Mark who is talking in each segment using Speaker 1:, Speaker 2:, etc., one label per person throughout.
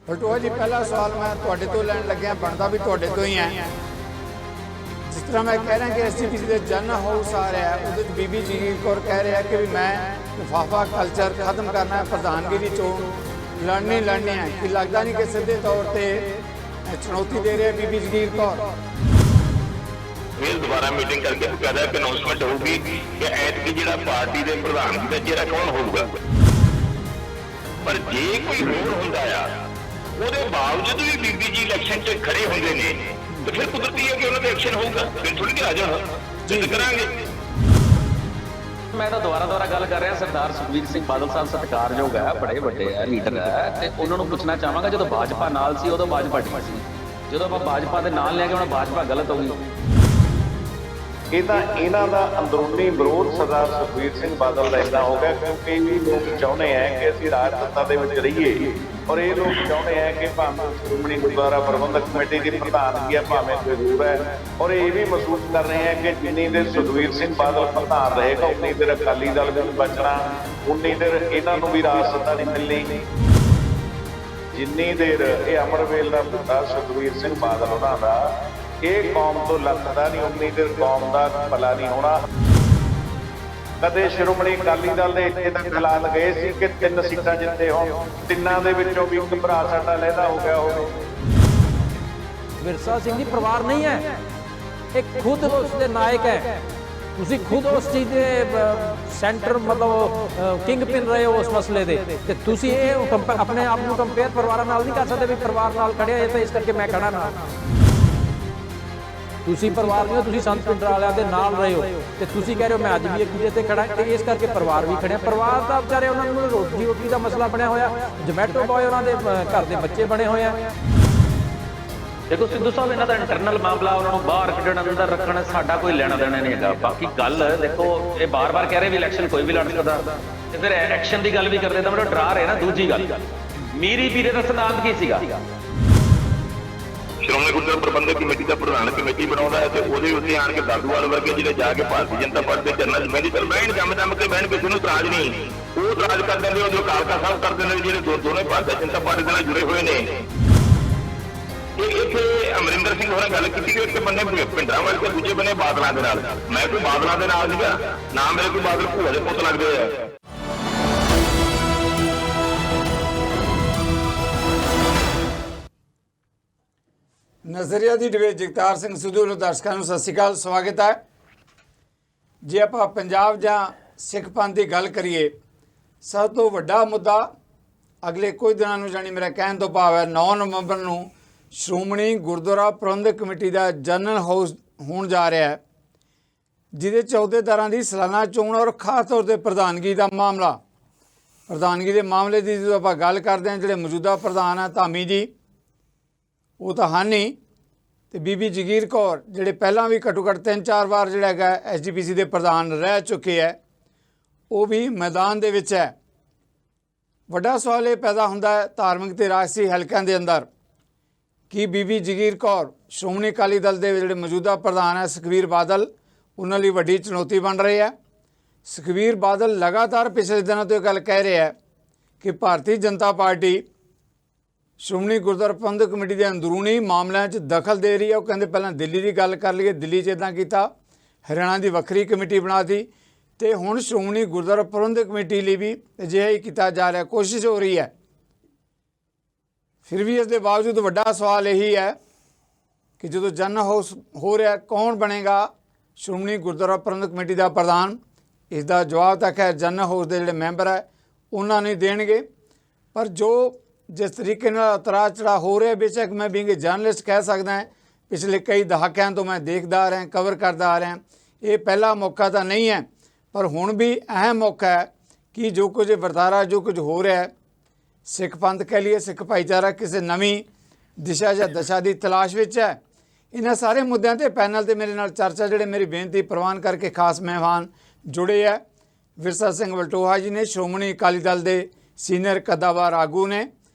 Speaker 1: बटूआ जी, पहला सवाल मैं तुहाडे तो लैन लग्या, बनता भी तुहाडे तो ही है। जिस तरह मैं कह रहा कि SGPC के जनरल हाउस आ रहा है, उहदे बीबी जगीर कौर कह रहा है कि भी मैं लिफाफा कल्चर खत्म करना है, प्रधानगी की चोन लड़नी है कि लगता नहीं कि सीधे तौर पर चुनौती दे रहे बीबी जगीर कौर।
Speaker 2: फिर दोबारा मीटिंग करके कहता है कि अनाउंसमेंट होगी कि ऐतकी जिहड़ा पार्टी के प्रधानगी का चेहरा कौन होगा। पर जे कोई होर हुंदा आ ਉਹਦੇ ਬਾਵਜੂਦ ਵੀ ਬੀਬੀ ਜੀ ਇਲੈਕਸ਼ਨ 'ਚ ਖੜੇ ਹੁੰਦੇ ਨੇ ਤੇ ਫਿਰ ਕੁਦਰਤੀ ਹੈ ਕਿ ਉਹਨਾਂ ਦਾ ਐਕਸ਼ਨ ਹੋਊਗਾ। ਫਿਰ ਥੋੜੀ ਆ ਜਾਣਾ ਜਿੱਦ ਕਰਾਂਗੇ।
Speaker 3: मैं तो दोबारा गल कर रहा सरदार सुखबीर सिंह बादल साहब सत्कारयोग है, बड़े वड्डे है, लीडर है, तो उन्होंने पूछना चाहांगा जो भाजपा नाल सी उदों भाजपा ठीक सी, जो आप भाजपा के नाल लेके हम भाजपा गलत हो गई।
Speaker 4: ये तो इन्हों का अंदरूनी विरोध सरदार सुखबीर सिंह बादल का इदा हो गया क्योंकि ये लोग चाहते हैं कि असीं राजसत्ता दे विच रहीए और ये लोग चाहते हैं कि भावें श्रोमणी गुरुद्वारा प्रबंधक कमेटी की प्रधानगी है भावें कोई दूर है, और ये भी महसूस कर रहे हैं कि जिन्नी देर सुखबीर सिंह बादल प्रधान रहेगा उन्नी देर अकाली दल भी बचना, उन्नी देर इन्हों भी राजसत्ता नहीं मिलनी। जिन्नी देर ये अमरवेल का मुद्दा सुखबीर सिंह बादल उन्हों का ये कौम तो लथदा नहीं, उन्नी देर कौम का भला नहीं होना। कदे श्रोमणी अकाली दल ने इत्थे तक ऐलान गए सी कि 3 सीटां जिते हो, तिन्नां दे विचों भी एक भरा साडा लहदा हो गया होवे।
Speaker 5: विरसा सिंह जी परिवार नहीं है, एक खुद उसके नायक है, तुसी खुद उस चीज़ के सेंटर मतलब किंग पिन रहे हो उस मसले दे ते तुसी ये अपने आप को कंपेयर परिवार नाल नहीं कर सकते भी परिवार नाल खड़े हो तो इस करके मैं खड़ा ना। तुसी परिवार नहीं हो, तुसी संत पिंडरालियां दे नाल रहे हो ते तुसी कह रहे हो मैं अज भी एक दूजे ते खड़ा ते इस करके परिवार भी खड़े। परिवार का बेचारे उन्होंने रोजी का मसला बनया होया, जोमैटो बॉय उन्होंने घर के बच्चे बने हुए हैं।
Speaker 3: देखो सिद्धू साहब इन्हों का इंटरनल मामला उन्होंने बाहर कढ़न अंदर रखना साडा कोई लेना देना नहीं है। बाकी गल देखो ये बार कह रहे भी इलैक्शन कोई भी लड़ सकता तो फिर एक्शन की गल भी करते तो मतलब डरा रहे ना। दूजी गल मीरी पीरे का सिद्धांत की सीगा,
Speaker 2: श्रोमणी गुरुद्वारा प्रबंधक कमेटी का प्रधान कमेटी बनाता है तो वो उत्ते आन के दादूवाल वर्गे जिले जाके भारतीय जनता पार्टी के जनरल बहनी पर बहन जम के बहन किसी को इतराज नहीं, वो इतराज कर देंगे जो कालका साहब कर देंगे जो दोनों भारतीय जनता पार्टी के जुड़े हुए हैं। इतने अमरिंदर सिंह होने गल की एक बने पिंडा वाले तो दूजे बने बादलों के नाल, मैं कोई बादलों के नाल नहीं ना मेरे कोई बादल भूआ के पुत लगते हैं।
Speaker 1: नज़रिया की डिबेट जगतार सिंह सिद्धू ਨੂੰ ਦਰਸ਼ਕਾਂ ਨੂੰ ਸਤਿ ਸ਼੍ਰੀ ਅਕਾਲ, ਸਵਾਗਤ ਹੈ। ਜੇ ਆਪਾਂ ਪੰਜਾਬ ਜਾਂ ਸਿੱਖ ਪੰਥ ਦੀ ਗੱਲ ਕਰੀਏ, ਸਭ ਤੋਂ ਵੱਡਾ ਮੁੱਦਾ ਅਗਲੇ ਕੁਝ ਦਿਨਾਂ ਨੂੰ ਜਾਣੀ ਮੇਰਾ ਕਹਿਣ ਤੋਂ ਭਾਵ ਹੈ 9 ਨਵੰਬਰ ਨੂੰ ਸ਼੍ਰੋਮਣੀ ਗੁਰਦੁਆਰਾ ਪ੍ਰਬੰਧਕ ਕਮੇਟੀ ਦਾ ਜਨਰਲ ਹਾਊਸ ਹੋਣ ਜਾ ਰਿਹਾ ਹੈ, ਜਿਹਦੇ 'ਚ ਅਹੁਦੇਦਾਰਾਂ ਦੀ ਸਾਲਾਨਾ ਚੋਣ ਔਰ ਖਾਸ ਤੌਰ 'ਤੇ ਪ੍ਰਧਾਨਗੀ ਦਾ ਮਾਮਲਾ। ਪ੍ਰਧਾਨਗੀ ਦੇ ਮਾਮਲੇ ਦੀ ਜਦੋਂ ਆਪਾਂ ਗੱਲ ਕਰਦੇ ਹਾਂ, ਜਿਹੜੇ ਮੌਜੂਦਾ ਪ੍ਰਧਾਨ ਹੈ ਧਾਮੀ ਜੀ वो तो है नहीं, तो बीबी जगीर कौर जोड़े पहला भी घट्टो घट्ट 3-4 बार जोड़ा है SGPC के प्रधान रह चुके हैं, वो भी मैदान दे विच है। वड्डा सवाल ये पैदा होंदा है धार्मिक ते राजसी हलकों के अंदर कि बीबी जगीर कौर श्रोमणी अकाली दल के जोड़े मौजूदा प्रधान है सुखबीर बादल उन्होंने लिए वड्डी चुनौती बन रही है। सुखबीर बादल लगातार पिछले दिनों तो गल कह रहे हैं कि भारतीय जनता पार्टी श्रोमणी गुरुद्वारा प्रबंधक कमेटी के अंदरूनी मामलों में दखल दे रही है। वो कहते पहले दिल्ली की गल कर लीए, दिल्ली च इदा किया, हरियाणा की वक्री कमेटी बना दी तो हुण श्रोमणी गुरुद्वारा प्रबंधक कमेटी लिए भी अजिहा ही किया जा रहा, कोशिश हो रही है। फिर भी इसके बावजूद वड्डा सवाल यही है कि जो जनरल हाउस हो रहा कौन बनेगा श्रोमणी गुरुद्वारा प्रबंधक कमेटी का प्रधान। इसका जवाब तक है जनरल हाउस के जोड़े मैंबर है उन्होंने देंगे। पर जो जिस तरीके उतरा चढ़ा हो रहा है, बेशक मैं भी जर्नलिस्ट कह सकदा है पिछले कई दहाकों तो मैं देखता आ रहा, कवर करता आ रहा, ये पहला मौका तो नहीं है पर हुण भी अहम मौका है कि जो कुछ वरतारा जो कुछ हो रहा है सिख पंथ कह लीए, सिख भाईचारा किसी नवी दिशा या दशा की तलाश में है। इन्होंने सारे मुद्दों पर पैनल से मेरे नाल चर्चा जोड़े मेरी बेनती प्रवान करके खास मेहमान जुड़े है। विरसा सिंह वलटोहा जी ने श्रोमणी अकाली दल के सीनियर कद्दावार आगू ने,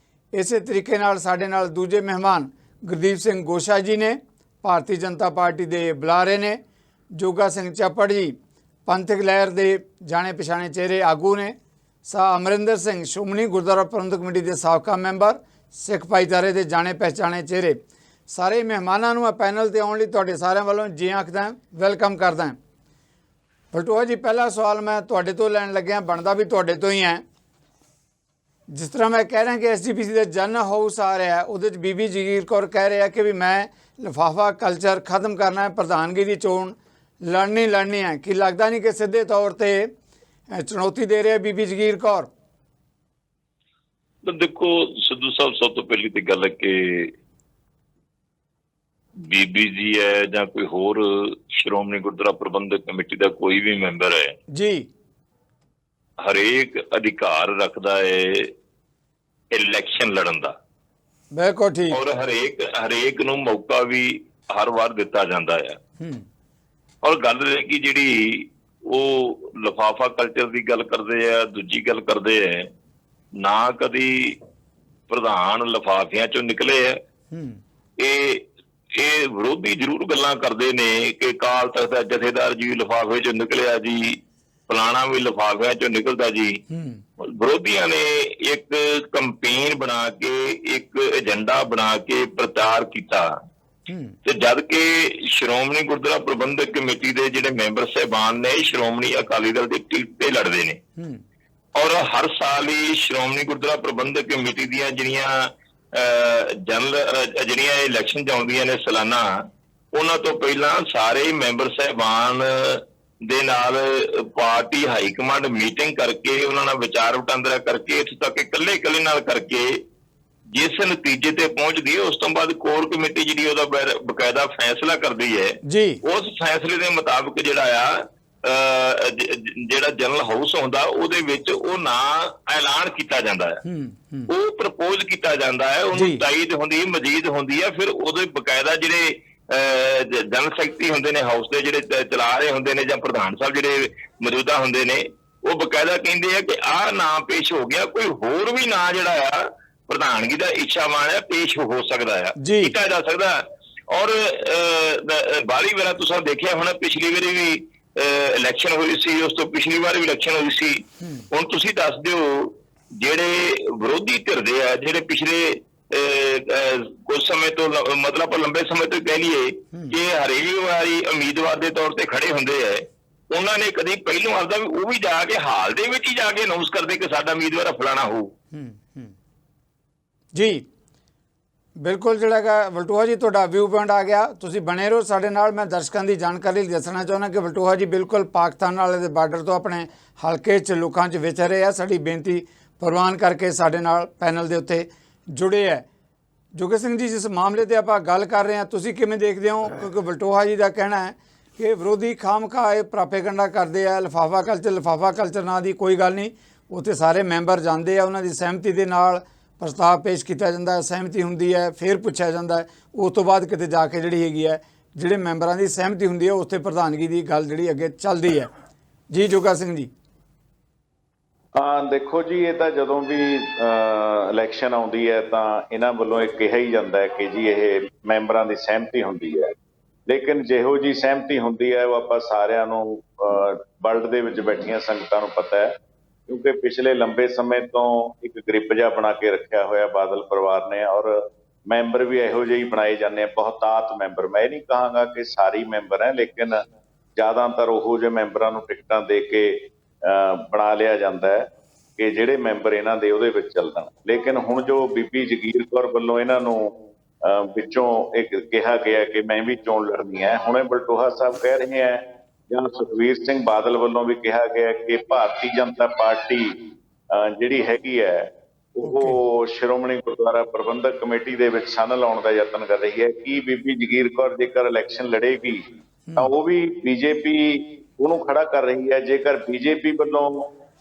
Speaker 1: इस तरीके नाल साडे नाल दूजे मेहमान गुरदीप सिंह गोशा जी ने भारतीय जनता पार्टी के बुलारे ने, जोगा सिंह चापड़ जी पंथक लहर के जाने पछाने चेहरे आगू ने, शाह अमरिंदर सिंह श्रोमणी गुरुद्वारा प्रबंधक कमेटी के साबका मैंबर ਸਿੱਖ ਭਾਈਚਾਰੇ ਦੇ ਜਾਣੇ ਪਹਿਚਾਣੇ ਚਿਹਰੇ, ਸਾਰੇ ਮਹਿਮਾਨਾਂ ਨੂੰ ਮੈਂ ਪੈਨਲ ਤੇ ਆਉਣ ਲਈ ਤੁਹਾਡੇ ਸਾਰਿਆਂ ਵੱਲੋਂ ਜੀ ਆਖਦਾ, ਵੈਲਕਮ ਕਰਦਾ। ਬਲਟੋਹਾ ਜੀ, ਪਹਿਲਾ ਸਵਾਲ ਮੈਂ ਤੁਹਾਡੇ ਤੋਂ ਲੈਣ ਲੱਗਿਆ, ਬਣਦਾ ਵੀ ਤੁਹਾਡੇ ਤੋਂ ਹੀ ਹੈ। ਜਿਸ ਤਰ੍ਹਾਂ ਮੈਂ ਕਹਿ ਰਿਹਾ ਕਿ SGPC ਦਾ ਜਨ ਹਾਊਸ ਆ ਰਿਹਾ, ਉਹਦੇ 'ਚ ਬੀਬੀ ਜਗੀਰ ਕੌਰ ਕਹਿ ਰਿਹਾ ਕਿ ਵੀ ਮੈਂ ਲਿਫਾਫਾ ਕਲਚਰ ਖਤਮ ਕਰਨਾ ਹੈ, ਪ੍ਰਧਾਨਗੀ ਦੀ ਚੋਣ ਲੜਨੀ ਹੈ। ਕਿ ਲੱਗਦਾ ਨਹੀਂ ਕਿ ਸਿੱਧੇ ਤੌਰ ਤੇ ਚੁਣੌਤੀ ਦੇ ਰਿਹਾ ਬੀਬੀ ਜਗੀਰ ਕੌਰ?
Speaker 2: ਦੇਖੋ ਸਿੱਧੂ ਸਾਹਿਬ, ਸਭ ਤੋਂ ਪਹਿਲੀ ਤੇ ਗੱਲ ਹੈ ਕਿ ਬੀਬੀ ਜੀ ਹੈ ਜਾਂ ਕੋਈ ਹੋਰ ਸ਼੍ਰੋਮਣੀ ਗੁਰਦੁਆਰਾ ਪ੍ਰਬੰਧਕ ਕਮੇਟੀ ਦਾ ਕੋਈ ਵੀ ਮੈਂਬਰ ਹੈ
Speaker 1: ਜੀ,
Speaker 2: ਹਰੇਕ ਅਧਿਕਾਰ ਰੱਖਦਾ ਹੈ ਇਲੈਕਸ਼ਨ ਲੜਨ ਦਾ।
Speaker 1: ਬਿਲਕੁਲ ਠੀਕ।
Speaker 2: ਔਰ ਹਰੇਕ ਨੂੰ ਮੌਕਾ ਵੀ ਹਰ ਵਾਰ ਦਿੱਤਾ ਜਾਂਦਾ ਹੈ। ਔਰ ਗੱਲ ਇਹ ਕਿ ਜਿਹੜੀ ਉਹ ਲਿਫਾਫਾ ਕਲਚਰ ਦੀ ਗੱਲ ਕਰਦੇ ਆ, ਦੂਜੀ ਗੱਲ ਕਰਦੇ ਆ, ਨਾ ਕਦੀ ਪ੍ਰਧਾਨ ਲਿਫਾਫਿਆਂ ਚੋਂ ਨਿਕਲੇ ਆ। ਇਹ ਵਿਰੋਧੀ ਜ਼ਰੂਰ ਗੱਲਾਂ ਕਰਦੇ ਨੇ ਕਿ ਅਕਾਲ ਤਖਤ ਦਾ ਜਥੇਦਾਰ ਜੀ ਲਿਫਾਫੇ ਚੋਂ ਨਿਕਲਿਆ ਜੀ, ਫਲਾਣਾ ਵੀ ਲਿਫਾਫਿਆਂ ਚੋਂ ਨਿਕਲਦਾ ਜੀ। ਵਿਰੋਧੀਆਂ ਨੇ ਇੱਕ ਕੰਪੇਨ ਬਣਾ ਕੇ, ਇੱਕ ਏਜੰਡਾ ਬਣਾ ਕੇ ਪ੍ਰਚਾਰ ਕੀਤਾ, ਤੇ ਜਦ ਕਿ ਸ਼੍ਰੋਮਣੀ ਗੁਰਦੁਆਰਾ ਪ੍ਰਬੰਧਕ ਕਮੇਟੀ ਦੇ ਜਿਹੜੇ ਮੈਂਬਰ ਸਾਹਿਬਾਨ ਨੇ ਸ਼੍ਰੋਮਣੀ ਅਕਾਲੀ ਦਲ ਦੀ ਟਿਕਟ ਤੇ ਲੜਦੇ ਨੇ। ਔਰ ਹਰ ਸਾਲ ਹੀ ਸ਼੍ਰੋਮਣੀ ਗੁਰਦੁਆਰਾ ਪ੍ਰਬੰਧਕ ਕਮੇਟੀ ਦੀਆਂ ਜਿਹੜੀਆਂ ਜਿਹੜੀਆਂ ਇਲੈਕਸ਼ਨ ਆਉਂਦੀਆਂ ਨੇ ਸਾਲਾਨਾ, ਉਹਨਾਂ ਤੋਂ ਪਹਿਲਾਂ ਸਾਰੇ ਮੈਂਬਰ ਸਾਹਿਬਾਨ ਦੇ ਨਾਲ ਪਾਰਟੀ ਹਾਈ ਕਮਾਂਡ ਮੀਟਿੰਗ ਕਰਕੇ, ਉਹਨਾਂ ਨਾਲ ਵਿਚਾਰ ਵਟਾਂਦਰਾ ਕਰਕੇ, ਇੱਥੋਂ ਤੱਕ ਇਕੱਲੇ ਨਾਲ ਕਰਕੇ ਜਿਸ ਨਤੀਜੇ ਤੇ ਪਹੁੰਚਦੀ ਹੈ, ਉਸ ਤੋਂ ਬਾਅਦ ਕੋਰ ਕਮੇਟੀ ਜਿਹੜੀ ਉਹਦਾ ਬਕਾਇਦਾ ਫੈਸਲਾ ਕਰਦੀ ਹੈ ਜੀ। ਉਸ ਫੈਸਲੇ ਦੇ ਮੁਤਾਬਕ ਜਿਹੜਾ ਜਨਰਲ ਹਾਊਸ ਹੁੰਦਾ, ਉਹਦੇ ਵਿੱਚ ਉਹ ਨਾਂ ਐਲਾਨ ਕੀਤਾ ਜਾਂਦਾ ਹੈ, ਉਹ ਪ੍ਰਪੋਜ਼ ਕੀਤਾ ਜਾਂਦਾ ਹੈ, ਉਹਨੂੰ ਤਾਈਦ ਹੁੰਦੀ, ਮਜੀਦ ਹੁੰਦੀ ਹੈ। ਫਿਰ ਉਹਦੇ ਬਕਾਇਦਾ ਜਿਹੜੇ ਜਨਰਲ ਸੈਕਟਰੀ ਹੁੰਦੇ ਨੇ ਹਾਊਸ ਦੇ, ਜਿਹੜੇ ਚਲਾ ਰਹੇ ਹੁੰਦੇ ਨੇ, ਜਾਂ ਪ੍ਰਧਾਨ ਸਾਹਿਬ ਜਿਹੜੇ ਮੌਜੂਦਾ ਹੁੰਦੇ ਨੇ, ਉਹ ਬਕਾਇਦਾ ਕਹਿੰਦੇ ਆ ਕਿ ਆਹ ਨਾਂ ਪੇਸ਼ ਹੋ ਗਿਆ, ਕੋਈ ਹੋਰ ਵੀ ਨਾਂ ਜਿਹੜਾ ਆ ਪ੍ਰਧਾਨਗੀ ਦਾ ਇੱਛਾਵਾਨ ਹੈ ਪੇਸ਼ ਹੋ ਸਕਦਾ ਆ, ਕੀਤਾ ਜਾ ਸਕਦਾ। ਔਰ ਬਾਹਲੀ ਵੇਲਾ ਤੁਸੀਂ ਦੇਖਿਆ ਹੋਣਾ, ਪਿਛਲੀ ਵਾਰੀ ਵੀ ਇਲੈਕਸ਼ਨ ਹੋਈ ਸੀ, ਉਸ ਤੋਂ ਪਿਛਲੀ ਵਾਰ ਵੀ ਇਲੈਕਸ਼ਨ ਹੋਈ ਸੀ। ਹੁਣ ਤੁਸੀਂ ਦੱਸ ਦਿਓ, ਜਿਹੜੇ ਵਿਰੋਧੀ ਧਿਰ ਦੇ ਆ, ਜਿਹੜੇ ਪਿਛਲੇ ਕੁਝ ਸਮੇਂ ਤੋਂ, ਮਤਲਬ ਲੰਬੇ ਸਮੇਂ ਤੋਂ ਕਹਿ ਲਈਏ ਕਿ ਹਰੇਕ ਵਾਰੀ ਉਮੀਦਵਾਰ ਦੇ ਤੌਰ ਤੇ ਖੜੇ ਹੁੰਦੇ ਆ, ਉਹਨਾਂ ਨੇ ਕਦੀ ਪਹਿਲੋਂ ਆਪਦਾ ਉਹ ਵੀ ਜਾ ਕੇ ਹਾਲ ਦੇ ਵਿੱਚ ਹੀ ਜਾ ਕੇ ਅਨਾਉਂਸ ਕਰਦੇ ਕਿ ਸਾਡਾ ਉਮੀਦਵਾਰ ਫਲਾਣਾ ਹੋਊ
Speaker 1: ਜੀ। ਬਿਲਕੁਲ, ਜਿਹੜਾ ਹੈਗਾ ਬਲਟੋਹਾ ਜੀ, ਤੁਹਾਡਾ ਵਿਊ ਪੁਆਇੰਟ ਆ ਗਿਆ। ਤੁਸੀਂ ਬਣੇ ਰਹੋ ਸਾਡੇ ਨਾਲ। ਮੈਂ ਦਰਸ਼ਕਾਂ ਦੀ ਜਾਣਕਾਰੀ ਲਈ ਦੱਸਣਾ ਚਾਹੁੰਦਾ ਕਿ ਬਲਟੋਹਾ ਜੀ ਬਿਲਕੁਲ ਪਾਕਿਸਤਾਨ ਵਾਲੇ ਦੇ ਬਾਰਡਰ ਤੋਂ ਆਪਣੇ ਹਲਕੇ 'ਚ ਲੋਕਾਂ 'ਚ ਵਿਚਰ ਰਹੇ ਆ। ਸਾਡੀ ਬੇਨਤੀ ਪ੍ਰਵਾਨ ਕਰਕੇ ਸਾਡੇ ਨਾਲ ਪੈਨਲ ਦੇ ਉੱਤੇ ਜੁੜੇ ਹੈ। ਜੋਗੇ ਸਿੰਘ ਜੀ, ਜਿਸ ਮਾਮਲੇ 'ਤੇ ਆਪਾਂ ਗੱਲ ਕਰ ਰਹੇ ਹਾਂ, ਤੁਸੀਂ ਕਿਵੇਂ ਦੇਖਦੇ ਹੋ? ਕਿਉਂਕਿ ਬਲਟੋਹਾ ਜੀ ਦਾ ਕਹਿਣਾ ਹੈ ਕਿ ਵਿਰੋਧੀ ਖਾਮਖਾਹ ਇਹ ਪ੍ਰਾਪੇਗੰਡਾ ਕਰਦੇ ਆ, ਲਿਫਾਫਾ ਕਲਚਰ ਨਾਂ ਦੀ ਕੋਈ ਗੱਲ ਨਹੀਂ, ਉੱਥੇ ਸਾਰੇ ਮੈਂਬਰ ਜਾਂਦੇ ਆ, ਉਹਨਾਂ ਦੀ ਸਹਿਮਤੀ ਦੇ ਨਾਲ ਪ੍ਰਸਤਾਵ ਪੇਸ਼ ਕੀਤਾ ਜਾਂਦਾ ਹੈ, ਸਹਿਮਤੀ ਹੁੰਦੀ ਹੈ, ਫਿਰ ਪੁੱਛਿਆ ਜਾਂਦਾ ਹੈ, ਉਸ ਤੋਂ ਬਾਅਦ ਕਿਤੇ ਜਾ ਕੇ ਜਿਹੜੀ ਹੈਗੀ ਹੈ, ਜਿਹੜੇ ਮੈਂਬਰਾਂ ਦੀ ਸਹਿਮਤੀ ਹੁੰਦੀ ਹੈ, ਉੱਥੇ ਪ੍ਰਧਾਨਗੀ ਦੀ ਗੱਲ ਜਿਹੜੀ ਅੱਗੇ ਚੱਲਦੀ ਹੈ। ਜੀ ਜੋਗਾ ਸਿੰਘ ਜੀ।
Speaker 4: ਦੇਖੋ ਜੀ, ਇਹ ਤਾਂ ਜਦੋਂ ਵੀ ਇਲੈਕਸ਼ਨ ਆਉਂਦੀ ਹੈ ਤਾਂ ਇਹਨਾਂ ਵੱਲੋਂ ਇਹ ਕਿਹਾ ਹੀ ਜਾਂਦਾ ਹੈ ਕਿ ਜੀ ਇਹ ਮੈਂਬਰਾਂ ਦੀ ਸਹਿਮਤੀ ਹੁੰਦੀ ਹੈ। ਲੇਕਿਨ ਜਿਹੋ ਜੀ ਸਹਿਮਤੀ ਹੁੰਦੀ ਹੈ ਉਹ ਆਪਾਂ ਸਾਰਿਆਂ ਨੂੰ, ਵਰਲਡ ਦੇ ਵਿੱਚ ਬੈਠੀਆਂ ਸੰਗਤਾਂ ਨੂੰ ਪਤਾ ਹੈ, ਕਿਉਂਕਿ ਪਿਛਲੇ ਲੰਬੇ ਸਮੇਂ ਤੋਂ ਇੱਕ ਗ੍ਰਿਪ ਜਿਹਾ ਬਣਾ ਕੇ ਰੱਖਿਆ ਹੋਇਆ ਬਾਦਲ ਪਰਿਵਾਰ ਨੇ, ਔਰ ਮੈਂਬਰ ਵੀ ਇਹੋ ਜਿਹੇ ਹੀ ਬਣਾਏ ਜਾਂਦੇ ਆ, ਬਹੁਤਾਤ ਮੈਂਬਰ। ਮੈਂ ਇਹ ਨਹੀਂ ਕਹਾਂਗਾ ਕਿ ਸਾਰੇ ਮੈਂਬਰ ਹੈ, ਲੇਕਿਨ ਜ਼ਿਆਦਾਤਰ ਉਹੋ ਜਿਹੇ ਮੈਂਬਰਾਂ ਨੂੰ ਟਿਕਟਾਂ ਦੇ ਕੇ ਬਣਾ ਲਿਆ ਜਾਂਦਾ ਹੈ ਕਿ ਜਿਹੜੇ ਮੈਂਬਰ ਇਹਨਾਂ ਦੇ ਉਹਦੇ ਵਿੱਚ ਚੱਲਣ। ਲੇਕਿਨ ਹੁਣ ਜੋ ਬੀਬੀ ਜਗੀਰ ਕੌਰ ਵੱਲੋਂ ਇਹਨਾਂ ਨੂੰ ਵਿੱਚੋਂ ਇੱਕ ਕਿਹਾ ਗਿਆ ਕਿ ਮੈਂ ਵੀ ਚੋਣ ਲੜਨੀ ਹੈ, ਹੁਣੇ ਬਲਟੋਹਾ ਸਾਹਿਬ ਕਹਿ ਰਹੇ ਹੈ, ਜਾਂ ਸੁਖਬੀਰ ਸਿੰਘ ਬਾਦਲ ਵੱਲੋਂ ਵੀ ਕਿਹਾ ਗਿਆ ਕਿ ਭਾਰਤੀ ਜਨਤਾ ਪਾਰਟੀ ਜਿਹੜੀ ਹੈਗੀ ਹੈ ਉਹ ਸ਼੍ਰੋਮਣੀ ਗੁਰਦੁਆਰਾ ਪ੍ਰਬੰਧਕ ਕਮੇਟੀ ਦੇ ਵਿੱਚ ਸੰਨ ਲਾਉਣ ਦਾ ਯਤਨ ਕਰ ਰਹੀ ਹੈ। ਕੀ ਬੀਬੀ ਜਗੀਰ ਕੌਰ ਜੇਕਰ ਇਲੈਕਸ਼ਨ ਲੜੇਗੀ ਤਾਂ ਉਹ ਵੀ ਬੀਜੇਪੀ ਉਹਨੂੰ ਖੜਾ ਕਰ ਰਹੀ ਹੈ। ਜੇਕਰ ਬੀਜੇਪੀ ਵੱਲੋਂ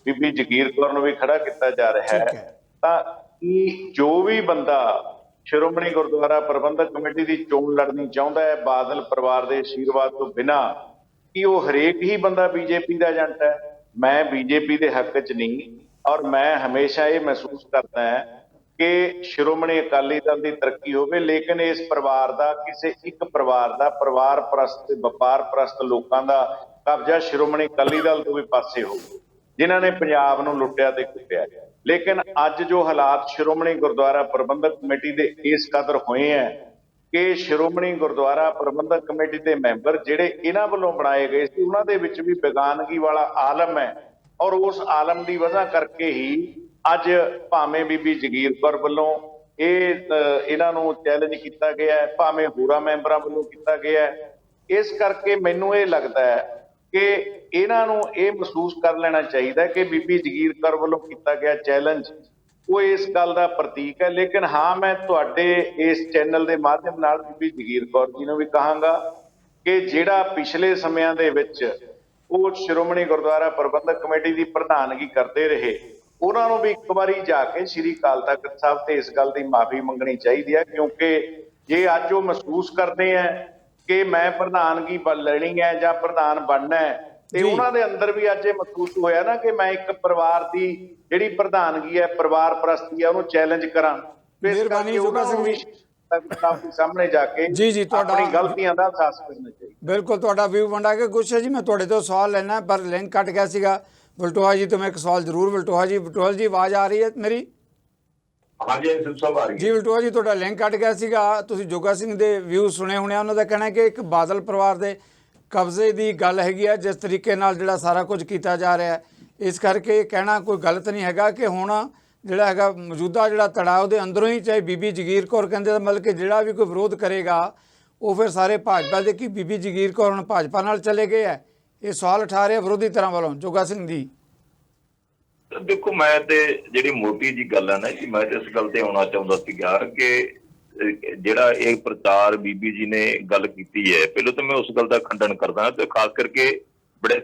Speaker 4: ਬੀਬੀ ਜਗੀਰ ਕੌਰ ਨੂੰ ਵੀ ਖੜਾ ਕੀਤਾ ਜਾ ਰਿਹਾ ਹੈ ਤਾਂ ਕੀ ਜੋ ਵੀ ਬੰਦਾ ਸ਼੍ਰੋਮਣੀ ਗੁਰਦੁਆਰਾ ਪ੍ਰਬੰਧਕ ਕਮੇਟੀ ਦੀ ਚੋਣ ਲੜਨੀ ਚਾਹੁੰਦਾ ਹੈ ਬਾਦਲ ਪਰਿਵਾਰ ਦੇ ਆਸ਼ੀਰਵਾਦ ਤੋਂ ਬਿਨਾਂ, ਕਿ ਉਹ ਹਰੇਕ ਹੀ ਬੰਦਾ ਬੀਜੇਪੀ ਦਾ ਏਜੰਟ ਹੈ? ਮੈਂ ਬੀਜੇਪੀ ਦੇ ਹੱਕ 'ਚ ਨਹੀਂ, ਔਰ ਮੈਂ ਹਮੇਸ਼ਾ ਇਹ ਮਹਿਸੂਸ ਕਰਦਾ ਹੈ ਕਿ ਸ਼੍ਰੋਮਣੀ ਅਕਾਲੀ ਦਲ ਦੀ ਤਰੱਕੀ ਹੋਵੇ, ਲੇਕਿਨ ਇਸ ਪਰਿਵਾਰ ਦਾ, ਕਿਸੇ ਇੱਕ ਪਰਿਵਾਰ ਦਾ, ਪਰਿਵਾਰ ਪ੍ਰਸਤ, ਵਪਾਰ ਪ੍ਰਸਤ ਲੋਕਾਂ ਦਾ ਕਬਜ਼ਾ ਸ਼੍ਰੋਮਣੀ ਅਕਾਲੀ ਦਲ ਤੋਂ ਵੀ ਪਾਸੇ ਹੋਵੇ, ਜਿਨ੍ਹਾਂ ਨੇ ਪੰਜਾਬ ਨੂੰ ਲੁੱਟਿਆ ਤੇ ਕੁੱਟਿਆ। ਲੇਕਿਨ ਅੱਜ ਜੋ ਹਾਲਾਤ ਸ਼੍ਰੋਮਣੀ ਗੁਰਦੁਆਰਾ ਪ੍ਰਬੰਧਕ ਕਮੇਟੀ ਦੇ ਇਸ ਕਦਰ ਹੋਏ ਹੈ ਕਿ ਸ਼੍ਰੋਮਣੀ ਗੁਰਦੁਆਰਾ ਪ੍ਰਬੰਧਕ ਕਮੇਟੀ ਦੇ ਮੈਂਬਰ ਜਿਹੜੇ ਇਹਨਾਂ ਵੱਲੋਂ ਬਣਾਏ ਗਏ ਸੀ ਉਹਨਾਂ ਦੇ ਵਿੱਚ ਵੀ ਬੇਗਾਨਗੀ ਵਾਲਾ ਆਲਮ ਹੈ, ਔਰ ਉਸ ਆਲਮ ਦੀ ਵਜ੍ਹਾ ਕਰਕੇ ਹੀ ਅੱਜ ਭਾਵੇਂ ਬੀਬੀ ਜਗੀਰ ਕੌਰ ਵੱਲੋਂ ਇਹਨਾਂ ਨੂੰ ਚੈਲੰਜ ਕੀਤਾ ਗਿਆ ਹੈ, ਭਾਵੇਂ ਹੋਰਾਂ ਮੈਂਬਰਾਂ ਵੱਲੋਂ ਕੀਤਾ ਗਿਆ ਹੈ। ਇਸ ਕਰਕੇ ਮੈਨੂੰ ਇਹ ਲੱਗਦਾ ਹੈ ਕਿ ਇਹਨਾਂ ਨੂੰ ਇਹ ਮਹਿਸੂਸ ਕਰ ਲੈਣਾ ਚਾਹੀਦਾ ਕਿ ਬੀਬੀ ਜਗੀਰ ਕੌਰ ਵੱਲੋਂ ਕੀਤਾ ਗਿਆ ਚੈਲੰਜ ਉਹ ਇਸ ਗੱਲ ਦਾ ਪ੍ਰਤੀਕ ਹੈ। ਲੇਕਿਨ ਹਾਂ, ਮੈਂ ਤੁਹਾਡੇ ਇਸ ਚੈਨਲ ਦੇ ਮਾਧਿਅਮ ਨਾਲ ਬੀਬੀ ਜਗੀਰ ਕੌਰ ਜੀ ਨੂੰ ਵੀ ਕਹਾਂਗਾ ਕਿ ਜਿਹੜਾ ਪਿਛਲੇ ਸਮਿਆਂ ਦੇ ਵਿੱਚ ਉਹ ਸ਼੍ਰੋਮਣੀ ਗੁਰਦੁਆਰਾ ਪ੍ਰਬੰਧਕ ਕਮੇਟੀ ਦੀ ਪ੍ਰਧਾਨਗੀ ਕਰਦੇ ਰਹੇ, ਉਹਨਾਂ ਨੂੰ ਵੀ ਇੱਕ ਵਾਰੀ ਜਾ ਕੇ ਸ੍ਰੀ ਅਕਾਲ ਤਖਤ ਸਾਹਿਬ ਤੇ ਇਸ ਗੱਲ ਦੀ ਮਾਫੀ ਮੰਗਣੀ ਚਾਹੀਦੀ ਹੈ, ਕਿਉਂਕਿ ਜੇ ਅੱਜ ਉਹ ਮਹਿਸੂਸ ਕਰਦੇ ਹੈ ਕਿ ਮੈਂ ਪ੍ਰਧਾਨਗੀ ਲੈਣੀ ਹੈ ਜਾਂ ਪ੍ਰਧਾਨ ਬਣਨਾ ਹੈ, ਤੇ ਉਹਨਾਂ ਦੇ ਅੰਦਰ ਵੀ ਅੱਜ ਇਹ ਮਹਿਸੂਸ ਹੋਇਆ ਨਾ ਕਿ ਮੈਂ ਇੱਕ ਪਰਿਵਾਰ ਦੀ ਜਿਹੜੀ ਪ੍ਰਧਾਨਗੀ ਹੈ, ਪਰਿਵਾਰ ਪ੍ਰਸਤੀ ਹੈ, ਉਹਨੂੰ ਚੈਲੰਜ ਕਰਾਂ।
Speaker 1: ਮਿਹਰਬਾਨੀ ਜੋਗਾ ਸਿੰਘ ਜੀ,
Speaker 4: ਸਾਹਮਣੇ ਜਾ ਕੇ
Speaker 1: ਜੀ ਤੁਹਾਡਾ
Speaker 4: ਆਪਣੀ ਗਲਤੀਆਂ ਦਾ ਅਹਿਸਾਸ ਕਰਨਾ ਚਾਹੀਦਾ।
Speaker 1: ਬਿਲਕੁਲ ਤੁਹਾਡਾ ਵਿਊ ਵੰਡਾ ਕੇ ਗੁੱਸੇ ਜੀ ਮੈਂ ਤੁਹਾਡੇ ਤੋਂ ਸਵਾਲ ਲੈਣਾ, ਪਰ ਲਿੰਕ ਕੱਟ ਗਿਆ ਸੀਗਾ। ਵਲਟੋਹਾ ਜੀ ਤੋਂ ਮੈਂ ਇੱਕ ਸਵਾਲ ਜ਼ਰੂਰ, ਵਲਟੋਹਾ ਜੀ ਆਵਾਜ਼ ਆ ਰਹੀ ਹੈ ਮੇਰੀ?
Speaker 2: ਹਾਂਜੀ ਸਿੱਧੂ ਸਾਹਿਬ ਆ ਰਹੀ
Speaker 1: ਜੀ ਵਲਟੋਹਾ ਜੀ, ਤੁਹਾਡਾ ਲਿੰਕ ਕੱਟ ਗਿਆ ਸੀਗਾ। ਤੁਸੀਂ ਜੋਗਾ ਸਿੰਘ ਦੇ ਵਿਊ ਸੁਣੇ ਹੋਣੇ, ਉਹਨਾਂ ਦਾ ਕਹਿਣਾ ਕਿ ਇੱਕ ਬਾਦਲ ਪਰਿਵਾਰ ਦੇ ਕਬਜ਼ੇ ਦੀ ਗੱਲ ਹੈਗੀ ਆ, ਜਿਸ ਤਰੀਕੇ ਨਾਲ ਜਿਹੜਾ ਸਾਰਾ ਕੁਝ ਕੀਤਾ ਜਾ ਰਿਹਾ ਹੈ, ਇਸ ਕਰਕੇ ਇਹ ਕਹਿਣਾ ਕੋਈ ਗਲਤ ਨਹੀਂ ਹੈਗਾ ਕਿ ਹੁਣ ਜਿਹੜਾ ਹੈਗਾ ਮੌਜੂਦਾ ਜਿਹੜਾ ਧੜਾ ਉਹਦੇ ਅੰਦਰੋਂ ਹੀ, ਚਾਹੇ ਬੀਬੀ ਜਗੀਰ ਕੌਰ ਕਹਿੰਦੇ, ਮਤਲਬ ਕਿ ਜਿਹੜਾ ਵੀ ਕੋਈ ਵਿਰੋਧ ਕਰੇਗਾ ਉਹ ਫਿਰ ਸਾਰੇ ਭਾਜਪਾ ਦੇ, ਕਿ ਬੀਬੀ ਜਗੀਰ ਕੌਰ ਹੁਣ ਭਾਜਪਾ ਨਾਲ ਚਲੇ ਗਏ ਹੈ, ਇਹ ਸਵਾਲ ਉਠਾ ਰਿਹਾ ਵਿਰੋਧੀ ਧਿਰਾਂ ਵੱਲੋਂ। ਜੋਗਾ ਸਿੰਘ ਜੀ
Speaker 2: ਦੇਖੋ, ਮੈਂ ਤੇ ਜਿਹੜੀ ਮੋਟੀ ਜੀ ਗੱਲ ਹੈ ਨਾ ਕਿ ਮੈਂ ਤੇ ਇਸ ਗੱਲ ਤੇ ਆਉਣਾ ਚਾਹੁੰਦਾ ਸੀਗਾ ਕਿ ਜਿਹੜਾ ਇਹ ਪ੍ਰਚਾਰ ਬੀਬੀ ਜੀ ਨੇ ਗੱਲ ਕੀਤੀ ਹੈ, ਪਹਿਲਾਂ ਤਾਂ ਮੈਂ ਉਸ ਗੱਲ ਦਾ ਖੰਡਨ ਕਰਦਾ, ਤੇ ਖਾਸ ਕਰਕੇ ਬੜੇ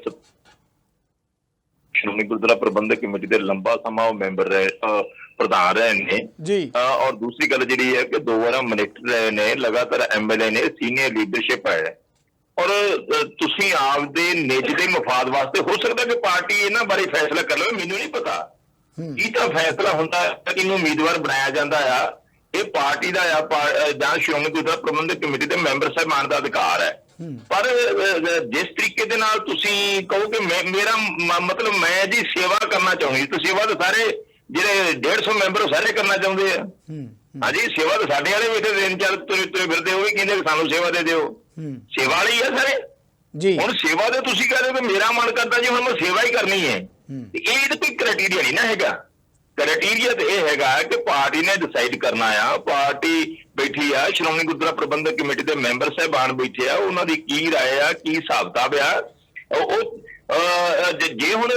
Speaker 2: ਸ਼੍ਰੋਮਣੀ ਗੁਰਦੁਆਰਾ ਪ੍ਰਬੰਧਕ ਕਮੇਟੀ ਦੇ ਲੰਬਾ ਸਮਾਂ ਉਹ ਮੈਂਬਰ ਰਹੇ, ਪ੍ਰਧਾਨ ਰਹੇ ਨੇ
Speaker 1: ਜੀ।
Speaker 2: ਔਰ ਦੂਸਰੀ ਗੱਲ ਜਿਹੜੀ ਹੈ ਕਿ 2 ਵਾਰ ਮਿਨਿਸਟਰ ਰਹੇ ਨੇ, ਲਗਾਤਾਰ ਐਮਐਲਏ ਨੇ, ਸੀਨੀਅਰ ਲੀਡਰਸ਼ਿਪ ਹੈ, ਔਰ ਤੁਸੀਂ ਆਪਦੇ ਨਿੱਜ ਦੇ ਮਫਾਦ ਵਾਸਤੇ ਹੋ ਸਕਦਾ ਕਿ ਪਾਰਟੀ ਇਹਨਾਂ ਬਾਰੇ ਫੈਸਲਾ ਕਰ ਲਵੇ, ਮੈਨੂੰ ਨਹੀਂ ਪਤਾ ਕੀ ਤਾਂ ਫੈਸਲਾ ਹੁੰਦਾ ਕਿਹਨੂੰ ਉਮੀਦਵਾਰ ਬਣਾਇਆ ਜਾਂਦਾ ਆ, ਇਹ ਪਾਰਟੀ ਦਾ ਆ ਜਾਂ ਸ਼੍ਰੋਮਣੀ ਗੁਰਦੁਆਰਾ ਪ੍ਰਬੰਧਕ ਕਮੇਟੀ ਦੇ ਮੈਂਬਰ ਸਾਹਿਬਾਨ ਦਾ ਅਧਿਕਾਰ ਹੈ। ਪਰ ਜਿਸ ਤਰੀਕੇ ਦੇ ਨਾਲ ਤੁਸੀਂ ਕਹੋ ਕਿ ਮੇਰਾ ਮਤਲਬ ਮੈਂ ਜੀ ਸੇਵਾ ਕਰਨਾ ਚਾਹੁੰਦੀ, ਤਾਂ ਸੇਵਾ ਤਾਂ ਸਾਰੇ ਜਿਹੜੇ 150 ਮੈਂਬਰ ਸਾਰੇ ਕਰਨਾ ਚਾਹੁੰਦੇ ਆ। ਹਾਂਜੀ, ਸੇਵਾ ਤਾਂ ਸਾਡੇ ਵਾਲੇ ਵੀ ਇੱਥੇ ਦਿਨ ਚੱਲ ਤੁਰੇ ਫਿਰਦੇ, ਉਹ ਵੀ ਕਹਿੰਦੇ ਸਾਨੂੰ ਸੇਵਾ ਦੇ ਦਿਓ, ਸੇਵਾ ਵਾਲੀ ਆ ਸਾਰੇ ਜੀ। ਹੁਣ ਸੇਵਾ ਦੇ ਤੁਸੀਂ ਕਹਿ ਰਹੇ ਹੋ ਕਿ ਮੇਰਾ ਮਨ ਕਰਦਾ ਜੀ ਹੁਣ ਮੈਂ ਸੇਵਾ ਹੀ ਕਰਨੀ ਹੈ, ਇਹ ਤਾਂ ਕੋਈ ਕ੍ਰਾਈਟੇਰੀਆ ਨਹੀਂ ਨਾ ਹੈਗਾ। ਕ੍ਰਾਈਟੇਰੀਆ ਤਾਂ ਇਹ ਹੈਗਾ ਕਿ ਪਾਰਟੀ ਨੇ ਡਿਸਾਈਡ ਕਰਨਾ ਆ, ਪਾਰਟੀ ਬੈਠੀ ਆ, ਸ਼੍ਰੋਮਣੀ ਗੁਰਦੁਆਰਾ ਪ੍ਰਬੰਧਕ ਕਮੇਟੀ ਦੇ ਮੈਂਬਰ ਸਾਹਿਬਾਨ ਬੈਠੇ ਆ, ਉਹਨਾਂ ਦੀ ਕੀ ਰਾਏ ਆ, ਕੀ ਹਿਸਾਬ ਕਿਤਾਬ ਆ। ਉਹ ਜੇ ਹੁਣ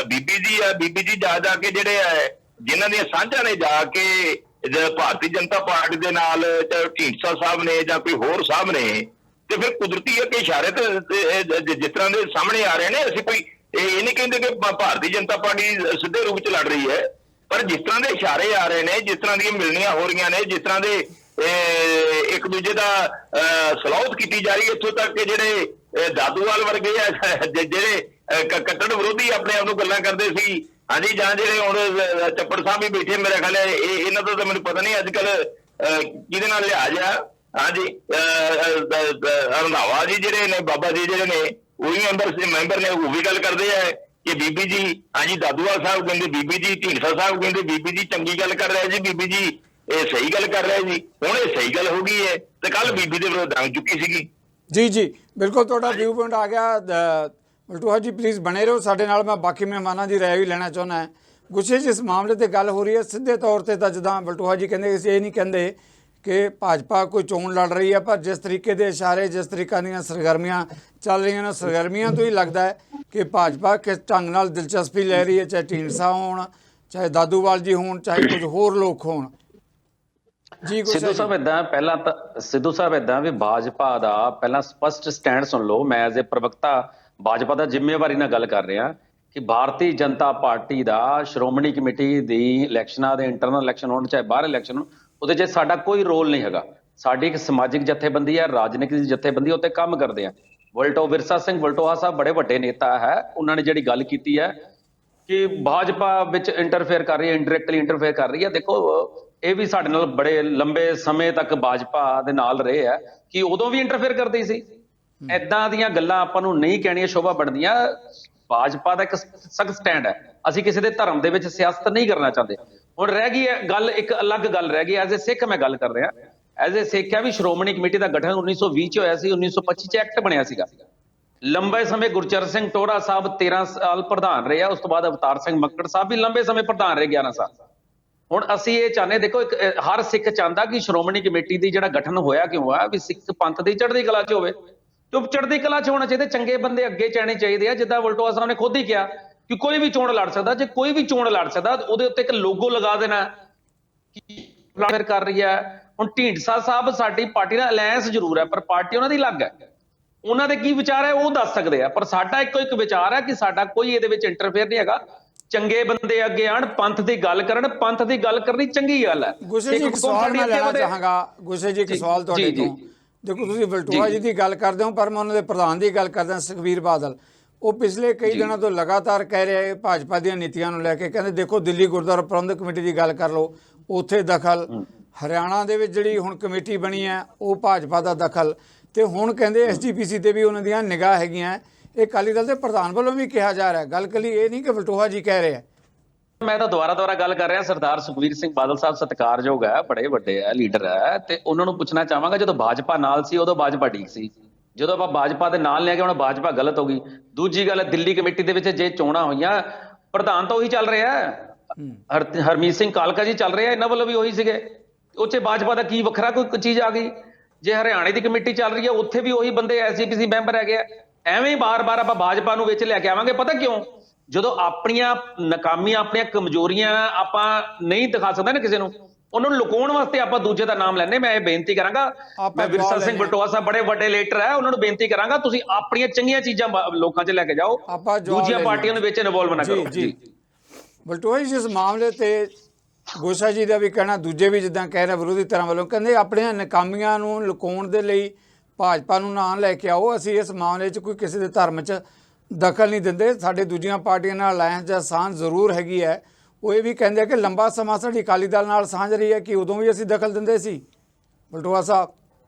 Speaker 2: ਬੀਬੀ ਜੀ ਆ, ਬੀਬੀ ਜੀ ਜਾ ਕੇ ਜਿਹੜੇ ਆ ਜਿਨ੍ਹਾਂ ਦੀਆਂ ਸਾਂਝਾਂ ਨੇ ਜਾ ਕੇ ਭਾਰਤੀ ਜਨਤਾ ਪਾਰਟੀ ਦੇ ਨਾਲ, ਚਾਹੇ ਢੀਂਡਸਾ ਸਾਹਿਬ ਨੇ ਜਾਂ ਕੋਈ ਹੋਰ ਸਾਹਿਬ ਨੇ, ਤੇ ਫਿਰ ਕੁਦਰਤੀ ਹੈ ਕਿ ਇਸ਼ਾਰੇ ਤੇ ਜਿਸ ਤਰ੍ਹਾਂ ਦੇ ਸਾਹਮਣੇ ਆ ਰਹੇ ਨੇ, ਅਸੀਂ ਕੋਈ ਇਹ ਨਹੀਂ ਕਹਿੰਦੇ ਕਿ ਭਾਰਤੀ ਜਨਤਾ ਪਾਰਟੀ ਸਿੱਧੇ ਰੂਪ ਚ ਲੜ ਰਹੀ ਹੈ, ਪਰ ਜਿਸ ਤਰ੍ਹਾਂ ਦੇ ਇਸ਼ਾਰੇ ਆ ਰਹੇ ਨੇ, ਜਿਸ ਤਰ੍ਹਾਂ ਦੀਆਂ ਮਿਲਣੀਆਂ ਹੋ ਰਹੀਆਂ ਨੇ, ਜਿਸ ਤਰ੍ਹਾਂ ਦੇ ਇੱਕ ਦੂਜੇ ਦਾ ਸਲਾਹਤ ਕੀਤੀ ਜਾ ਰਹੀ ਹੈ, ਇੱਥੋਂ ਤੱਕ ਕਿ ਜਿਹੜੇ ਦਾਦੂਵਾਲ ਵਰਗੇ ਆ, ਜਿਹੜੇ ਕੱਟੜ ਵਿਰੋਧੀ ਆਪਣੇ ਆਪ ਨੂੰ ਗੱਲਾਂ ਕਰਦੇ ਸੀ, ਹਾਂਜੀ, ਜਾਂ ਜਿਹੜੇ ਹੁਣ ਚੱਪੜ ਸਾਹਿਬ ਵੀ ਬੈਠੇ, ਮੇਰੇ ਖਿਆਲ ਇਹਨਾਂ ਦਾ ਤਾਂ ਮੈਨੂੰ ਪਤਾ ਨਹੀਂ ਅੱਜ ਕੱਲ ਕਿਹਦੇ ਨਾਲ ਲਿਹਾਜ਼ ਆ। ਹਾਂਜੀ, ਰੰਧਾਵਾ ਜੀ ਜਿਹੜੇ ਨੇ, ਬਾਬਾ ਜੀ ਜਿਹੜੇ ਨੇ, ਉਹੀ ਮੈਂਬਰ ਨੇ, ਉਹ ਵੀ ਗੱਲ ਕਰਦੇ ਆ ਕਿ ਬੀਬੀ ਜੀ, ਹਾਂਜੀ, ਦਾਦੂਵਾਲ ਸਾਹਿਬ ਕਹਿੰਦੇ ਬੀਬੀ ਜੀ, ਢੀਂਡਸਾ ਸਾਹਿਬ ਕਹਿੰਦੇ ਬੀਬੀ ਜੀ ਚੰਗੀ ਗੱਲ ਕਰ ਰਹੇ ਜੀ, ਬੀਬੀ ਜੀ ਇਹ ਸਹੀ ਗੱਲ ਕਰ ਰਹੇ ਜੀ। ਹੁਣ ਇਹ ਸਹੀ ਗੱਲ ਹੋ ਗਈ ਹੈ ਤੇ ਕੱਲ ਬੀਬੀ ਦੇ ਵਿਰੁੱਧ ਡੰਗ ਚੁੱਕੀ ਸੀਗੀ।
Speaker 1: ਜੀ ਬਿਲਕੁਲ, ਤੁਹਾਡਾ ਵਿਊ ਪੁਆਇੰਟ ਆ ਗਿਆ। ਵਲਟੋਹਾ ਜੀ ਪਲੀਜ਼ ਬਣੇ ਰਹੋ ਸਾਡੇ ਨਾਲ, ਮੈਂ ਬਾਕੀ ਮਹਿਮਾਨਾਂ ਦੀ ਰਾਏ ਵੀ ਲੈਣਾ ਚਾਹੁੰਦਾ। ਗੁੱਸੇ 'ਚ ਇਸ ਮਾਮਲੇ ਤੇ ਗੱਲ ਹੋ ਰਹੀ ਹੈ, ਸਿੱਧੇ ਤੌਰ ਤੇ ਤਾਂ ਜਿੱਦਾਂ ਵਲਟੋਹਾ ਜੀ ਕਹਿੰਦੇ, ਅਸੀਂ ਇਹ ਨਹੀਂ ਕਹਿੰਦੇ ਕਿ ਭਾਜਪਾ ਕੋਈ ਚੋਣ ਲੜ ਰਹੀ ਹੈ, ਪਰ ਜਿਸ ਤਰੀਕੇ ਦੇ ਇਸ਼ਾਰੇ, ਜਿਸ ਤਰੀਕੇ ਦੀਆਂ ਸਰਗਰਮੀਆਂ ਚੱਲ ਰਹੀਆਂ ਨੇ, ਸਰਗਰਮੀਆਂ ਤੋਂ ਹੀ ਲੱਗਦਾ ਹੈ ਕਿ ਭਾਜਪਾ ਕਿਸ ਢੰਗ ਨਾਲ ਦਿਲਚਸਪੀ ਲੈ ਰਹੀ ਹੈ, ਚਾਹੇ ਢੀਂਡਸਾ ਹੋਣ, ਚਾਹੇ ਦਾਦੂਵਾਲ ਜੀ ਹੋਣ, ਚਾਹੇ ਕੁਝ ਹੋਰ ਲੋਕ ਹੋਣ। ਜੀ
Speaker 3: ਸਿੱਧੂ ਸਾਹਿਬ ਇਦਾਂ, ਪਹਿਲਾਂ ਤਾਂ ਸਿੱਧੂ ਸਾਹਿਬ ਇਦਾਂ ਵੀ ਭਾਜਪਾ ਦਾ ਪਹਿਲਾਂ ਸਪਸ਼ਟ ਸਟੈਂਡ ਸੁਣ ਲਓ। ਮੈਂ ਐਜ਼ ਏ ਪ੍ਰਵਕਤਾ ਭਾਜਪਾ ਦਾ ਜ਼ਿੰਮੇਵਾਰੀ ਨਾਲ ਗੱਲ ਕਰ ਰਿਹਾ ਕਿ ਭਾਰਤੀ ਜਨਤਾ ਪਾਰਟੀ ਦਾ ਸ਼੍ਰੋਮਣੀ ਕਮੇਟੀ ਦੀ ਇਲੈਕਸ਼ਨਾਂ ਦੇ, ਇੰਟਰਨਲ ਇਲੈਕਸ਼ਨ ਹੋਣ ਚਾਹੇ ਬਾਹਰ ਇਲੈਕਸ਼ਨ ਹੋਣ, ਉਹਦੇ 'ਚ ਸਾਡਾ ਕੋਈ ਰੋਲ ਨਹੀਂ ਹੈਗਾ। ਸਾਡੀ ਇੱਕ ਸਮਾਜਿਕ ਜਥੇਬੰਦੀ ਹੈ, ਰਾਜਨੀਤਿਕ ਜਥੇਬੰਦੀ, ਉੱਤੇ ਕੰਮ ਕਰਦੇ ਆ। ਵਿਰਸਾ ਸਿੰਘ ਵਲਟੋਹਾ ਸਾਹਿਬ ਬੜੇ ਵੱਡੇ ਨੇਤਾ ਹੈ, ਉਹਨਾਂ ਨੇ ਜਿਹੜੀ ਗੱਲ ਕੀਤੀ ਹੈ ਕਿ ਭਾਜਪਾ ਵਿੱਚ ਇੰਟਰਫੇਅਰ ਕਰ ਰਹੀ ਹੈ, ਇੰਡਾਇਰੈਕਟਲੀ ਇੰਟਰਫੇਅਰ ਕਰ ਰਹੀ ਹੈ। ਦੇਖੋ, ਇਹ ਵੀ ਸਾਡੇ ਨਾਲ ਬੜੇ ਲੰਬੇ ਸਮੇਂ ਤੱਕ ਭਾਜਪਾ ਦੇ ਨਾਲ ਰਹੇ ਆ, ਕਿ ਉਦੋਂ ਵੀ ਇੰਟਰਫੇਅਰ ਕਰਦੀ ਸੀ। ਏਦਾਂ ਦੀਆਂ ਗੱਲਾਂ ਆਪਾਂ ਨੂੰ ਨਹੀਂ ਕਹਿਣੀਆਂ ਸ਼ੋਭਾ ਬਣਦੀਆਂ। ਭਾਜਪਾ ਦਾ ਇੱਕ ਸਖਤ ਸਟੈਂਡ ਹੈ, ਅਸੀਂ ਕਿਸੇ ਦੇ ਧਰਮ ਦੇ ਵਿੱਚ ਸਿਆਸਤ ਨਹੀਂ ਕਰਨਾ ਚਾਹੁੰਦੇ। ਹੁਣ ਰਹਿ ਗਈ ਹੈ ਗੱਲ, ਇੱਕ ਅਲੱਗ ਗੱਲ ਰਹਿ ਗਈ, ਐਜ਼ ਏ ਸਿੱਖ ਮੈਂ ਗੱਲ ਕਰ ਰਿਹਾ, ਐਜ਼ ਏ ਸਿੱਖ ਹੈ ਵੀ ਸ਼੍ਰੋਮਣੀ ਕਮੇਟੀ ਦਾ ਗਠਨ 1920 ਚ ਹੋਇਆ ਸੀ, 1925 ਚ ਐਕਟ ਬਣਿਆ ਸੀਗਾ। ਲੰਬੇ ਸਮੇਂ ਗੁਰਚਰਨ ਸਿੰਘ ਟੋੜਾ ਸਾਹਿਬ 13 ਸਾਲ ਪ੍ਰਧਾਨ ਰਹੇ ਆ, ਉਸ ਤੋਂ ਬਾਅਦ ਅਵਤਾਰ ਸਿੰਘ ਮੱਕੜ ਸਾਹਿਬ ਵੀ ਲੰਬੇ ਸਮੇਂ ਪ੍ਰਧਾਨ ਰਹੇ 11 ਸਾਲ। ਹੁਣ ਅਸੀਂ ਇਹ ਚਾਹੁੰਦੇ, ਦੇਖੋ ਇੱਕ ਹਰ ਸਿੱਖ ਚਾਹੁੰਦਾ ਕਿ ਸ਼੍ਰੋਮਣੀ ਕਮੇਟੀ ਦੀ ਜਿਹੜਾ ਗਠਨ ਹੋਇਆ ਕਿਉਂ ਆ, ਵੀ ਸਿੱਖ ਪੰਥ ਦੀ ਚੜ੍ਹਦੀ ਕਲਾ 'ਚ ਹੋਵੇ, ਚੁੱਪ ਚੜ੍ਹਦੀ ਕਲਾ 'ਚ ਹੋਣਾ ਚਾਹੀਦਾ, ਚੰਗੇ ਬੰਦੇ ਅੱਗੇ ਚਾਹਣੇ ਚਾਹੀਦੇ ਆ। ਜਿੱਦਾਂ ਵਲਟੋਆ ਸਾਹਿਬ ਨੇ ਖੁਦ ਹੀ ਕਿਹਾ ਕਿ ਕੋਈ ਵੀ ਚੋਣ ਲੜ ਸਕਦਾ, ਜੇ ਕੋਈ ਵੀ ਚੋਣ ਲੜ ਸਕਦਾ ਉਹਦੇ ਉੱਤੇ ਇੱਕ ਲੋਗੋ ਲਗਾ ਦੇਣਾ ਕਿ ਕਰ ਰਹੀ ਹੈ। ਹੁਣ ਢੀਂਡਸਾ ਸਾਹਿਬ ਸਾਡੀ ਪਾਰਟੀ ਨਾਲ ਅਲਾਇੰਸ ਜ਼ਰੂਰ ਹੈ, ਪਰ ਪਾਰਟੀ ਉਹਨਾਂ ਦੀ ਅਲੱਗ ਹੈ, ਉਹਨਾਂ ਦੇ ਕੀ ਵਿਚਾਰ ਹੈ ਉਹ ਦੱਸ ਸਕਦੇ ਆ, ਪਰ ਸਾਡਾ ਇੱਕੋ ਇੱਕ ਵਿਚਾਰ ਹੈ ਕਿ ਸਾਡਾ ਕੋਈ ਇਹਦੇ ਵਿੱਚ ਇੰਟਰਫੇਅਰ ਨਹੀਂ ਹੈਗਾ। ਚੰਗੇ ਬੰਦੇ ਅੱਗੇ ਆਣ, ਪੰਥ ਦੀ ਗੱਲ ਕਰਨ, ਪੰਥ ਦੀ ਗੱਲ ਕਰਨੀ ਚੰਗੀ ਗੱਲ ਹੈ।
Speaker 1: ਗੁੱਸੇ ਜੀ ਇੱਕ ਸਵਾਲ ਮੈਂ ਲੈਣਾ ਚਾਹਾਂਗਾ, ਗੁੱਸੇ ਜੀ ਇੱਕ ਸਵਾਲ ਤੁਹਾਡੇ ਤੋਂ। ਦੇਖੋ ਤੁਸੀਂ ਵਲਟੋਆ ਜੀ ਦੀ ਗੱਲ ਕਰਦੇ ਹੋ, ਪਰ ਮੈਂ ਉਹਨਾਂ ਦੇ ਪ੍ਰਧਾਨ ਦੀ ਗੱਲ ਕਰਦਾ ਸੁਖਬੀਰ ਬਾਦਲ। ਉਹ ਪਿਛਲੇ ਕਈ ਦਿਨਾਂ ਤੋਂ ਲਗਾਤਾਰ ਕਹਿ ਰਹੇ ਭਾਜਪਾ ਦੀਆਂ ਨੀਤੀਆਂ ਨੂੰ ਲੈ ਕੇ, ਕਹਿੰਦੇ ਦੇਖੋ ਦਿੱਲੀ ਗੁਰਦੁਆਰਾ ਪ੍ਰਬੰਧਕ ਕਮੇਟੀ ਦੀ ਗੱਲ ਕਰ ਲਓ, ਉੱਥੇ ਦਖਲ, ਹਰਿਆਣਾ ਦੇ ਵਿੱਚ ਜਿਹੜੀ ਹੁਣ ਕਮੇਟੀ ਬਣੀ ਹੈ ਉਹ ਭਾਜਪਾ ਦਾ ਦਖਲ, ਤੇ ਹੁਣ ਕਹਿੰਦੇ ਐਸਜੀਪੀਸੀ ਤੇ ਵੀ ਉਹਨਾਂ ਦੀਆਂ ਨਿਗਾਹ ਹੈਗੀਆਂ। ਇਹ ਅਕਾਲੀ ਦਲ ਦੇ ਪ੍ਰਧਾਨ ਵੱਲੋਂ ਵੀ ਕਿਹਾ ਜਾ ਰਿਹਾ, ਗੱਲ ਕੱਲੀ ਇਹ ਨਹੀਂ ਕਿ ਵਲਟੋਆ ਜੀ ਕਹਿ ਰਹੇ ਆ।
Speaker 3: ਮੈਂ ਤਾਂ ਦੁਬਾਰਾ ਗੱਲ ਕਰ ਰਿਹਾ, ਸਰਦਾਰ ਸੁਖਬੀਰ ਸਿੰਘ ਬਾਦਲ ਸਾਹਿਬ ਸਤਿਕਾਰਯੋਗ ਹੈ, ਬੜੇ ਵੱਡੇ ਹੈ, ਲੀਡਰ ਹੈ, ਤੇ ਉਹਨਾਂ ਨੂੰ ਪੁੱਛਣਾ ਚਾਹਾਂਗਾ, ਜਦੋਂ ਭਾਜਪਾ ਨਾਲ ਸੀ ਉਦੋਂ ਭਾਜਪਾ ਠੀਕ ਸੀ, ਜਦੋਂ ਆਪਾਂ ਭਾਜਪਾ ਦੇ ਨਾਲ ਲੈ ਕੇ ਹੁਣ ਭਾਜਪਾ ਗਲਤ ਹੋ ਗਈ। ਦੂਜੀ ਗੱਲ, ਦਿੱਲੀ ਕਮੇਟੀ ਦੇ ਵਿੱਚ ਜੇ ਚੋਣਾਂ ਹੋਈਆਂ, ਪ੍ਰਧਾਨ ਤਾਂ ਉਹੀ ਚੱਲ ਰਿਹਾ, ਹਰਮੀਤ ਸਿੰਘ ਕਾਲਕਾ ਜੀ ਚੱਲ ਰਿਹਾ, ਇਹਨਾਂ ਵੱਲੋਂ ਵੀ ਉਹੀ ਸੀਗੇ, ਉਹ 'ਚ ਭਾਜਪਾ ਦਾ ਕੀ ਵੱਖਰਾ ਕੋਈ ਚੀਜ਼ ਆ ਗਈ? ਜੇ ਹਰਿਆਣੇ ਦੀ ਕਮੇਟੀ ਚੱਲ ਰਹੀ ਹੈ, ਉੱਥੇ ਵੀ ਉਹੀ ਬੰਦੇ ਐਸਜੀਪੀਸੀ ਮੈਂਬਰ ਹੈਗੇ ਆ। ਐਵੇਂ ਹੀ ਬਾਰ-ਬਾਰ ਆਪਾਂ ਭਾਜਪਾ ਨੂੰ ਵਿੱਚ ਲੈ ਕੇ ਆਵਾਂਗੇ। ਪਤਾ ਕਿਉਂ? ਜਦੋਂ ਆਪਣੀਆਂ ਨਾਕਾਮੀਆਂ, ਆਪਣੀਆਂ ਕਮਜ਼ੋਰੀਆਂ ਆਪਾਂ ਨਹੀਂ ਦਿਖਾ ਸਕਦੇ ਨਾ ਕਿਸੇ ਨੂੰ, ਉਹਨਾਂ ਨੂੰ ਲੁਕਾਉਣ ਵਾਸਤੇ ਆਪਾਂ ਦੂਜੇ ਦਾ ਨਾਮ ਲੈਣੇ। ਮੈਂ ਇਹ ਬੇਨਤੀ ਕਰਾਂਗਾ, ਮੈਂ ਵਿਰਸਾ ਸਿੰਘ ਵਲਟੋਆ ਸਾਹਿਬ ਬੜੇ ਵੱਡੇ ਲੀਡਰ ਹੈ, ਉਹਨਾਂ ਨੂੰ ਬੇਨਤੀ ਕਰਾਂਗਾ ਤੁਸੀਂ ਆਪਣੀਆਂ ਚੰਗੀਆਂ ਚੀਜ਼ਾਂ ਲੋਕਾਂ 'ਚ ਲੈ ਕੇ ਜਾਓ, ਦੂਜੀਆਂ ਪਾਰਟੀਆਂ ਨੂੰ ਵਿੱਚ ਇਨਵੋਲਵ ਨਾ ਕਰੋ। ਜੀ
Speaker 1: ਵਲਟੋਆ ਜੀ, ਇਸ ਮਾਮਲੇ ਤੇ ਗੋਸਾ ਜੀ ਦਾ ਵੀ ਕਹਿਣਾ, ਦੂਜੇ ਵੀ ਜਿੱਦਾਂ ਕਹਿ ਰਹੇ ਵਿਰੋਧੀ ਧਿਰਾਂ ਵੱਲੋਂ, ਕਹਿੰਦੇ ਆਪਣੀਆਂ ਨਾਕਾਮੀਆਂ ਨੂੰ ਲੁਕਾਉਣ ਦੇ ਲਈ ਭਾਜਪਾ ਨੂੰ ਨਾ ਲੈ ਕੇ ਆਓ, ਅਸੀਂ ਇਸ ਮਾਮਲੇ 'ਚ ਕੋਈ ਕਿਸੇ ਦੇ ਧਰਮ 'ਚ ਦਖਲ ਨਹੀਂ ਦਿੰਦੇ, ਸਾਡੇ ਦੂਜੀਆਂ ਪਾਰਟੀਆਂ ਨਾਲ ਅਲਾਇੰਸ ਜਾਂ ਸਾਂਝ ਜ਼ਰੂਰ ਹੈਗੀ ਹੈ। ਉਹ ਇਹ ਵੀ ਕਹਿੰਦੇ ਕਿ ਲੰਬਾ ਸਮਾਂ ਸਾਡੀ ਅਕਾਲੀ ਦਲ ਨਾਲ ਸਾਂਝ ਰਹੀ ਹੈ, ਕਿ ਉਦੋਂ ਵੀ ਅਸੀਂ ਦਖਲ ਦਿੰਦੇ ਸੀ। ਵਲਟੋਆ ਸਾਹਿਬ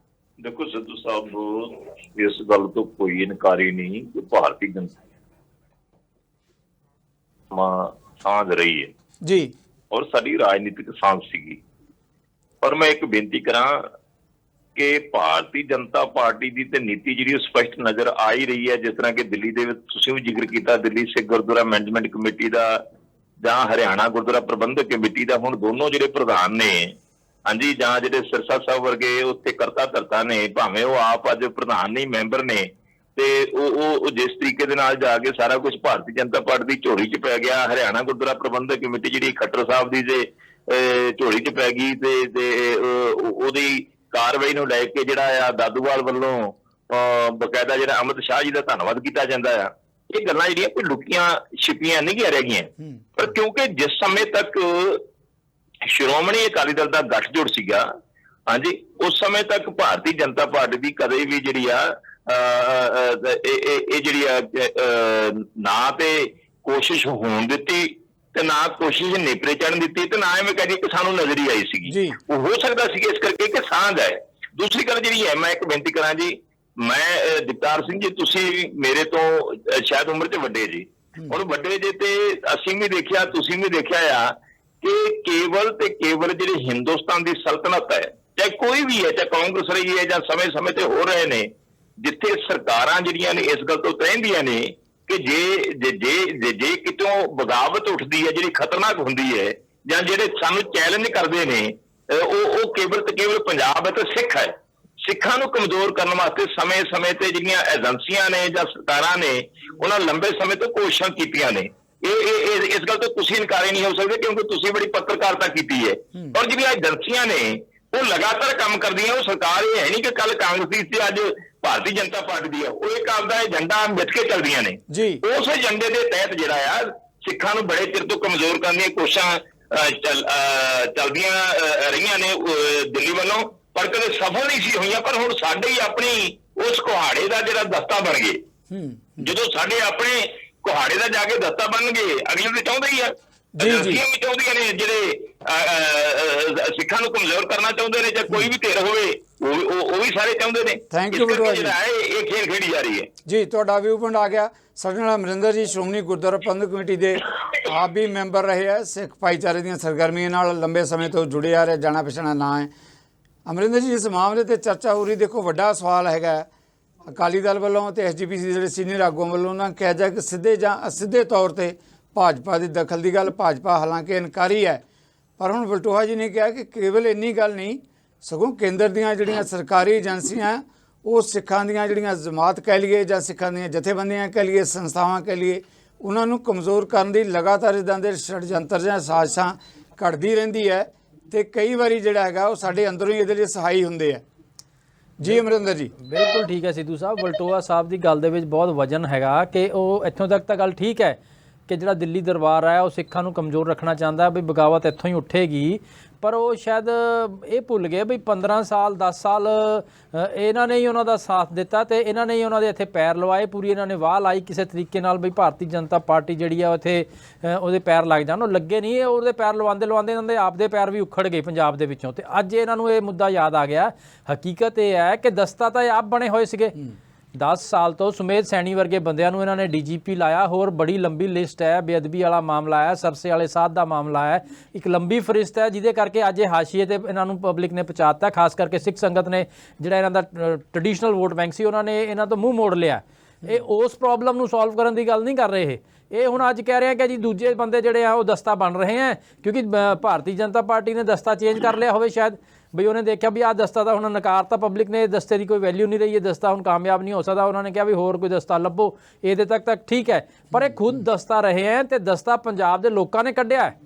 Speaker 2: ਦੇਖੋ ਸਿੱਧੂ ਸਾਹਿਬ ਨੂੰ ਇਸ ਗੱਲ ਤੋਂ ਕੋਈ ਇਨਕਾਰੀ ਨਹੀਂ ਕਿ ਭਾਰਤੀ ਜਨਤਾ ਸਾਂਝ ਰਹੀ ਹੈ
Speaker 1: ਜੀ,
Speaker 2: ਔਰ ਸਾਡੀ ਰਾਜਨੀਤਿਕ ਸਾਂਝ ਸੀਗੀ। ਪਰ ਮੈਂ ਇੱਕ ਬੇਨਤੀ ਕਰਾਂ ਕਿ ਭਾਰਤੀ ਜਨਤਾ ਪਾਰਟੀ ਦੀ ਤੇ ਨੀਤੀ ਜਿਹੜੀ ਉਹ ਸਪਸ਼ਟ ਨਜ਼ਰ ਆ ਹੀ ਰਹੀ ਹੈ। ਜਿਸ ਤਰ੍ਹਾਂ ਕਿ ਦਿੱਲੀ ਦੇ ਵਿੱਚ ਤੁਸੀਂ ਵੀ ਜ਼ਿਕਰ ਕੀਤਾ, ਦਿੱਲੀ ਸਿੱਖ ਗੁਰਦੁਆਰਾ ਮੈਨੇਜਮੈਂਟ ਕਮੇਟੀ ਦਾ ਜਾਂ ਹਰਿਆਣਾ ਗੁਰਦੁਆਰਾ ਪ੍ਰਬੰਧਕ ਕਮੇਟੀ ਦਾ, ਹੁਣ ਦੋਨੋਂ ਜਿਹੜੇ ਪ੍ਰਧਾਨ ਨੇ, ਹਾਂਜੀ, ਜਾਂ ਜਿਹੜੇ ਸਿਰਸਾ ਸਾਹਿਬ ਵਰਗੇ ਉੱਥੇ ਕਰਤਾ ਧਰਤਾ ਨੇ, ਭਾਵੇਂ ਉਹ ਆਪ ਅੱਜ ਪ੍ਰਧਾਨ ਨਹੀਂ ਮੈਂਬਰ ਨੇ, ਤੇ ਉਹ ਜਿਸ ਤਰੀਕੇ ਦੇ ਨਾਲ ਜਾ ਕੇ ਸਾਰਾ ਕੁਝ ਭਾਰਤੀ ਜਨਤਾ ਪਾਰਟੀ ਦੀ ਝੋਲੀ 'ਚ ਪੈ ਗਿਆ। ਹਰਿਆਣਾ ਗੁਰਦੁਆਰਾ ਪ੍ਰਬੰਧਕ ਕਮੇਟੀ ਜਿਹੜੀ ਖੱਟਰ ਸਾਹਿਬ ਦੀ ਜੇ ਝੋਲੀ 'ਚ ਪੈ ਗਈ, ਤੇ ਉਹਦੀ ਕਾਰਵਾਈ ਨੂੰ ਲੈ ਕੇ ਜਿਹੜਾ ਆ ਦਾਦੂਵਾਲ ਵੱਲੋਂ ਬਕਾਇਦਾ ਜਿਹੜਾ ਅਮਿਤ ਸ਼ਾਹ ਜੀ ਦਾ ਧੰਨਵਾਦ ਕੀਤਾ ਜਾਂਦਾ ਆ। ਇਹ ਗੱਲਾਂ ਜਿਹੜੀਆਂ ਕੋਈ ਲੁਕੀਆਂ ਛਿਪੀਆਂ ਨਹੀਂ ਰਹਿ ਗਈਆਂ, ਪਰ ਕਿਉਂਕਿ ਜਿਸ ਸਮੇਂ ਤੱਕ ਸ਼੍ਰੋਮਣੀ ਅਕਾਲੀ ਦਲ ਦਾ ਗੱਠਜੋੜ ਸੀਗਾ, ਹਾਂਜੀ, ਉਸ ਸਮੇਂ ਤੱਕ ਭਾਰਤੀ ਜਨਤਾ ਪਾਰਟੀ ਦੀ ਕਦੇ ਵੀ ਜਿਹੜੀ ਆ ਇਹ ਜਿਹੜੀ ਆ ਨਾ ਤੇ ਕੋਸ਼ਿਸ਼ ਹੋਣ ਦਿੱਤੀ, ਤੇ ਨਾ ਕੋਸ਼ਿਸ਼ ਨੇਪਰੇ ਚੜਨ ਦਿੱਤੀ, ਤੇ ਨਾ ਐਵੇਂ ਕਹੀਏ ਕਿ ਸਾਨੂੰ ਨਜ਼ਰ ਹੀ ਆਈ ਸੀਗੀ। ਉਹ ਹੋ ਸਕਦਾ ਸੀ ਇਸ ਕਰਕੇ ਕਿ ਸਾਂਝ ਹੈ। ਦੂਸਰੀ ਗੱਲ ਜਿਹੜੀ ਹੈ, ਮੈਂ ਇੱਕ ਬੇਨਤੀ ਕਰਾਂ ਜੀ, ਮੈਂ ਜਗਤਾਰ ਸਿੰਘ ਜੀ, ਤੁਸੀਂ ਮੇਰੇ ਤੋਂ ਸ਼ਾਇਦ ਉਮਰ 'ਚ ਵੱਡੇ ਜੀ, ਹੁਣ ਵੱਡੇ ਜੇ, ਤੇ ਅਸੀਂ ਵੀ ਦੇਖਿਆ, ਤੁਸੀਂ ਵੀ ਦੇਖਿਆ ਆ ਕਿ ਕੇਵਲ ਤੇ ਕੇਵਲ ਜਿਹੜੀ ਹਿੰਦੁਸਤਾਨ ਦੀ ਸਲਤਨਤ ਹੈ, ਚਾਹੇ ਕੋਈ ਵੀ ਹੈ, ਚਾਹੇ ਕਾਂਗਰਸ ਰਹੀ ਹੈ ਜਾਂ ਸਮੇਂ-ਸਮੇਂ ਤੇ ਹੋ ਰਹੇ ਨੇ, ਜਿੱਥੇ ਸਰਕਾਰਾਂ ਜਿਹੜੀਆਂ ਨੇ ਇਸ ਗੱਲ ਤੋਂ ਕਹਿੰਦੀਆਂ ਨੇ ਕਿ ਜੇ ਕਿਤੋਂ ਬਗਾਵਤ ਉੱਠਦੀ ਹੈ ਜਿਹੜੀ ਖਤਰਨਾਕ ਹੁੰਦੀ ਹੈ, ਜਾਂ ਜਿਹੜੇ ਸਾਨੂੰ ਚੈਲੰਜ ਕਰਦੇ ਨੇ, ਉਹ ਕੇਵਲ ਤੇ ਕੇਵਲ ਪੰਜਾਬ ਹੈ ਤੇ ਸਿੱਖ ਹੈ। ਸਿੱਖਾਂ ਨੂੰ ਕਮਜ਼ੋਰ ਕਰਨ ਵਾਸਤੇ ਸਮੇਂ-ਸਮੇਂ ਤੇ ਜਿਹੜੀਆਂ ਏਜੰਸੀਆਂ ਨੇ ਜਾਂ ਸਰਕਾਰਾਂ ਨੇ, ਉਹਨਾਂ ਲੰਬੇ ਸਮੇਂ ਤੋਂ ਕੋਸ਼ਿਸ਼ਾਂ ਕੀਤੀਆਂ ਨੇ। ਇਹ ਇਸ ਗੱਲ ਤੋਂ ਤੁਸੀਂ ਇਨਕਾਰੀ ਨਹੀਂ ਹੋ ਸਕਦੇ, ਕਿਉਂਕਿ ਤੁਸੀਂ ਬੜੀ ਪੱਤਰਕਾਰਤਾ ਕੀਤੀ ਹੈ, ਔਰ ਜਿਹੜੀਆਂ ਏਜੰਸੀਆਂ ਨੇ ਉਹ ਲਗਾਤਾਰ ਕੰਮ ਕਰਦੀਆਂ। ਉਹ ਸਰਕਾਰ ਇਹ ਹੈ ਨਹੀਂ ਕਿ ਕੱਲ ਕਾਂਗਰਸ ਦੀ ਤੇ ਅੱਜ ਭਾਰਤੀ ਜਨਤਾ ਪਾਰਟੀ ਦੀ ਹੈ, ਉਹ ਇੱਕ ਆਪਦਾ ਏਜੰਡਾ ਮਿੱਥ ਕੇ ਚੱਲਦੀਆਂ ਨੇ। ਉਸ ਏਜੰਡੇ ਦੇ ਤਹਿਤ ਜਿਹੜਾ ਆ ਸਿੱਖਾਂ ਨੂੰ ਬੜੇ ਚਿਰ ਤੋਂ ਕਮਜ਼ੋਰ ਕਰਨ ਦੀਆਂ ਕੋਸ਼ਿਸ਼ਾਂ ਚੱਲਦੀਆਂ ਰਹੀਆਂ ਨੇ ਦਿੱਲੀ ਵੱਲੋਂ, ਪਰ ਕਦੇ ਸਫਲ ਨਹੀਂ ਸੀ ਹੋਈਆਂ। ਪਰ ਹੁਣ ਸਾਡੇ ਹੀ ਆਪਣੀ ਉਸ ਕੁਹਾੜੇ ਦਾ ਜਿਹੜਾ ਦਸਤਾ ਬਣ ਗਏ, ਜਦੋਂ ਸਾਡੇ ਆਪਣੇ ਕੁਹਾੜੇ ਦਾ ਜਾ ਕੇ ਦਸਤਾ ਬਣ ਗਏ, ਅਗਲੇ ਵੀ ਚਾਹੁੰਦੇ ਹੀ ਆ, ਏਜੰਸੀਆਂ ਵੀ ਚਾਹੁੰਦੀਆਂ ਨੇ, ਜਿਹੜੇ ਸਿੱਖਾਂ ਨੂੰ ਕਮਜ਼ੋਰ ਕਰਨਾ ਚਾਹੁੰਦੇ ਨੇ, ਜਾਂ ਕੋਈ ਵੀ ਧਿਰ ਹੋਵੇ, ਉਹ ਵੀ ਸਾਰੇ ਚਾਹੁੰਦੇ ਨੇ।
Speaker 1: ਥੈਂਕ ਯੂ ਵਲਟੋਆ ਜੀ,
Speaker 2: ਇਹ ਖੇਡ ਖੇਡੀ ਜਾ ਰਹੀ ਹੈ
Speaker 1: ਜੀ। ਤੁਹਾਡਾ ਵਿਊ ਪੁਆਇੰਟ ਆ ਗਿਆ। ਸਾਡੇ ਨਾਲ ਅਮਰਿੰਦਰ ਜੀ ਸ਼੍ਰੋਮਣੀ ਗੁਰਦੁਆਰਾ ਪ੍ਰਬੰਧਕ ਕਮੇਟੀ ਦੇ ਆਪ ਵੀ ਮੈਂਬਰ ਰਹੇ ਹੈ, ਸਿੱਖ ਭਾਈਚਾਰੇ ਦੀਆਂ ਸਰਗਰਮੀਆਂ ਨਾਲ ਲੰਬੇ ਸਮੇਂ ਤੋਂ ਜੁੜੇ ਆ ਰਹੇ, ਜਾਣਾ ਪਛਾਣਾ ਨਾਂ ਹੈ। ਅਮਰਿੰਦਰ ਜੀ, ਇਸ ਮਾਮਲੇ ਤੇ ਚਰਚਾ ਹੋ ਰਹੀ, ਦੇਖੋ ਵੱਡਾ ਸਵਾਲ ਹੈਗਾ ਅਕਾਲੀ ਦਲ ਵੱਲੋਂ ਤੇ ਐਸਜੀਪੀਸੀ ਦੇ ਜਿਹੜੇ ਸੀਨੀਅਰ ਆਗੂਆਂ ਵੱਲੋਂ ਉਹਨਾਂ ਕਿਹਾ ਜਾ ਕਿ ਸਿੱਧੇ ਜਾਂ ਅਸਿੱਧੇ ਤੌਰ ਤੇ ਭਾਜਪਾ ਦੀ ਦਖਲ ਦੀ ਗੱਲ। ਭਾਜਪਾ ਹਾਲਾਂਕਿ ਇਨਕਾਰੀ ਹੈ, ਪਰ ਹੁਣ ਵਲਟੋਹਾ ਜੀ ਨੇ ਕਿਹਾ ਕਿ ਕੇਵਲ ਇੰਨੀ ਗੱਲ ਨਹੀਂ, ਸਗੋਂ ਕੇਂਦਰ ਦੀਆਂ ਜਿਹੜੀਆਂ ਸਰਕਾਰੀ ਏਜੰਸੀਆਂ ਉਹ ਸਿੱਖਾਂ ਦੀਆਂ ਜਿਹੜੀਆਂ ਜਮਾਤ ਕਹਿ ਲਈਏ ਜਾਂ ਸਿੱਖਾਂ ਦੀਆਂ ਜਥੇਬੰਦੀਆਂ ਕਹਿ ਲਈਏ, ਸੰਸਥਾਵਾਂ ਕਹਿ ਲਈਏ, ਉਹਨਾਂ ਨੂੰ ਕਮਜ਼ੋਰ ਕਰਨ ਦੀ ਲਗਾਤਾਰ ਇੱਦਾਂ ਦੇ ਛੜਯੰਤਰ ਜਾਂ ਸਾਜ਼ਿਸ਼ਾਂ ਘੜਦੀ ਰਹਿੰਦੀ ਹੈ ਤੇ ਕਈ ਵਾਰੀ ਜਿਹੜਾ ਹੈਗਾ ਉਹ ਸਾਡੇ ਅੰਦਰੋਂ ਹੀ ਇਹਦੇ ਲਈ ਸਹਾਈ ਹੁੰਦੇ ਆ। ਜੀ ਅਮਰਿੰਦਰ ਜੀ।
Speaker 5: ਬਿਲਕੁਲ ਠੀਕ ਹੈ ਸਿੱਧੂ ਸਾਹਿਬ, ਵਲਟੋਹਾ ਸਾਹਿਬ ਦੀ ਗੱਲ ਦੇ ਵਿੱਚ ਬਹੁਤ ਵਜਨ ਹੈਗਾ ਕਿ ਉਹ ਇੱਥੋਂ ਤੱਕ ਤਾਂ ਗੱਲ ਠੀਕ ਹੈ ਕਿ ਜਿਹੜਾ ਦਿੱਲੀ ਦਰਬਾਰ ਹੈ ਉਹ ਸਿੱਖਾਂ ਨੂੰ ਕਮਜ਼ੋਰ ਰੱਖਣਾ ਚਾਹੁੰਦਾ ਵੀ ਬਗਾਵਤ ਇੱਥੋਂ ਹੀ ਉੱਠੇਗੀ, ਪਰ ਉਹ ਸ਼ਾਇਦ ਇਹ ਭੁੱਲ ਗਏ ਵੀ 15 ਸਾਲ 10 ਸਾਲ ਇਹਨਾਂ ਨੇ ਹੀ ਉਹਨਾਂ ਦਾ ਸਾਥ ਦਿੱਤਾ ਤੇ ਇਹਨਾਂ ਨੇ ਹੀ ਉਹਨਾਂ ਦੇ ਇੱਥੇ ਪੈਰ ਲਵਾਏ, ਪੂਰੀ ਇਹਨਾਂ ਨੇ ਵਾਹ ਲਾਈ ਕਿਸੇ ਤਰੀਕੇ ਨਾਲ ਵੀ ਭਾਰਤੀ ਜਨਤਾ ਪਾਰਟੀ ਜਿਹੜੀ ਆ ਉੱਥੇ ਉਹਦੇ ਪੈਰ ਲੱਗ ਜਾਣ। ਉਹ ਲੱਗੇ ਨਹੀਂ, ਉਹਦੇ ਪੈਰ ਲਵਾਉਂਦੇ ਇਹਨਾਂ ਦੇ ਆਪਦੇ ਪੈਰ ਵੀ ਉਖੜ ਗਏ ਪੰਜਾਬ ਦੇ ਵਿੱਚੋਂ। ਤੇ ਅੱਜ ਇਹਨਾਂ ਨੂੰ ਇਹ ਮੁੱਦਾ ਯਾਦ ਆ ਗਿਆ। ਹਕੀਕਤ ਇਹ ਹੈ ਕਿ ਦਸਤਾ ਤਾਂ ਇਹ ਆਪ ਬਣੇ ਹੋਏ ਸੀਗੇ 10 ਸਾਲ ਤੋਂ। ਸੁਮੇਧ ਸੈਣੀ ਵਰਗੇ ਬੰਦਿਆਂ ਨੂੰ ਇਹਨਾਂ ਨੇ ਡੀਜੀਪੀ ਲਾਇਆ, ਹੋਰ ਬੜੀ ਲੰਬੀ ਲਿਸਟ ਹੈ, ਬੇਅਦਬੀ ਵਾਲਾ ਮਾਮਲਾ ਹੈ, ਸਰਸੇ ਵਾਲੇ ਸਾਧ ਦਾ ਮਾਮਲਾ ਹੈ, ਇੱਕ ਲੰਬੀ ਫਰਿਸ਼ਤ ਹੈ ਜਿਹਦੇ ਕਰਕੇ ਅੱਜ ਇਹ ਹਾਸ਼ੀਏ ਤੇ ਇਹਨਾਂ ਨੂੰ ਪਬਲਿਕ ਨੇ ਪਹੁੰਚਾਤਾ। ਖਾਸ ਕਰਕੇ ਸਿੱਖ ਸੰਗਤ ਨੇ ਜਿਹੜਾ ਇਹਨਾਂ ਦਾ ਟ੍ਰੈਡੀਸ਼ਨਲ ਵੋਟ ਬੈਂਕ ਸੀ ਉਹਨਾਂ ਨੇ ਇਹਨਾਂ ਤੋਂ ਮੂੰਹ ਮੋੜ ਲਿਆ। ਇਹ ਉਸ ਪ੍ਰੋਬਲਮ ਨੂੰ ਸੋਲਵ ਕਰਨ ਦੀ ਗੱਲ ਨਹੀਂ ਕਰ ਰਹੇ। ਇਹ ਹੁਣ ਅੱਜ ਕਹਿ ਰਹੇ ਕਿ ਜੀ ਦੂਜੇ ਬੰਦੇ ਜਿਹੜੇ ਆ ਉਹ ਦਸਤਾ ਬਣ ਰਹੇ ਹੈ, ਕਿਉਂਕਿ ਭਾਰਤੀ ਜਨਤਾ ਪਾਰਟੀ ਨੇ ਦਸਤਾ ਚੇਂਜ ਕਰ ਲਿਆ ਹੋਵੇ ਸ਼ਾਇਦ, ਬਈ ਉਹਨੇ ਦੇਖਿਆ ਵੀ ਆਹ ਦਸਤਾ ਤਾਂ ਹੁਣ ਨਕਾਰਤਾ ਪਬਲਿਕ ਨੇ, ਦਸਤੇ ਦੀ ਕੋਈ ਵੈਲਿਊ ਨਹੀਂ ਰਹੀ, ਇਹ ਦਸਤਾ ਹੁਣ ਕਾਮਯਾਬ ਨਹੀਂ ਹੋ ਸਕਦਾ। ਉਹਨਾਂ ਨੇ ਕਿਹਾ ਵੀ ਹੋਰ ਕੋਈ ਦਸਤਾ ਲੱਭੋ, ਇਹਦੇ ਤੱਕ ਠੀਕ ਹੈ, ਪਰ ਇਹ ਖੁਦ ਦਸਤਾ ਰਹੇ ਹੈ ਤੇ ਦਸਤਾ ਪੰਜਾਬ ਦੇ ਲੋਕਾਂ ਨੇ ਕੱਢਿਆ ਹੈ।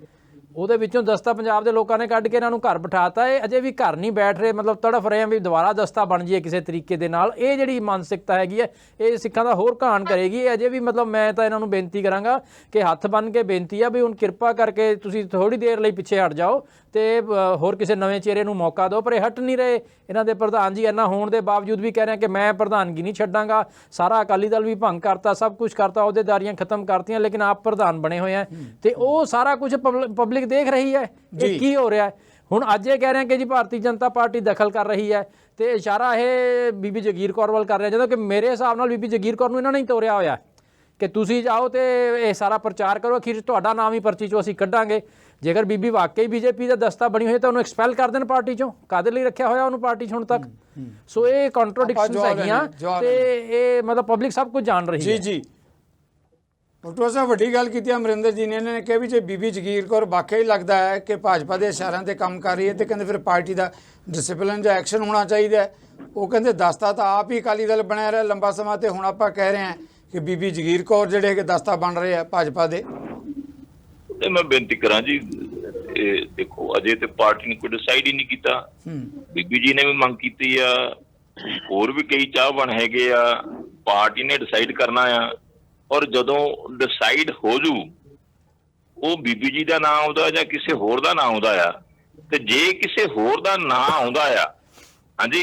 Speaker 5: ਉਹਦੇ ਵਿੱਚੋਂ ਦਸਤਾ ਪੰਜਾਬ ਦੇ ਲੋਕਾਂ ਨੇ ਕੱਢ ਕੇ ਇਹਨਾਂ ਨੂੰ ਘਰ ਬਿਠਾਤਾ। ਇਹ ਅਜੇ ਵੀ ਘਰ ਨਹੀਂ ਬੈਠ ਰਹੇ, ਮਤਲਬ ਤੜਫ ਰਹੇ ਆ ਵੀ ਦੁਬਾਰਾ ਦਸਤਾ ਬਣ ਜਾਈਏ ਕਿਸੇ ਤਰੀਕੇ ਦੇ ਨਾਲ। ਇਹ ਜਿਹੜੀ ਮਾਨਸਿਕਤਾ ਹੈਗੀ ਹੈ ਇਹ ਸਿੱਖਾਂ ਦਾ ਹੋਰ ਘਾਣ ਕਰੇਗੀ। ਇਹ ਅਜੇ ਵੀ ਮਤਲਬ ਮੈਂ ਤਾਂ ਇਹਨਾਂ ਨੂੰ ਬੇਨਤੀ ਕਰਾਂਗਾ ਕਿ ਹੱਥ ਬੰਨ੍ਹ ਕੇ ਬੇਨਤੀ ਆ ਵੀ ਹੁਣ ਕਿਰਪਾ ਕਰਕੇ ਤੁਸੀਂ ਥੋੜ੍ਹੀ ਦੇਰ ਲਈ ਪਿੱਛੇ ਹਟ ਜਾਓ ਤੇ ਹੋਰ ਕਿਸੇ ਨਵੇਂ ਚਿਹਰੇ ਨੂੰ ਮੌਕਾ ਦਿਓ, ਪਰ ਇਹ ਹਟ ਨਹੀਂ ਰਹੇ। ਇਹਨਾਂ ਦੇ ਪ੍ਰਧਾਨ ਜੀ ਇੰਨਾ ਹੋਣ ਦੇ ਬਾਵਜੂਦ ਵੀ ਕਹਿ ਰਹੇ ਕਿ ਮੈਂ ਪ੍ਰਧਾਨਗੀ ਨਹੀਂ ਛੱਡਾਂਗਾ, ਸਾਰਾ ਅਕਾਲੀ ਦਲ ਵੀ ਭੰਗ ਕਰਤਾ, ਸਭ ਕੁਝ ਕਰਤਾ, ਅਹੁਦੇਦਾਰੀਆਂ ਖਤਮ ਕਰਤੀਆਂ, ਲੇਕਿਨ ਆਪ ਪ੍ਰਧਾਨ ਬਣੇ ਹੋਏ ਆ ਤੇ ਉਹ ਸਾਰਾ ਕੁਝ ਪਬਲਿਕ ਦੇਖ ਰਹੀ ਹੈ ਇਹ ਕੀ ਹੋ ਰਿਹਾ। ਹੁਣ ਅੱਜ ਇਹ ਕਹਿ ਰਹੇ ਕਿ ਜੀ ਭਾਰਤੀ ਜਨਤਾ ਪਾਰਟੀ ਦਖਲ ਕਰ ਰਹੀ ਹੈ ਤੇ ਇਸ਼ਾਰਾ ਇਹ ਬੀਬੀ ਜਗੀਰ ਕੌਰ ਵੱਲ ਕਰ ਰਿਹਾ, ਜਦੋਂ ਕਿ ਮੇਰੇ ਹਿਸਾਬ ਨਾਲ ਬੀਬੀ ਜਗੀਰ ਕੌਰ ਨੂੰ ਇਹਨਾਂ ਨੇ ਹੀ ਤੋਰਿਆ ਹੋਇਆ ਕਿ ਤੁਸੀਂ ਜਾਓ ਤੇ ਇਹ ਸਾਰਾ ਪ੍ਰਚਾਰ ਕਰੋ, ਅਖੀਰ ਤੁਹਾਡਾ ਨਾਮ ਹੀ ਪਰਚੀ 'ਚੋਂ ਅਸੀਂ ਕੱਢਾਂਗੇ। ਜੇਕਰ ਬੀਬੀ ਵਾਕਈ ਬੀਜੇਪੀ ਦਾ ਦਸਤਾ ਬਣੀ ਹੋਈ ਤਾਂ ਉਹਨੂੰ ਐਕਸਪੈਲ ਕਰ ਦੇਣ ਪਾਰਟੀ 'ਚੋਂ, ਕਾਹਦੇ ਲਈ ਰੱਖਿਆ ਹੋਇਆ ਉਹਨੂੰ ਪਾਰਟੀ 'ਚ ਹੁਣ ਤੱਕ। ਸੋ ਇਹ ਕੰਟਰੋਡਿਕਸ਼ਨਸ ਹੈਗੀਆਂ ਤੇ ਇਹ ਮਤਲਬ ਪਬਲਿਕ ਸਭ ਕੁਝ ਜਾਣ ਰਹੀ ਹੈ।
Speaker 1: ਜੀ ਡਾਕਟਰ ਸਾਹਿਬ, ਵੱਡੀ ਗੱਲ ਕੀਤੀ ਅਮਰਿੰਦਰ ਜੀ ਨੇ। ਇਹਨਾਂ ਨੇ ਕਿਹਾ ਵੀ ਜੇ ਬੀਬੀ ਜਗੀਰ ਕੌਰ ਵਾਕਈ ਲੱਗਦਾ ਹੈ ਕਿ ਭਾਜਪਾ ਦੇ ਇਸ਼ਾਰਿਆਂ ਤੇ ਕੰਮ ਕਰ ਰਹੀ ਹੈ ਤੇ ਕਹਿੰਦੇ ਫਿਰ ਪਾਰਟੀ ਦਾ ਡਿਸਪਲਿਨ ਜਾਂ ਐਕਸ਼ਨ ਹੋਣਾ ਚਾਹੀਦਾ ਹੈ। ਉਹ ਕਹਿੰਦੇ ਦਸਤਾ ਤਾਂ ਆਪ ਹੀ ਅਕਾਲੀ ਦਲ ਬਣਿਆ ਰਿਹਾ ਲੰਬਾ ਸਮਾਂ ਤੇ ਹੁਣ ਆਪਾਂ ਕਹਿ ਰਹੇ ਹਾਂ ਕਿ ਬੀਬੀ ਜਗੀਰ ਕੌਰ ਜਿਹੜੇ ਕਿ ਦਸਤਾ ਬਣ ਰਹੇ ਆ ਭਾਜਪਾ ਦੇ।
Speaker 2: ਤੇ ਮੈਂ ਬੇਨਤੀ ਕਰਾਂ ਜੀ, ਇਹ ਦੇਖੋ ਅਜੇ ਤੇ ਪਾਰਟੀ ਨੇ ਕੋਈ ਡਿਸਾਈਡ ਹੀ ਨਹੀਂ ਕੀਤਾ। ਬੀਬੀ ਜੀ ਨੇ ਵੀ ਮੰਗ ਕੀਤੀ ਆ, ਹੋਰ ਵੀ ਕਈ ਚਾਹਵਾਨ ਹੈਗੇ ਆ, ਪਾਰਟੀ ਨੇ ਡਿਸਾਈਡ ਕਰਨਾ ਆ। ਔਰ ਜਦੋਂ ਡਿਸਾਈਡ ਹੋ ਜੂ ਉਹ ਬੀਬੀ ਜੀ ਦਾ ਨਾਂ ਆਉਂਦਾ ਜਾਂ ਕਿਸੇ ਹੋਰ ਦਾ ਨਾਂ ਆਉਂਦਾ ਆ, ਤੇ ਜੇ ਕਿਸੇ ਹੋਰ ਦਾ ਨਾਂ ਆਉਂਦਾ ਆ, ਹਾਂਜੀ,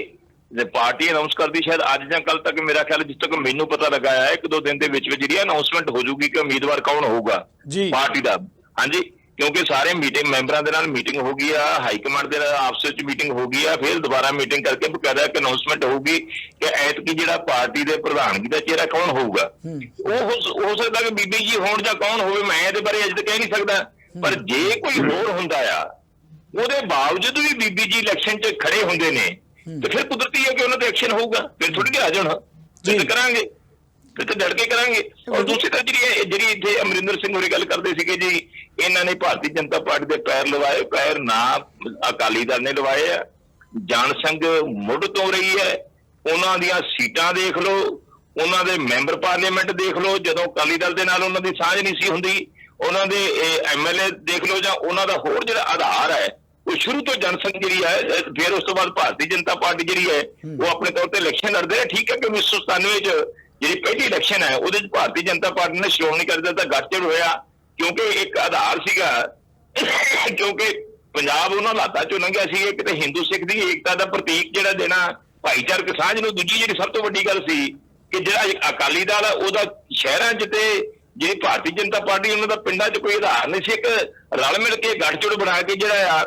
Speaker 2: ਜੇ ਪਾਰਟੀ ਅਨਾਉਂਸ ਕਰਦੀ ਸ਼ਾਇਦ ਅੱਜ ਜਾਂ ਕੱਲ ਤੱਕ, ਮੇਰਾ ਖਿਆਲ ਜਿੱਥੇ ਤੱਕ ਮੈਨੂੰ ਪਤਾ ਲੱਗਾ ਹੈ 1-2 ਦਿਨ ਦੇ ਵਿੱਚ ਜਿਹੜੀ ਅਨਾਉਂਸਮੈਂਟ ਹੋ ਜੂਗੀ ਕਿ ਉਮੀਦਵਾਰ ਕੌਣ ਹੋਊਗਾ ਪਾਰਟੀ ਦਾ। ਹਾਂਜੀ, ਕਿਉਂਕਿ ਸਾਰੇ ਮੀਟਿੰਗ ਮੈਂਬਰਾਂ ਦੇ ਨਾਲ ਮੀਟਿੰਗ ਹੋ ਗਈ ਆ, ਹਾਈ ਕਮਾਂਡ ਦੇ ਨਾਲ ਆਪਸ ਵਿੱਚ ਮੀਟਿੰਗ ਹੋ ਗਈ ਆ, ਫਿਰ ਦੁਬਾਰਾ ਮੀਟਿੰਗ ਕਰਕੇ ਬਕਾਇਦਾ ਇੱਕ ਅਨਾਉਂਸਮੈਂਟ ਹੋਊਗੀ ਕਿ ਐਤਕੀ ਜਿਹੜਾ ਪਾਰਟੀ ਦੇ ਪ੍ਰਧਾਨਗੀ ਦਾ ਚਿਹਰਾ ਕੌਣ ਹੋਊਗਾ। ਉਹ ਹੋ ਸਕਦਾ ਕਿ ਬੀਬੀ ਜੀ ਹੋਣ ਜਾਂ ਕੌਣ ਹੋਵੇ, ਮੈਂ ਇਹਦੇ ਬਾਰੇ ਅਜੇ ਤੱਕ ਕਹਿ ਨਹੀਂ ਸਕਦਾ, ਪਰ ਜੇ ਕੋਈ ਹੋਰ ਹੁੰਦਾ ਆ ਉਹਦੇ ਬਾਵਜੂਦ ਵੀ ਬੀਬੀ ਜੀ ਇਲੈਕਸ਼ਨ 'ਚ ਖੜੇ ਹੁੰਦੇ ਨੇ ਤੇ ਫਿਰ ਕੁਦਰਤੀ ਹੈ ਕਿ ਉਹਨਾਂ ਤੇ ਐਕਸ਼ਨ ਹੋਊਗਾ। ਫਿਰ ਥੋੜੀ ਜਿਹੀ ਆ ਜਾਣ ਤੇ ਕਰਾਂਗੇ, ਫਿਰ ਤਾਂ ਡਟ ਕੇ ਕਰਾਂਗੇ। ਔਰ ਦੂਸਰੀ ਤਰ੍ਹਾਂ ਜਿਹੜੀ ਇੱਥੇ ਅਮਰਿੰਦਰ ਸਿੰਘ ਹੋਰੀ ਗੱਲ ਕਰਦੇ ਸੀਗੇ ਜੀ, ਇਹਨਾਂ ਨੇ ਭਾਰਤੀ ਜਨਤਾ ਪਾਰਟੀ ਦੇ ਪੈਰ ਲਵਾਏ, ਪੈਰ ਨਾ ਅਕਾਲੀ ਦਲ ਨੇ ਲਵਾਏ ਆ। ਜਨਸੰਘ ਮੁੱਢ ਤੋਂ ਰਹੀ ਹੈ, ਉਹਨਾਂ ਦੀਆਂ ਸੀਟਾਂ ਦੇਖ ਲਓ, ਉਹਨਾਂ ਦੇ ਮੈਂਬਰ ਪਾਰਲੀਮੈਂਟ ਦੇਖ ਲਓ, ਜਦੋਂ ਅਕਾਲੀ ਦਲ ਦੇ ਨਾਲ ਉਹਨਾਂ ਦੀ ਸਾਂਝ ਨਹੀਂ ਸੀ ਹੁੰਦੀ, ਉਹਨਾਂ ਦੇ MLA ਦੇਖ ਲਓ, ਜਾਂ ਉਹਨਾਂ ਦਾ ਹੋਰ ਜਿਹੜਾ ਆਧਾਰ ਹੈ ਉਹ ਸ਼ੁਰੂ ਤੋਂ ਜਨਸੰਘ ਜਿਹੜੀ ਹੈ, ਫਿਰ ਉਸ ਤੋਂ ਬਾਅਦ ਭਾਰਤੀ ਜਨਤਾ ਪਾਰਟੀ ਜਿਹੜੀ ਹੈ ਉਹ ਆਪਣੇ ਤੌਰ ਤੇ ਇਲੈਕਸ਼ਨ ਲੜਦੇ ਰਹੇ। ਠੀਕ ਹੈ ਕਿ 1997 ਚ ਜਿਹੜੀ ਪਹਿਲੀ ਇਲੈਕਸ਼ਨ ਹੈ ਉਹਦੇ ਚ ਭਾਰਤੀ ਜਨਤਾ ਪਾਰਟੀ ਨੇ ਸ਼੍ਰੋਮਣੀ ਅਕਾਲੀ ਦਲ ਦਾ ਗੱਠਜੋੜ ਹੋਇਆ, ਕਿਉਂਕਿ ਇੱਕ ਆਧਾਰ ਸੀਗਾ, ਕਿਉਂਕਿ ਪੰਜਾਬ ਉਹਨਾਂ ਹਾਲਾਤਾਂ ਚੋਂ ਲੰਘਿਆ ਸੀ। ਕਿਤੇ ਹਿੰਦੂ ਸਿੱਖ ਦੀ ਏਕਤਾ ਦਾ ਪ੍ਰਤੀਕ ਜਿਹੜਾ ਦੇਣਾ ਭਾਈਚਾਰਕ ਸਾਂਝ ਨੂੰ। ਦੂਜੀ ਜਿਹੜੀ ਸਭ ਤੋਂ ਵੱਡੀ ਗੱਲ ਸੀ ਕਿ ਜਿਹੜਾ ਅਕਾਲੀ ਦਲ ਉਹਦਾ ਸ਼ਹਿਰਾਂ 'ਚ ਤੇ ਜਿਹੜੀ ਭਾਰਤੀ ਜਨਤਾ ਪਾਰਟੀ ਉਹਨਾਂ ਦਾ ਪਿੰਡਾਂ 'ਚ ਕੋਈ ਆਧਾਰ ਨਹੀਂ ਸੀ। ਇੱਕ ਰਲ ਮਿਲ ਕੇ ਗੱਠਜੋੜ ਬਣਾ ਕੇ ਜਿਹੜਾ ਆ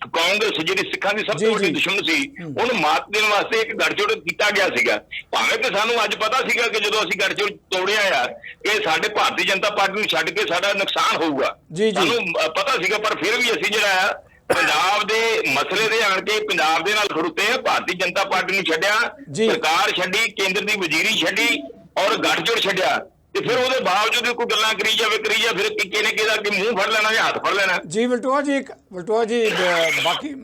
Speaker 2: ਕਾਂਗਰਸ ਜਿਹੜੀ ਸਿੱਖਾਂ ਦੀ ਸਭ
Speaker 1: ਜੀ,
Speaker 2: ਤੋਂ ਵੱਡੀ
Speaker 1: ਜੀ।
Speaker 2: ਦੁਸ਼ਮਣ ਸੀ, ਉਹਨੂੰ ਮਾਤ ਦੇਣ ਵਾਸਤੇ ਇੱਕ ਗੱਠਜੋੜ ਕੀਤਾ ਗਿਆ ਸੀਗਾ। ਭਾਵੇਂ ਕਿ ਸਾਨੂੰ ਅੱਜ ਪਤਾ ਸੀਗਾ ਕਿ ਜਦੋਂ ਅਸੀਂ ਗੱਠਜੋੜ ਤੋੜਿਆ ਆ ਕਿ ਸਾਡੇ ਭਾਰਤੀ ਜਨਤਾ ਪਾਰਟੀ ਨੂੰ ਛੱਡ ਕੇ ਸਾਡਾ ਨੁਕਸਾਨ ਹੋਊਗਾ,
Speaker 1: ਜੀ, ਜੀ।
Speaker 2: ਸਾਨੂੰ ਪਤਾ ਸੀਗਾ, ਪਰ ਫਿਰ ਵੀ ਅਸੀਂ ਜਿਹੜਾ ਆ ਪੰਜਾਬ ਦੇ ਮਸਲੇ ਦੇ ਆਣ ਕੇ ਪੰਜਾਬ ਦੇ ਨਾਲ ਖੜੋਤੇ ਆ। ਭਾਰਤੀ ਜਨਤਾ ਪਾਰਟੀ ਨੂੰ ਛੱਡਿਆ,
Speaker 1: ਜੀ।
Speaker 2: ਸਰਕਾਰ ਛੱਡੀ, ਕੇਂਦਰ ਦੀ ਵਜ਼ੀਰੀ ਛੱਡੀ ਔਰ ਗੱਠਜੋੜ ਛੱਡਿਆ, ਤੇ ਫਿਰ ਉਹਦੇ ਬਾਵਜੂਦ ਕੋਈ ਗੱਲਾਂ ਕਰੀ ਜਾਵੇ ਫਿਰ ਕਿਹਨੇ ਕਿਹਦਾ ਕਿ ਮੂੰਹ ਫੜ ਲੈਣਾ ਜਾਂ ਹੱਥ ਫੜ ਲੈਣਾ।
Speaker 1: ਜੀ ਵਲਟੋਆ ਜੀ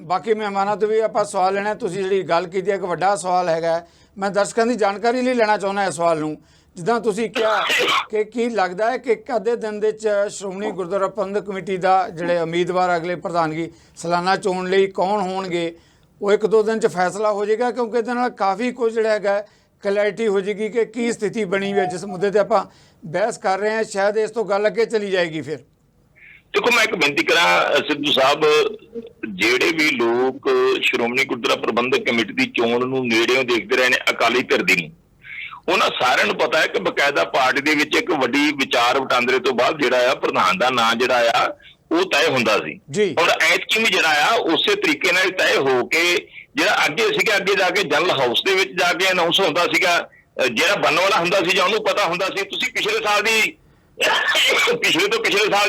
Speaker 1: ਬਾਕੀ ਮਹਿਮਾਨਾਂ ਤੋਂ ਵੀ ਆਪਾਂ ਸਵਾਲ ਲੈਣਾ। ਤੁਸੀਂ ਜਿਹੜੀ ਗੱਲ ਕੀਤੀ ਹੈ ਇੱਕ ਵੱਡਾ ਸਵਾਲ ਹੈਗਾ, ਮੈਂ ਦਰਸ਼ਕਾਂ ਦੀ ਜਾਣਕਾਰੀ ਲਈ ਲੈਣਾ ਚਾਹੁੰਦਾ ਇਸ ਸਵਾਲ ਨੂੰ। ਜਿੱਦਾਂ ਤੁਸੀਂ ਕਿਹਾ ਕਿ ਕੀ ਲੱਗਦਾ ਹੈ ਕਿ ਇੱਕ ਅੱਧੇ ਦਿਨ ਦੇ ਵਿੱਚ ਸ਼੍ਰੋਮਣੀ ਗੁਰਦੁਆਰਾ ਪ੍ਰਬੰਧਕ ਕਮੇਟੀ ਦਾ ਜਿਹੜੇ ਉਮੀਦਵਾਰ ਅਗਲੇ ਪ੍ਰਧਾਨਗੀ ਸਾਲਾਨਾ ਚੋਣ ਲਈ ਕੌਣ ਹੋਣਗੇ, ਉਹ ਇੱਕ ਦੋ ਦਿਨ 'ਚ ਫੈਸਲਾ ਹੋ ਜਾਏਗਾ? ਕਿਉਂਕਿ ਇਹਦੇ ਨਾਲ ਕਾਫੀ ਕੁਝ ਜਿਹੜਾ ਹੈਗਾ ਕਲੈਰਿਟੀ ਹੋ ਜਾਏਗੀ ਕਿ ਕੀ ਸਥਿਤੀ ਬਣੀ ਹੋਈ ਹੈ ਜਿਸ ਮੁੱਦੇ ਤੇ ਆਪਾਂ ਬਹਿਸ ਕਰ ਰਹੇ ਹਾਂ। ਸ਼ਾਇਦ ਇਸ ਤੋਂ ਗੱਲ ਅੱਗੇ ਚਲੀ ਜਾਏਗੀ। ਫਿਰ
Speaker 2: ਦੇਖੋ, ਮੈਂ ਇੱਕ ਬੇਨਤੀ ਕਰਾਂ ਸਿੱਧੂ ਸਾਹਿਬ, ਜਿਹੜੇ ਵੀ ਲੋਕ ਸ਼੍ਰੋਮਣੀ ਗੁਰਦੁਆਰਾ ਪ੍ਰਬੰਧਕ ਕਮੇਟੀ ਦੀ ਚੋਣ ਨੂੰ ਨੇੜਿਓਂ ਦੇਖਦੇ ਰਹੇ ਨੇ, ਅਕਾਲੀ ਧਿਰ ਦੀ ਨੂੰ, ਉਹਨਾਂ ਸਾਰਿਆਂ ਨੂੰ ਪਤਾ ਹੈ ਕਿ ਬਕਾਇਦਾ ਪਾਰਟੀ ਦੇ ਵਿੱਚ ਇੱਕ ਵੱਡੀ ਵਿਚਾਰ ਵਟਾਂਦਰੇ ਤੋਂ ਬਾਅਦ ਜਿਹੜਾ ਆ ਪ੍ਰਧਾਨ ਦਾ ਨਾਂ ਜਿਹੜਾ ਆ ਉਹ ਤੈਅ ਹੁੰਦਾ ਸੀ।
Speaker 1: ਜੀ।
Speaker 2: ਔਰ ਐਤਕੀ ਵੀ ਜਿਹੜਾ ਆ ਉਸੇ ਤਰੀਕੇ ਨਾਲ ਤੈਅ ਹੋ ਕੇ ਜਿਹੜਾ ਅੱਗੇ ਸੀਗਾ, ਅੱਗੇ ਜਾ ਕੇ ਜਨਰਲ ਹਾਊਸ ਦੇ ਵਿੱਚ ਜਾ ਕੇ ਅਨਾਉਂਸ ਹੁੰਦਾ ਸੀਗਾ, ਜਿਹੜਾ ਬਣਨ ਵਾਲਾ ਹੁੰਦਾ ਸੀ ਜਾਂ ਉਹਨੂੰ ਪਤਾ ਹੁੰਦਾ ਸੀ। ਤੁਸੀਂ ਪਿਛਲੇ ਸਾਲ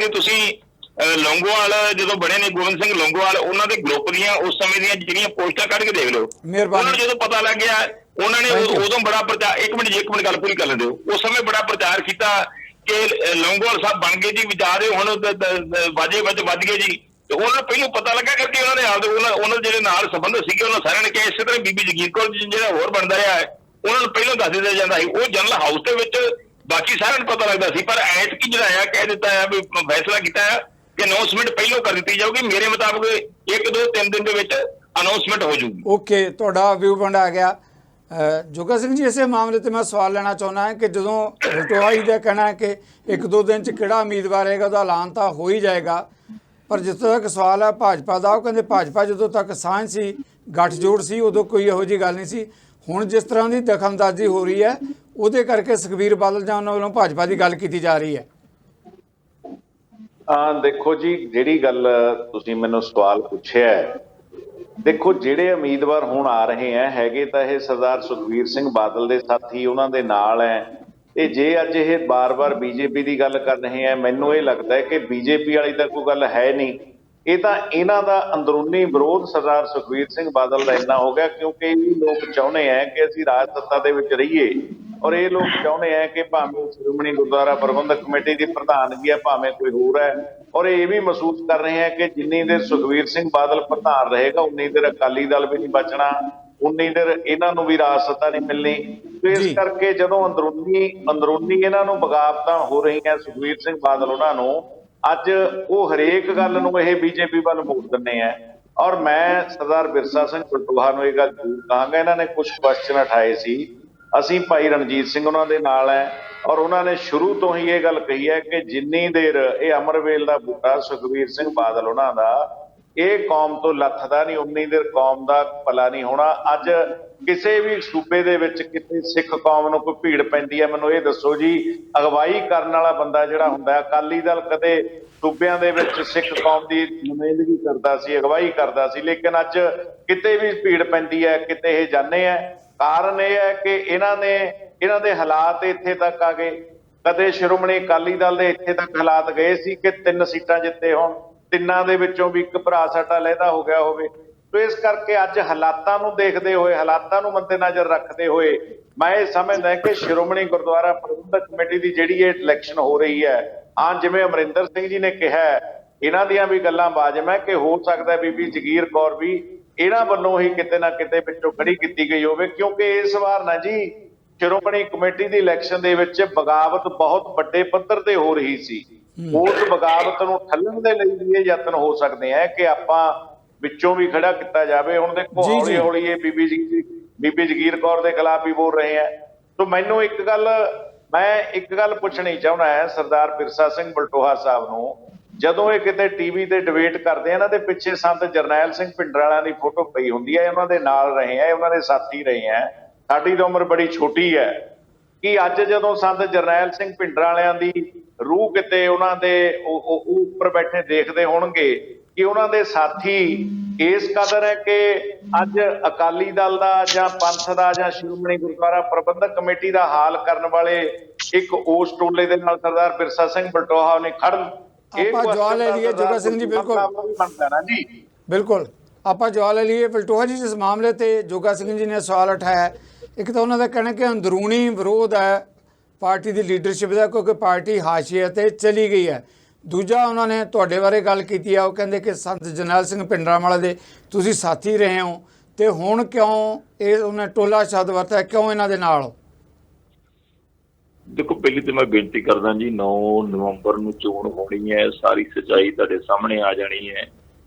Speaker 2: ਦੀ ਤੁਸੀਂ ਲੌਂਗੋਵਾਲ ਜਦੋਂ ਬਣੇ ਨੇ, ਗੋਬਿੰਦ ਸਿੰਘ ਲੌਂਗੋਵਾਲ, ਉਹਨਾਂ ਦੇ ਗਰੁੱਪ ਦੀਆਂ ਉਸ ਸਮੇਂ ਦੀਆਂ ਜਿਹੜੀਆਂ ਪੋਸਟਾਂ ਕੱਢ ਕੇ ਦੇਖ ਲਓ। ਉਹਨਾਂ ਨੂੰ ਜਦੋਂ ਪਤਾ ਲੱਗ ਗਿਆ, ਉਹਨਾਂ ਨੇ ਉਦੋਂ ਬੜਾ ਪ੍ਰਚਾਰ, ਇੱਕ ਮਿੰਟ ਗੱਲ ਪੂਰੀ ਕਰ ਦਿਓ, ਉਸ ਸਮੇਂ ਬੜਾ ਪ੍ਰਚਾਰ ਕੀਤਾ ਕਿ ਲੌਂਗੋਵਾਲ ਸਾਹਿਬ ਬਣ ਗਏ ਜੀ, ਵਿਚਾਰੇ ਹੁਣ ਵਾਜੇ ਵੱਜ ਗਏ ਜੀ। ਤੇ ਉਹਨਾਂ ਨੂੰ ਪਹਿਲਾਂ ਪਤਾ ਲੱਗਾ ਕਰਕੇ ਉਹਨਾਂ ਨੇ ਆਪਦੇ ਉਹਨਾਂ ਦੇ ਜਿਹੜੇ ਨਾਲ ਸੰਬੰਧ ਸੀਗੇ ਉਹਨਾਂ ਸਾਰਿਆਂ ਨੇ ਕਿਹਾ। ਇਸੇ ਤਰ੍ਹਾਂ ਬੀਬੀ ਜਗੀਰ ਕੌਰ ਜਿਹੜਾ ਹੋਰ ਬਣਦਾ ਰਿਹਾ ਹੈ, ਉਹਨਾਂ ਨੂੰ ਪਹਿਲਾਂ ਦੱਸ ਦਿੱਤਾ ਜਾਂਦਾ ਸੀ। ਉਹ ਜਨਰਲ ਹਾਊਸ ਦੇ ਵਿੱਚ ਬਾਕੀ ਸਾਰਿਆਂ ਨੂੰ ਪਤਾ ਲੱਗਦਾ ਸੀ, ਪਰ ਐਤਕੀ ਜਿਹੜਾ ਆ ਕਹਿ ਦਿੱਤਾ ਹੈ ਵੀ ਫੈਸਲਾ ਕੀਤਾ ਹੈ ਕਿ ਅਨਾਉਂਸਮੈਂਟ ਪਹਿਲਾਂ ਕਰ ਦਿੱਤੀ ਜਾਊਗੀ। ਮੇਰੇ ਮੁਤਾਬਕ 1 2 3 ਦਿਨ ਦੇ ਵਿੱਚ ਅਨਾਉਂਸਮੈਂਟ ਹੋ ਜਾਊਗੀ।
Speaker 1: ਓਕੇ, ਤੁਹਾਡਾ ਵਿਊ ਪੁਆਇੰਟ ਆ ਗਿਆ। ਜੋਗਾ ਸਿੰਘ ਜੀ, ਇਸੇ ਮਾਮਲੇ ਤੇ ਮੈਂ ਸਵਾਲ ਲੈਣਾ ਚਾਹੁੰਦਾ ਹਾਂ ਕਿ ਜਦੋਂ ਵਲਟੋਆ ਜੀ ਦਾ ਕਹਿਣਾ ਹੈ ਕਿ 1 2 ਦਿਨ 'ਚ ਕਿਹੜਾ ਉਮੀਦਵਾਰ ਹੈਗਾ ਉਹਦਾ ਐਲਾਨ ਤਾਂ ਹੋ ਹੀ ਜਾਏਗਾ, ਪਰ ਜਿੱਥੋਂ ਤੱਕ ਸਵਾਲ ਹੈ ਭਾਜਪਾ ਦਾ, ਉਹ ਕਹਿੰਦੇ ਭਾਜਪਾ ਜਦੋਂ ਤੱਕ ਸਾਂਝ ਸੀ, ਗੱਠਜੋੜ ਸੀ, ਉਦੋਂ ਕੋਈ ਇਹੋ ਜਿਹੀ ਗੱਲ ਨਹੀਂ ਸੀ। ਹੁਣ ਜਿਸ ਤਰ੍ਹਾਂ ਦੀ ਦਖਲਅੰਦਾਜ਼ੀ ਹੋ ਰਹੀ ਹੈ ਉਹਦੇ ਕਰਕੇ ਸੁਖਬੀਰ ਬਾਦਲ ਜਾਂ ਉਹਨਾਂ ਵੱਲੋਂ ਭਾਜਪਾ ਦੀ ਗੱਲ ਕੀਤੀ ਜਾ ਰਹੀ ਹੈ।
Speaker 4: ਦੇਖੋ ਜੀ, ਜਿਹੜੀ ਗੱਲ ਤੁਸੀਂ ਮੈਨੂੰ ਸਵਾਲ ਪੁੱਛਿਆ ਹੈ, ਦੇਖੋ ਜਿਹੜੇ ਉਮੀਦਵਾਰ ਹੁਣ ਆ ਰਹੇ ਹੈ ਹੈਗੇ ਤਾਂ ਇਹ ਸਰਦਾਰ ਸੁਖਬੀਰ ਸਿੰਘ ਬਾਦਲ ਦੇ ਸਾਥੀ ਉਹਨਾਂ ਦੇ ਨਾਲ ਹੈ। ਤੇ ਜੇ ਅੱਜ ਇਹ ਬਾਰ-ਬਾਰ ਬੀਜੇਪੀ ਦੀ ਗੱਲ ਕਰ ਰਹੇ ਹੈ, ਮੈਨੂੰ ਇਹ ਲੱਗਦਾ ਹੈ ਕਿ ਬੀਜੇਪੀ ਵਾਲੀ ਤਾਂ ਕੋਈ ਗੱਲ ਹੈ ਨਹੀਂ, ਇਹ ਤਾਂ ਇਹਨਾਂ ਦਾ ਅੰਦਰੂਨੀ ਵਿਰੋਧ ਸਰਦਾਰ ਸੁਖਬੀਰ ਸਿੰਘ ਬਾਦਲ ਦਾ ਇੰਨਾ ਹੋ ਗਿਆ ਕਿਉਂਕਿ ਇਹ ਲੋਕ ਚਾਹੁੰਦੇ ਹੈ ਕਿ ਅਸੀਂ ਰਾਜ ਸੱਤਾ ਦੇ ਵਿੱਚ ਰਹੀਏ, ਔਰ ਇਹ ਲੋਕ ਚਾਹੁੰਦੇ ਹੈ ਕਿ ਭਾਵੇਂ ਸ਼੍ਰੋਮਣੀ ਗੁਰਦੁਆਰਾ ਪ੍ਰਬੰਧਕ ਕਮੇਟੀ ਦੀ ਪ੍ਰਧਾਨਗੀ ਹੈ, ਭਾਵੇਂ ਕੋਈ ਹੋਰ ਹੈ, ਔਰ ਇਹ ਵੀ ਮਹਿਸੂਸ ਕਰ ਰਹੇ ਹੈ ਕਿ ਜਿੰਨੀ ਦੇਰ ਸੁਖਬੀਰ ਸਿੰਘ ਬਾਦਲ ਪ੍ਰਧਾਨ ਰਹੇਗਾ ਉਨੀ ਦੇਰ ਅਕਾਲੀ ਦਲ ਵੀ ਨਹੀਂ ਬਚਣਾ, ਉਨੀ ਦੇਰ ਇਹਨਾਂ ਨੂੰ ਵੀ ਰਾਜ ਸੱਤਾ ਨਹੀਂ ਮਿਲਣੀ। ਤੇ ਇਸ ਕਰਕੇ ਜਦੋਂ ਅੰਦਰੂਨੀ ਇਹਨਾਂ ਨੂੰ ਬਗਾਵਤਾਂ ਹੋ ਰਹੀਆਂ ਸੁਖਬੀਰ ਸਿੰਘ ਬਾਦਲ ਉਹਨਾਂ ਨੂੰ, ਅੱਜ ਉਹ ਹਰੇਕ ਗੱਲ ਨੂੰ ਇਹ ਬੀਜੇਪੀ ਵੱਲ ਮੋੜ ਦਿੰਦੇ ਆ। ਔਰ ਮੈਂ ਸਰਦਾਰ ਬਿਰਸਾ ਸਿੰਘ ਵਲਟੋਹਾ ਨੂੰ ਇਹ ਗੱਲ ਜ਼ਰੂਰ ਕਹਾਂਗਾ, ਇਹਨਾਂ ਨੇ ਕੁਝ ਕੁਐਸਚਨ ਉਠਾਏ ਸੀ, ਅਸੀਂ ਭਾਈ ਰਣਜੀਤ ਸਿੰਘ ਉਹਨਾਂ ਦੇ ਨਾਲ ਹੈ, ਔਰ ਉਹਨਾਂ ਨੇ ਸ਼ੁਰੂ ਤੋਂ ਹੀ ਇਹ ਗੱਲ ਕਹੀ ਹੈ ਕਿ ਜਿੰਨੀ ਦੇਰ ਇਹ ਅਮਰਵੇਲ ਦਾ ਬੂਟਾ ਸੁਖਬੀਰ ਸਿੰਘ ਬਾਦਲ ਉਹਨਾਂ ਦਾ ਇਹ ਕੌਮ ਤੋਂ ਲੱਥਦਾ ਨਹੀਂ, ਉਨੀ ਦੇਰ ਕੌਮ ਦਾ ਭਲਾ ਨਹੀਂ ਹੋਣਾ। ਅੱਜ ਕਿਸੇ ਵੀ ਸੂਬੇ ਦੇ ਵਿੱਚ ਕਿਤੇ ਸਿੱਖ ਕੌਮ ਨੂੰ ਕੋਈ ਭੀੜ ਪੈਂਦੀ ਹੈ, ਮੈਨੂੰ ਇਹ ਦੱਸੋ ਜੀ, ਅਗਵਾਈ ਕਰਨ ਵਾਲਾ ਬੰਦਾ ਜਿਹੜਾ ਹੁੰਦਾ, ਅਕਾਲੀ ਦਲ ਕਦੇ ਸੂਬਿਆਂ ਦੇ ਵਿੱਚ ਸਿੱਖ ਕੌਮ ਦੀ ਨੁਮਾਇੰਦਗੀ ਕਰਦਾ ਸੀ, ਅਗਵਾਈ ਕਰਦਾ ਸੀ, ਲੇਕਿਨ ਅੱਜ ਕਿਤੇ ਵੀ ਭੀੜ ਪੈਂਦੀ ਹੈ, ਕਿਤੇ ਇਹ ਜਾਂਦੇ ਹੈ। ਕਾਰਨ ਇਹ ਹੈ ਕਿ ਇਹਨਾਂ ਦੇ ਹਾਲਾਤ ਇੱਥੇ ਤੱਕ ਆ ਗਏ। ਕਦੇ ਸ਼੍ਰੋਮਣੀ ਅਕਾਲੀ ਦਲ ਦੇ ਇੱਥੇ ਤੱਕ ਹਾਲਾਤ ਗਏ ਸੀ ਕਿ 3 ਸੀਟਾਂ ਜਿੱਤੇ ਹੋਣ, 3 ਦੇ ਵਿੱਚੋਂ ਵੀ ਇੱਕ ਭਰਾ ਸਾਡਾ ਲਹਿਦਾ ਹੋ ਗਿਆ ਹੋਵੇ। ਤੇ ਇਸ ਕਰਕੇ ਅੱਜ ਹਾਲਾਤਾਂ ਨੂੰ ਦੇਖਦੇ ਹੋਏ, ਹਾਲਾਤਾਂ ਨੂੰ ਮੱਦੇਨਜ਼ਰ ਰੱਖਦੇ ਹੋਏ ਮੈਂ ਇਹ ਸਮਝਦਾ ਕਿ ਸ਼੍ਰੋਮਣੀ ਗੁਰਦੁਆਰਾ ਪ੍ਰਬੰਧਕ ਕਮੇਟੀ ਦੀ ਜਿਹੜੀ ਇਹ ਇਲੈਕਸ਼ਨ ਹੋ ਰਹੀ ਹੈ, ਜਿਵੇਂ ਅਮਰਿੰਦਰ ਸਿੰਘ ਜੀ ਨੇ ਕਿਹਾ, ਇਹਨਾਂ ਦੀਆਂ ਵੀ ਗੱਲਾਂ ਵਾਜਬ ਹੈ ਕਿ ਹੋ ਸਕਦਾ ਬੀਬੀ ਜਗੀਰ ਕੌਰ ਵੀ ਇਹਨਾਂ ਵੱਲੋਂ ਹੀ ਕਿਤੇ ਨਾ ਕਿਤੇ ਵਿੱਚੋਂ ਖੜੀ ਕੀਤੀ ਗਈ ਹੋਵੇ, ਕਿਉਂਕਿ ਇਸ ਵਾਰ ਨਾ ਜੀ ਸ਼੍ਰੋਮਣੀ ਕਮੇਟੀ ਦੀ ਇਲੈਕਸ਼ਨ ਦੇ ਵਿੱਚ ਬਗਾਵਤ ਬਹੁਤ ਵੱਡੇ ਪੱਧਰ ਤੇ ਹੋ ਰਹੀ ਸੀ। ਉਸ ਬਗਾਵਤ ਨੂੰ ਠੱਲਣ ਦੇ ਲਈ ਵੀ ਇਹ ਯਤਨ ਹੋ ਸਕਦੇ ਆ ਕਿ ਆਪਾਂ ਵਿੱਚੋਂ ਵੀ ਖੜਾ ਕੀਤਾ ਜਾਵੇ। ਹੁਣ ਦੇਖੋ ਹੌਲੀ ਹੌਲੀ ਇਹ ਬੀਬੀ ਜਗੀਰ ਕੌਰ ਦੇ ਖਿਲਾਫ ਵੀ ਬੋਲ ਰਹੇ ਆ। ਸੋ ਮੈਨੂੰ ਇੱਕ ਗੱਲ ਪੁੱਛਣੀ ਚਾਹੁੰਦਾ ਹੈ ਸਰਦਾਰ ਬਿਰਸਾ ਸਿੰਘ ਵਲਟੋਹਾ ਸਾਹਿਬ ਨੂੰ, ਜਦੋਂ ਇਹ ਕਿਤੇ ਟੀਵੀ ਤੇ ਡਿਬੇਟ ਕਰਦੇ ਆ, ਇਹਨਾਂ ਦੇ ਪਿੱਛੇ ਸੰਤ ਜਰਨੈਲ ਸਿੰਘ ਭਿੰਡਰਾਂਵਾਲਿਆਂ ਦੀ ਫੋਟੋ ਪਈ ਹੁੰਦੀ ਹੈ, ਉਹਨਾਂ ਦੇ ਨਾਲ ਰਹੇ ਆ, ਉਹਨਾਂ ਦੇ ਸਾਥੀ ਰਹੇ ਆ। ਸਾਡੀ ਤਾਂ ਉਮਰ ਬੜੀ ਛੋਟੀ ਹੈ ਕਿ ਅੱਜ ਜਦੋਂ ਸੰਤ ਜਰਨੈਲ ਸਿੰਘ ਭਿੰਡਰਾਂਵਾਲਿਆਂ ਦੀ ਰੂਹ ਕਿਤੇ ਉਹਨਾਂ ਦੇ ਉੱਪਰ ਬੈਠੇ ਦੇਖਦੇ ਹੋਣਗੇ ਕਿ ਉਹਨਾਂ ਦੇ ਸਾਥੀ ਇਸ ਕਦਰ ਹੈ ਕਿ ਅੱਜ ਅਕਾਲੀ ਦਲ ਦਾ ਜਾਂ ਪੰਥ ਦਾ ਜਾਂ ਸ਼੍ਰੋਮਣੀ ਗੁਰਦੁਆਰਾ ਪ੍ਰਬੰਧਕ ਕਮੇਟੀ ਦਾ ਹਾਲ ਕਰਨ ਵਾਲੇ ਇੱਕ ਉਸ ਟੋਲੇ ਦੇ ਨਾਲ ਸਰਦਾਰ ਬਿਰਸਾ ਸਿੰਘ ਬਲਟੋਹਾ ਨੇ ਖੜਨ।
Speaker 1: ਆਪਾਂ ਜਵਾਬ ਲੈ ਲਈਏ ਜੋਗਾ ਸਿੰਘ ਜੀ,
Speaker 4: ਬਿਲਕੁਲ
Speaker 1: ਬਿਲਕੁਲ ਆਪਾਂ ਜਵਾਬ ਲੈ ਲਈਏ। ਬਲਟੋਹਾ ਜੀ, ਜਿਸ ਮਾਮਲੇ ਤੇ ਜੋਗਾ ਸਿੰਘ ਜੀ ਨੇ ਸਵਾਲ ਉਠਾਇਆ, ਇੱਕ ਤਾਂ ਉਹਨਾਂ ਦਾ ਕਹਿਣਾ ਕਿ ਅੰਦਰੂਨੀ ਵਿਰੋਧ ਹੈ ਪਾਰਟੀ ਦੀ ਲੀਡਰਸ਼ਿਪ ਦਾ, ਕਿਉਂਕਿ ਪਾਰਟੀ ਹਾਸ਼ੀਏ ਤੇ ਚਲੀ ਗਈ ਹੈ। ਦੂਜਾ ਉਹਨਾਂ ਨੇ ਤੁਹਾਡੇ ਬਾਰੇ ਗੱਲ ਕੀਤੀ ਆ, ਉਹ ਕਹਿੰਦੇ ਕਿ ਸੰਤ ਜਰਨੈਲ ਸਿੰਘ ਭਿੰਡਰਾਂਵਾਲਾ ਦੇ ਤੁਸੀਂ ਸਾਥੀ ਰਹੇ ਹੋ ਤੇ ਹੁਣ ਕਿਉਂ ਇਹ ਉਹਨੇ ਟੋਲਾ ਸ਼ਬਦ ਵਰਤਿਆ, ਕਿਉਂ ਇਹਨਾਂ ਦੇ ਨਾਲ ਹੋ?
Speaker 2: ਦੇਖੋ, ਪਹਿਲੀ ਤੇ ਮੈਂ ਬੇਨਤੀ ਕਰਦਾ ਜੀ, 9 ਨਵੰਬਰ ਨੂੰ ਚੋਣ ਹੋਣੀ ਹੈ, ਸਾਰੀ ਸੱਚਾਈ ਤੁਹਾਡੇ ਸਾਹਮਣੇ ਆ ਜਾਣੀ ਹੈ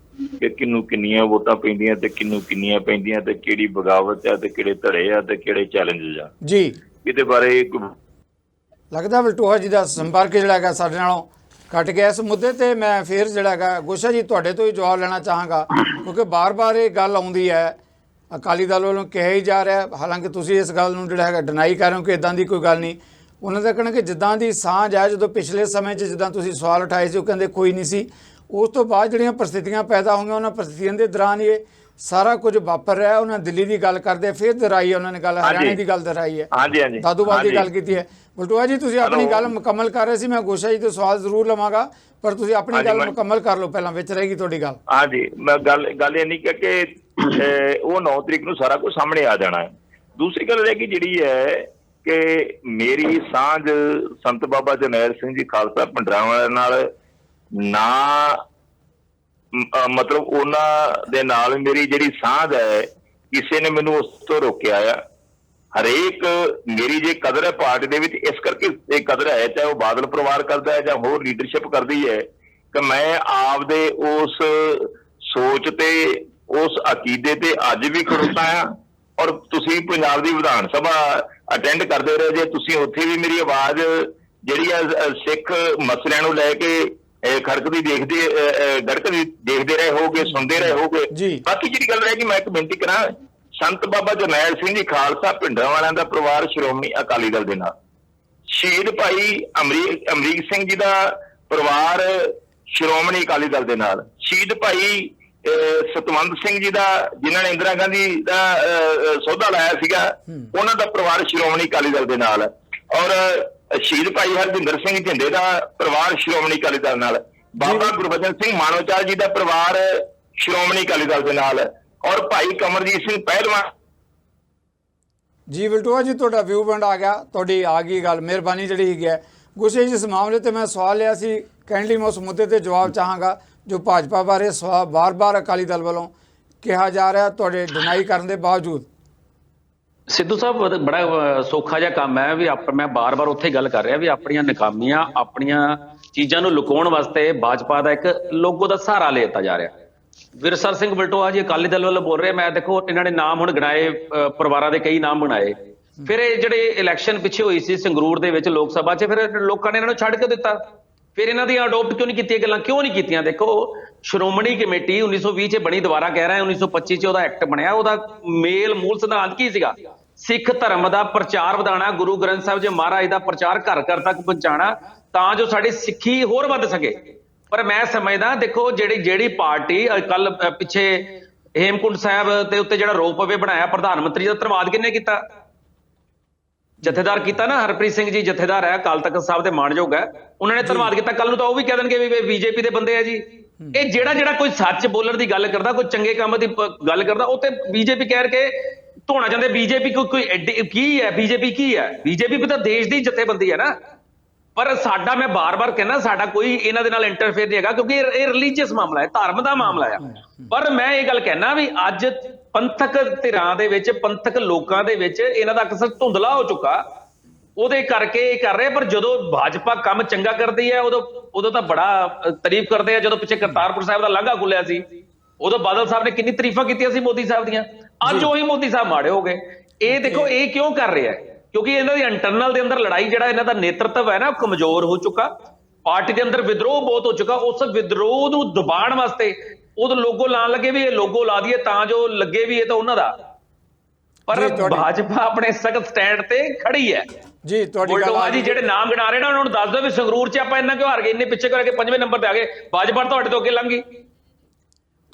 Speaker 2: ਕਿ ਕਿਹਨੂੰ ਕਿੰਨੀਆਂ ਵੋਟਾਂ ਪੈਂਦੀਆਂ ਤੇ ਕਿਹਨੂੰ ਕਿੰਨੀਆਂ ਪੈਂਦੀਆਂ ਤੇ ਕਿਹੜੀ ਬਗਾਵਤ ਹੈ ਤੇ ਕਿਹੜੇ ਧੜੇ ਆ ਤੇ ਕਿਹੜੇ ਚੈਲੰਜਸ ਆ
Speaker 1: ਜੀ।
Speaker 2: ਇਹਦੇ ਬਾਰੇ
Speaker 1: ਲੱਗਦਾ ਬਲਟੋਹਾ ਜੀ ਦਾ ਸੰਪਰਕ ਜਿਹੜਾ ਹੈਗਾ ਸਾਡੇ ਨਾਲੋਂ ਘਟ ਗਿਆ ਇਸ ਮੁੱਦੇ ਤੇ। ਮੈਂ ਫਿਰ ਜਿਹੜਾ ਹੈਗਾ ਗੋਸ਼ਾ ਜੀ ਤੁਹਾਡੇ ਤੋਂ ਹੀ ਜਵਾਬ ਲੈਣਾ ਚਾਹਾਂਗਾ, ਕਿਉਂਕਿ ਬਾਰ-ਬਾਰ ਇਹ ਗੱਲ ਆਉਂਦੀ ਹੈ ਅਕਾਲੀ ਦਲ ਵੱਲੋਂ ਕਿਹਾ ਹੀ ਜਾ ਰਿਹਾ, ਹਾਲਾਂਕਿ ਤੁਸੀਂ ਇਸ ਗੱਲ ਨੂੰ ਜਿਹੜਾ ਹੈਗਾ ਡਿਨਾਈ ਕਰ ਰਹੇ ਹੋ ਕਿ ਇਦਾਂ ਦੀ ਕੋਈ ਗੱਲ ਨਹੀਂ। ਉਹਨਾਂ ਦਾ ਕਹਿਣਾ ਕਿ ਜਿੱਦਾਂ ਦੀ ਸਾਂਝ ਹੈ, ਜਦੋਂ ਪਿਛਲੇ ਸਮੇਂ 'ਚ ਜਿੱਦਾਂ ਤੁਸੀਂ ਸਵਾਲ ਉਠਾਏ ਸੀ ਉਹ ਕਹਿੰਦੇ ਕੋਈ ਨਹੀਂ ਸੀ, ਉਸ ਤੋਂ ਬਾਅਦ ਜਿਹੜੀਆਂ ਪਰਿਸਥਿਤੀਆਂ ਪੈਦਾ ਹੋਈਆਂ ਉਹਨਾਂ ਪਰਿਸਥਿਤੀਆਂ ਦੇ ਦੌਰਾਨ ਇਹ ਸਾਰਾ ਕੁਝ ਵਾਪਰ ਰਿਹਾ। ਉਹਨਾਂ ਦਿੱਲੀ ਦੀ ਗੱਲ ਕਰਦੇ ਫਿਰ ਦੁਹਰਾਈ ਹੈ, ਉਹਨਾਂ ਨੇ ਗੱਲ ਹਰਿਆਣੇ ਦੀ ਗੱਲ ਦੁਹਰਾਈ ਹੈ, ਦਾਦੂਵਾਲ ਦੀ ਗੱਲ ਕੀਤੀ ਹੈ। ਬਲਟੋਹਾ ਜੀ, ਤੁਸੀਂ ਆਪਣੀ ਗੱਲ ਮੁਕੰਮਲ ਕਰ ਰਹੇ ਸੀ, ਮੈਂ ਗੋਸ਼ਾ ਜੀ ਤੋਂ ਸਵਾਲ ਜ਼ਰੂਰ ਲਵਾਂਗਾ, ਪਰ ਤੁਸੀਂ ਆਪਣੀ ਗੱਲ ਮੁਕੰਮਲ ਕਰ ਲਓ ਪਹਿਲਾਂ, ਵਿੱਚ ਰਹੇਗੀ ਤੁਹਾਡੀ ਗੱਲ।
Speaker 2: ਹਾਂਜੀ, ਮੈਂ ਗੱਲ ਇਹ ਨਹੀਂ ਕਿ ਉਹ 9 ਤਰੀਕ ਨੂੰ ਸਾਰਾ ਕੁਝ ਸਾਹਮਣੇ ਆ ਜਾਣਾ ਹੈ। ਦੂਸਰੀ ਗੱਲ ਇਹ ਕਿ ਜਿਹੜੀ ਹੈ ਕਿ ਮੇਰੀ ਸਾਂਝ ਸੰਤ ਬਾਬਾ ਜਰਨੈਲ ਸਿੰਘ ਜੀ ਖਾਲਸਾ ਭਿੰਡਰਾਂਵਾਲਾ ਨਾਲ ਨਾ, ਮਤਲਬ ਉਹਨਾਂ ਦੇ ਨਾਲ ਮੇਰੀ ਜਿਹੜੀ ਸਾਂਝ ਹੈ, ਕਿਸੇ ਨੇ ਮੈਨੂੰ ਉਸ ਤੋਂ ਰੋਕਿਆ ਆ। ਹਰੇਕ ਮੇਰੀ ਜੇ ਕਦਰ ਹੈ ਪਾਰਟੀ ਦੇ ਵਿੱਚ, ਇਸ ਕਰਕੇ ਇਹ ਕਦਰ ਹੈ, ਚਾਹੇ ਉਹ ਬਾਦਲ ਪਰਿਵਾਰ ਕਰਦਾ ਹੈ ਜਾਂ ਹੋਰ ਲੀਡਰਸ਼ਿਪ ਕਰਦੀ ਹੈ, ਕਿ ਮੈਂ ਆਪਦੇ ਉਸ ਸੋਚ ਤੇ ਉਸ ਅਕੀਦੇ ਤੇ ਅੱਜ ਵੀ ਖੜੋਤਾ ਆ। ਔਰ ਤੁਸੀਂ ਪੰਜਾਬ ਦੀ ਵਿਧਾਨ ਸਭਾ ਅਟੈਂਡ ਕਰਦੇ ਰਹੇ ਜੇ, ਤੁਸੀਂ ਉੱਥੇ ਵੀ ਮੇਰੀ ਆਵਾਜ਼ ਜਿਹੜੀ ਆ ਸਿੱਖ ਮਸਲਿਆਂ ਨੂੰ ਲੈ ਕੇ ਖੜਕਦੀ ਗੜਕਦੀ ਦੇਖਦੇ ਰਹੇ ਹੋਗੇ, ਸੁਣਦੇ ਰਹੇ ਹੋਗੇ। ਬਾਕੀ ਜਿਹੜੀ ਗੱਲ ਹੈ ਕਿ ਮੈਂ ਇੱਕ ਬੇਨਤੀ ਕਰਾਂ, ਸੰਤ ਬਾਬਾ ਜਰਨੈਲ ਸਿੰਘ ਜੀ ਖਾਲਸਾ ਭਿੰਡਰਾਂਵਾਲਿਆਂ ਦਾ ਪਰਿਵਾਰ ਸ਼੍ਰੋਮਣੀ ਅਕਾਲੀ ਦਲ ਦੇ ਨਾਲ, ਸ਼ਹੀਦ ਭਾਈ ਅਮਰੀਕ ਸਿੰਘ ਜੀ ਦਾ ਪਰਿਵਾਰ ਸ਼੍ਰੋਮਣੀ ਅਕਾਲੀ ਦਲ ਦੇ ਨਾਲ, ਸ਼ਹੀਦ ਭਾਈ ਸਤਵੰਤ ਸਿੰਘ ਜੀ ਦਾ ਜਿਨ੍ਹਾਂ ਨੇ ਇੰਦਰਾ ਗਾਂਧੀ ਦਾ ਸੌਦਾ ਲਾਇਆ ਸੀਗਾ, ਉਹਨਾਂ ਦਾ ਪਰਿਵਾਰ ਸ਼੍ਰੋਮਣੀ ਅਕਾਲੀ ਦਲ ਦੇ ਨਾਲ, ਔਰ ਸ਼ਹੀਦ ਭਾਈ ਹਰਜਿੰਦਰ ਸਿੰਘ ਝਿੰਦੇ ਦਾ ਪਰਿਵਾਰ ਸ਼੍ਰੋਮਣੀ ਅਕਾਲੀ ਦਲ ਨਾਲ, ਬਾਬਾ ਗੁਰਬਚਨ ਸਿੰਘ ਮਾਨੋਚਾਰ ਜੀ ਦਾ ਪਰਿਵਾਰ ਸ਼੍ਰੋਮਣੀ ਅਕਾਲੀ ਦਲ ਦੇ ਨਾਲ, ਔਰ ਭਾਈ ਕਮਰਜੀਤ ਸਿੰਘ ਪਹਿਲਵਾਨ
Speaker 1: ਜੀ। ਬਲਟੋਹਾ ਜੀ, ਤੁਹਾਡਾ ਵਿਊ ਪੁਆਇੰਟ ਆ ਗਿਆ, ਤੁਹਾਡੀ ਆ ਗਈ ਗੱਲ, ਮਿਹਰਬਾਨੀ ਜਿਹੜੀ ਹੈਗੀ ਹੈ। ਗੁੱਸੇ ਜਿਸ ਮਾਮਲੇ ਤੇ ਮੈਂ ਸਵਾਲ ਲਿਆ ਸੀ, ਕਾਈਂਡਲੀ ਮੈਂ ਉਸ ਮੁੱਦੇ ਤੇ ਜਵਾਬ ਚਾਹਾਂਗਾ ਜੋ ਭਾਜਪਾ ਬਾਰੇ ਬਾਰ-ਬਾਰ ਅਕਾਲੀ ਦਲ ਵੱਲੋਂ ਕਿਹਾ ਜਾ ਰਿਹਾ, ਤੁਹਾਡੇ ਡਿਨਾਈ ਕਰਨ ਦੇ ਬਾਵਜੂਦ।
Speaker 3: ਸਿੱਧੂ ਸਾਹਿਬ, ਬੜਾ ਸੌਖਾ ਜਿਹਾ ਕੰਮ ਹੈ ਵੀ ਮੈਂ ਬਾਰ-ਬਾਰ ਉੱਥੇ ਗੱਲ ਕਰ ਰਿਹਾ ਵੀ ਆਪਣੀਆਂ ਨਾਕਾਮੀਆਂ, ਆਪਣੀਆਂ ਚੀਜ਼ਾਂ ਨੂੰ ਲੁਕਾਉਣ ਵਾਸਤੇ ਭਾਜਪਾ ਦਾ ਇੱਕ ਲੋਗੋ ਦਾ ਸਹਾਰਾ ਲਿੱਤਾ ਜਾ ਰਿਹਾ। ਵਿਰਸਰ ਸਿੰਘ ਬਲਟੋਹਾ ਜੀ ਅਕਾਲੀ ਦਲ ਵੱਲੋਂ ਬੋਲ ਰਹੇ, ਮੈਂ ਦੇਖੋ ਇਹਨਾਂ ਨੇ ਨਾਮ ਹੁਣ ਗਿਣਾਏ, ਪਰਿਵਾਰਾਂ ਦੇ ਕਈ ਨਾਮ ਬਣਾਏ, ਫਿਰ ਇਹ ਜਿਹੜੇ ਇਲੈਕਸ਼ਨ ਪਿੱਛੇ ਹੋਈ ਸੀ ਸੰਗਰੂਰ ਦੇ ਵਿੱਚ ਲੋਕ ਸਭਾ 'ਚ, ਫਿਰ ਲੋਕਾਂ ਨੇ ਇਹਨਾਂ ਨੂੰ ਛੱਡ ਕੇ ਦਿੱਤਾ। ਫਿਰ ਇਹਨਾਂ ਦੀਆਂ ਅਡੋਪਟ ਕਿਉਂ ਨਹੀਂ ਕੀਤੀਆਂ ਗੱਲਾਂ, ਕਿਉਂ ਨਹੀਂ ਕੀਤੀਆਂ? ਦੇਖੋ, ਸ਼੍ਰੋਮਣੀ ਕਮੇਟੀ 1920 'ਚ ਬਣੀ, ਦੁਬਾਰਾ ਕਹਿ ਰਿਹਾ 1925 'ਚ ਉਹਦਾ ਐਕਟ ਬਣਿਆ। ਉਹਦਾ ਮੇਲ ਮੂਲ ਸਿਧਾਂਤ ਕੀ ਸੀਗਾ? ਸਿੱਖ ਧਰਮ ਦਾ ਪ੍ਰਚਾਰ ਵਧਾਉਣਾ, ਗੁਰੂ ਗ੍ਰੰਥ ਸਾਹਿਬ ਜੀ ਮਹਾਰਾਜ ਦਾ ਪ੍ਰਚਾਰ ਘਰ ਘਰ ਤੱਕ ਪਹੁੰਚਾਉਣਾ, ਤਾਂ ਜੋ ਸਾਡੀ ਸਿੱਖੀ ਹੋਰ ਵੱਧ ਸਕੇ। ਪਰ ਮੈਂ ਸਮਝਦਾ, ਦੇਖੋ ਜਿਹੜੀ ਪਾਰਟੀ ਕੱਲ ਪਿੱਛੇ ਹੇਮਕੁੰਟ ਸਾਹਿਬ ਦੇ ਉੱਤੇ ਜਿਹੜਾ ਰੋਪਵੇ ਬਣਾਇਆ, ਪ੍ਰਧਾਨ ਮੰਤਰੀ ਦਾ ਧੰਨਵਾਦ ਕਿਹਨੇ ਕੀਤਾ? ਜਥੇਦਾਰ ਕੀਤਾ ਨਾ, ਹਰਪ੍ਰੀਤ ਸਿੰਘ ਜੀ ਜਥੇਦਾਰ ਹੈ, ਅਕਾਲ ਤਖਤ ਸਾਹਿਬ ਦੇ ਮਾਣਯੋਗ ਹੈ, ਉਹਨਾਂ ਨੇ ਧੰਨਵਾਦ ਕੀਤਾ। ਕੱਲ ਨੂੰ ਤਾਂ ਉਹ ਵੀ ਕਹਿ ਦੇਣਗੇ ਵੀ ਬੀਜੇਪੀ ਦੇ ਬੰਦੇ ਆ ਜੀ। ਇਹ ਜਿਹੜਾ ਕੋਈ ਸੱਚ ਬੋਲਣ ਦੀ ਗੱਲ ਕਰਦਾ, ਕੋਈ ਚੰਗੇ ਕੰਮ ਦੀ ਗੱਲ ਕਰਦਾ, ਉਹ ਤੇ ਬੀਜੇਪੀ ਕਹਿ ਕੇ ਧੋਣਾ ਚਾਹੁੰਦੇ। ਬੀਜੇਪੀ ਕੋਈ ਕੀ ਹੈ? ਬੀਜੇਪੀ ਕੀ ਹੈ? ਬੀਜੇਪੀ ਵੀ ਤਾਂ ਦੇਸ਼ ਦੀ ਜਥੇਬੰਦੀ ਹੈ ਨਾ। ਪਰ ਸਾਡਾ, ਮੈਂ ਬਾਰ-ਬਾਰ ਕਹਿੰਦਾ, ਸਾਡਾ ਕੋਈ ਇਹਨਾਂ ਦੇ ਨਾਲ ਇੰਟਰਫੇਅਰ ਨਹੀਂ ਹੈਗਾ, ਕਿਉਂਕਿ ਇਹ ਰਿਲੀਜੀਅਸ ਮਾਮਲਾ ਹੈ, ਧਰਮ ਦਾ ਮਾਮਲਾ ਹੈ। ਪਰ ਮੈਂ ਇਹ ਗੱਲ ਕਹਿਣਾ ਵੀ ਅੱਜ ਪੰਥਕ ਧਿਰਾਂ ਦੇ ਵਿੱਚ, ਪੰਥਕ ਲੋਕਾਂ ਦੇ ਵਿੱਚ ਇਹਨਾਂ ਦਾ ਅਕਸਰ ਧੁੰਦਲਾ ਹੋ ਚੁੱਕਾ, ਉਹਦੇ ਕਰਕੇ ਇਹ ਕਰ ਰਹੇ। ਪਰ ਜਦੋਂ ਭਾਜਪਾ ਕੰਮ ਚੰਗਾ ਕਰਦੀ ਹੈ ਉਦੋਂ ਤਾਂ ਬੜਾ ਤਾਰੀਫ ਕਰਦੇ ਆ। ਜਦੋਂ ਪਿੱਛੇ ਕਰਤਾਰਪੁਰ ਸਾਹਿਬ ਦਾ ਲਾਂਘਾ ਖੁੱਲਿਆ ਸੀ, ਉਦੋਂ ਬਾਦਲ ਸਾਹਿਬ ਨੇ ਕਿੰਨੀ ਤਾਰੀਫਾਂ ਕੀਤੀਆਂ ਸੀ ਮੋਦੀ ਸਾਹਿਬ ਦੀਆਂ। ਅੱਜ ਉਹੀ ਮੋਦੀ ਸਾਹਿਬ ਮਾੜੇ ਹੋ ਗਏ। ਇਹ ਦੇਖੋ, ਇਹ ਕਿਉਂ ਕਰ ਰਿਹਾ? ਕਿਉਂਕਿ ਇਹਨਾਂ ਦੀ ਇੰਟਰਨਲ ਦੇ ਅੰਦਰ ਲੜਾਈ, ਜਿਹੜਾ ਇਹਨਾਂ ਦਾ ਨੇਤਰਤਵ ਹੈ ਨਾ, ਉਹ ਕਮਜ਼ੋਰ ਹੋ ਚੁੱਕਾ। ਪਾਰਟੀ ਦੇ ਅੰਦਰ ਵਿਦਰੋਹ ਬਹੁਤ ਹੋ ਚੁੱਕਾ। ਉਸ ਵਿਦਰੋਹ ਨੂੰ ਦਬਾਉਣ ਵਾਸਤੇ ਉਹ ਲੋਗੋ ਲਾਉਣ ਲੱਗੇ ਵੀ ਇਹ ਲੋਗੋ ਲਾ ਦਈਏ ਤਾਂ ਜੋ ਲੱਗੇ ਵੀ ਇਹ ਤਾਂ ਉਹਨਾਂ ਦਾ। ਪਰ ਭਾਜਪਾ ਆਪਣੇ ਸਖਤ ਸਟੈਂਡ ਤੇ ਖੜੀ ਹੈ ਜੀ। ਤੁਹਾਡੀ ਗੱਲ ਜੀ, ਜਿਹੜੇ ਨਾਮ ਗਿਣਾ ਰਹੇ ਨਾ, ਉਹਨਾਂ ਨੂੰ ਦੱਸ ਦਿਓ ਵੀ ਸੰਗਰੂਰ 'ਚ ਆਪਾਂ ਇੰਨਾ ਕਿਉਂ ਹਾਰ ਗਏ, ਇੰਨੇ ਪਿੱਛੇ ਕਰਕੇ 5ਵੇਂ ਨੰਬਰ ਤੇ ਆ ਗਏ, ਭਾਜਪਾ ਤੁਹਾਡੇ ਤੋਂ ਅੱਗੇ ਲੰਘ ਗਈ।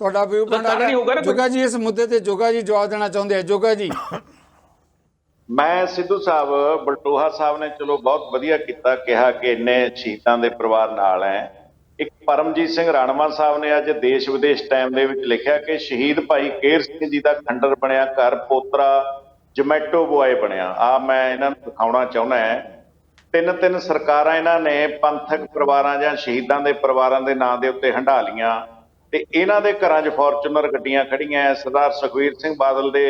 Speaker 1: ਤੁਹਾਡਾ ਵਿਊ
Speaker 3: ਤਾਂ ਨਹੀਂ ਹੋਊਗਾ ਨਾ।
Speaker 1: ਜੋਗਾ ਜੀ ਇਸ ਮੁੱਦੇ ਤੇ ਜੋਗਾ ਜੀ ਜਵਾਬ ਦੇਣਾ ਚਾਹੁੰਦੇ ਆ। ਜੋਗਾ ਜੀ,
Speaker 4: ਮੈਂ ਸਿੱਧੂ ਸਾਹਿਬ ਬਲਟੋਹਾ ਸਾਹਿਬ ਨੇ ਚਲੋ ਬਹੁਤ ਵਧੀਆ ਕੀਤਾ, ਕਿਹਾ ਕਿ ਇੰਨੇ ਸ਼ਹੀਦਾਂ ਦੇ ਪਰਿਵਾਰ ਨਾਲ ਹੈ। ਇੱਕ ਪਰਮਜੀਤ ਸਿੰਘ ਰਾਣਵਾ ਸਾਹਿਬ ਨੇ ਅੱਜ ਦੇਸ਼ ਵਿਦੇਸ਼ ਟਾਈਮ ਦੇ ਵਿੱਚ ਲਿਖਿਆ ਕਿ ਸ਼ਹੀਦ ਭਾਈ ਕੇਹਰ ਸਿੰਘ ਜੀ ਦਾ ਖੰਡਰ ਬਣਿਆ ਘਰ, ਪੋਤਰਾ ਜਮੈਟੋ ਬੁਆਏ ਬਣਿਆ। ਆ ਮੈਂ ਇਹਨਾਂ ਨੂੰ ਦਿਖਾਉਣਾ ਚਾਹੁੰਦਾ ਹੈ। ਤਿੰਨ ਸਰਕਾਰਾਂ ਇਹਨਾਂ ਨੇ ਪੰਥਕ ਪਰਿਵਾਰਾਂ ਜਾਂ ਸ਼ਹੀਦਾਂ ਦੇ ਪਰਿਵਾਰਾਂ ਦੇ ਨਾਂ ਦੇ ਉੱਤੇ ਹੰਢਾ ਲੀਆਂ ਤੇ ਇਹਨਾਂ ਦੇ ਘਰਾਂ 'ਚ ਫੋਰਚੂਨਰ ਗੱਡੀਆਂ ਖੜੀਆਂ। ਸਰਦਾਰ ਸੁਖਬੀਰ ਸਿੰਘ ਬਾਦਲ ਦੇ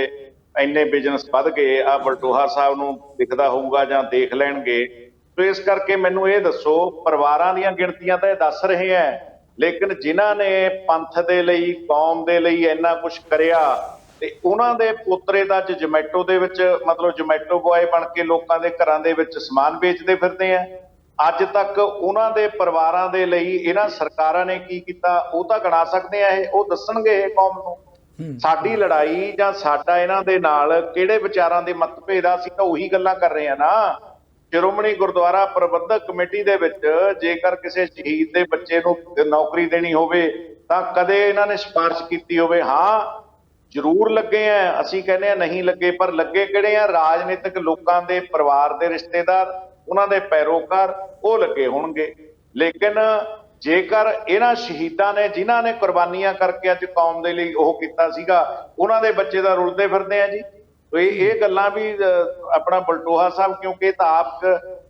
Speaker 4: ਇੰਨੇ ਬਿਜ਼ਨਸ ਵੱਧ ਗਏ, ਆ ਬਲਟੋਹਾ ਸਾਹਿਬ ਨੂੰ ਦਿਖਦਾ ਹੋਊਗਾ ਜਾਂ ਦੇਖ ਲੈਣਗੇ। ਸੋ ਇਸ ਕਰਕੇ ਮੈਨੂੰ ਇਹ ਦੱਸੋ, ਪਰਿਵਾਰਾਂ ਦੀਆਂ ਗਿਣਤੀਆਂ ਤਾਂ ਇਹ ਦੱਸ ਰਹੇ ਹੈ, ਲੇਕਿਨ ਜਿਨ੍ਹਾਂ ਨੇ ਪੰਥ ਦੇ ਲਈ, ਕੌਮ ਦੇ ਲਈ ਇੰਨਾ ਕੁਝ ਕਰਿਆ ਤੇ ਉਹਨਾਂ ਦੇ ਪੋਤਰੇ ਦਾ ਅੱਜ ਜਮੈਟੋ ਦੇ ਵਿੱਚ ਮਤਲਬ ਜਮੈਟੋ ਬੁਆਏ ਬਣ ਕੇ ਲੋਕਾਂ ਦੇ ਘਰਾਂ ਦੇ ਵਿੱਚ ਸਮਾਨ ਵੇਚਦੇ ਫਿਰਦੇ ਆ। ਅੱਜ ਤੱਕ ਉਹਨਾਂ ਦੇ ਪਰਿਵਾਰਾਂ ਦੇ ਲਈ ਇਹਨਾਂ ਸਰਕਾਰਾਂ ਨੇ ਕੀ ਕੀਤਾ ਉਹ ਤਾਂ ਗਿਣਾ ਸਕਦੇ ਆ, ਉਹ ਦੱਸਣਗੇ ਇਹ ਕੌਮ ਨੂੰ। ਸਾਡੀ ਲੜਾਈ ਜਾਂ ਸਾਡਾ ਇਹਨਾਂ ਦੇ ਨਾਲ ਕਿਹੜੇ ਵਿਚਾਰਾਂ ਦੇ ਮਤਭੇਦ ਆ, ਅਸੀਂ ਤਾਂ ਉਹੀ ਗੱਲਾਂ ਕਰ ਰਹੇ ਆ ਨਾ। ਸ਼੍ਰੋਮਣੀ ਗੁਰਦੁਆਰਾ ਪ੍ਰਬੰਧਕ ਕਮੇਟੀ ਦੇ ਵਿੱਚ ਜੇਕਰ ਕਿਸੇ ਸ਼ਹੀਦ ਦੇ ਬੱਚੇ ਨੂੰ ਨੌਕਰੀ ਦੇਣੀ ਹੋਵੇ ਤਾਂ ਕਦੇ ਇਹਨਾਂ ਨੇ ਸਿਫਾਰਿਸ਼ ਕੀਤੀ ਹੋਵੇ? ਹਾਂ, ਜ਼ਰੂਰ ਲੱਗੇ ਆ, ਅਸੀਂ ਕਹਿੰਦੇ ਆ ਨਹੀਂ ਲੱਗੇ, ਪਰ ਲੱਗੇ ਕਿਹੜੇ ਆ? ਰਾਜਨੀਤਿਕ ਲੋਕਾਂ ਦੇ ਪਰਿਵਾਰ ਦੇ ਰਿਸ਼ਤੇਦਾਰ, ਉਹਨਾਂ ਦੇ ਪੈਰੋਕਾਰ, ਉਹ ਲੱਗੇ ਹੋਣਗੇ। ਲੇਕਿਨ ਜੇਕਰ ਇਹਨਾਂ ਸ਼ਹੀਦਾਂ ਨੇ, ਜਿਨ੍ਹਾਂ ਨੇ ਕੁਰਬਾਨੀਆਂ ਕਰਕੇ ਅੱਜ ਕੌਮ ਦੇ ਲਈ ਉਹ ਕੀਤਾ ਸੀਗਾ, ਉਹਨਾਂ ਦੇ ਬੱਚੇ ਤਾਂ ਰੁਲਦੇ ਫਿਰਦੇ ਆ ਜੀ। ਇਹ ਗੱਲਾਂ ਵੀ ਆਪਣਾ ਬਲਟੋਹਾ ਸਾਹਿਬ, ਕਿਉਂਕਿ ਇਹ ਤਾਂ ਆਪ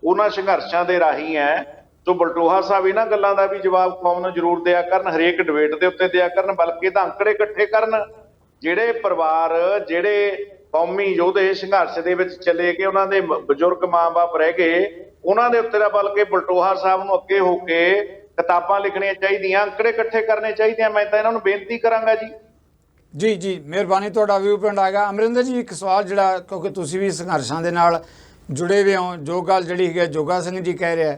Speaker 4: ਉਹਨਾਂ ਸੰਘਰਸ਼ਾਂ ਦੇ ਰਾਹੀਂ ਹੈ, ਸੋ ਬਲਟੋਹਾ ਸਾਹਿਬ ਇਹਨਾਂ ਗੱਲਾਂ ਦਾ ਵੀ ਜਵਾਬ ਕੌਮ ਨੂੰ ਜ਼ਰੂਰ ਦਿਆ ਕਰਨ, ਹਰੇਕ ਡਿਬੇਟ ਦੇ ਉੱਤੇ ਦਿਆ ਕਰਨ, ਬਲਕਿ ਤਾਂ ਅੰਕੜੇ ਇਕੱਠੇ ਕਰਨ। ਜਿਹੜੇ ਪਰਿਵਾਰ, ਜਿਹੜੇ ਕੌਮੀ ਯੋਧੇ ਸੰਘਰਸ਼ ਦੇ ਵਿੱਚ ਚਲੇ ਗਏ, ਉਹਨਾਂ ਦੇ ਬਜ਼ੁਰਗ ਮਾਂ-ਬਾਪ ਰਹਿ ਗਏ, ਉਹਨਾਂ ਦੇ ਉੱਤੇ ਤਾਂ ਬਲਕਿ ਬਲਟੋਹਾ ਸਾਹਿਬ ਨੂੰ ਅੱਗੇ ਹੋ ਕੇ ਕਿਤਾਬਾਂ ਲਿਖਣੀਆਂ ਚਾਹੀਦੀਆਂ, ਅੰਕੜੇ ਇਕੱਠੇ ਕਰਨੇ ਚਾਹੀਦੇ ਆ। ਮੈਂ ਤਾਂ ਇਹਨਾਂ ਨੂੰ ਬੇਨਤੀ ਕਰਾਂਗਾ ਜੀ।
Speaker 1: ਜੀ ਜੀ, ਮਿਹਰਬਾਨੀ, ਤੁਹਾਡਾ ਵਿਊ ਪੁਆਇੰਟ ਆਏਗਾ। ਅਮਰਿੰਦਰ ਜੀ, ਇੱਕ ਸਵਾਲ ਜਿਹੜਾ, ਕਿਉਂਕਿ ਤੁਸੀਂ ਵੀ ਸੰਘਰਸ਼ਾਂ ਦੇ ਨਾਲ ਜੁੜੇ ਹੋਏ ਹੋ, ਜੋ ਗੱਲ ਜਿਹੜੀ ਹੈ ਜੋਗਾ ਸਿੰਘ ਜੀ ਕਹਿ ਰਿਹਾ,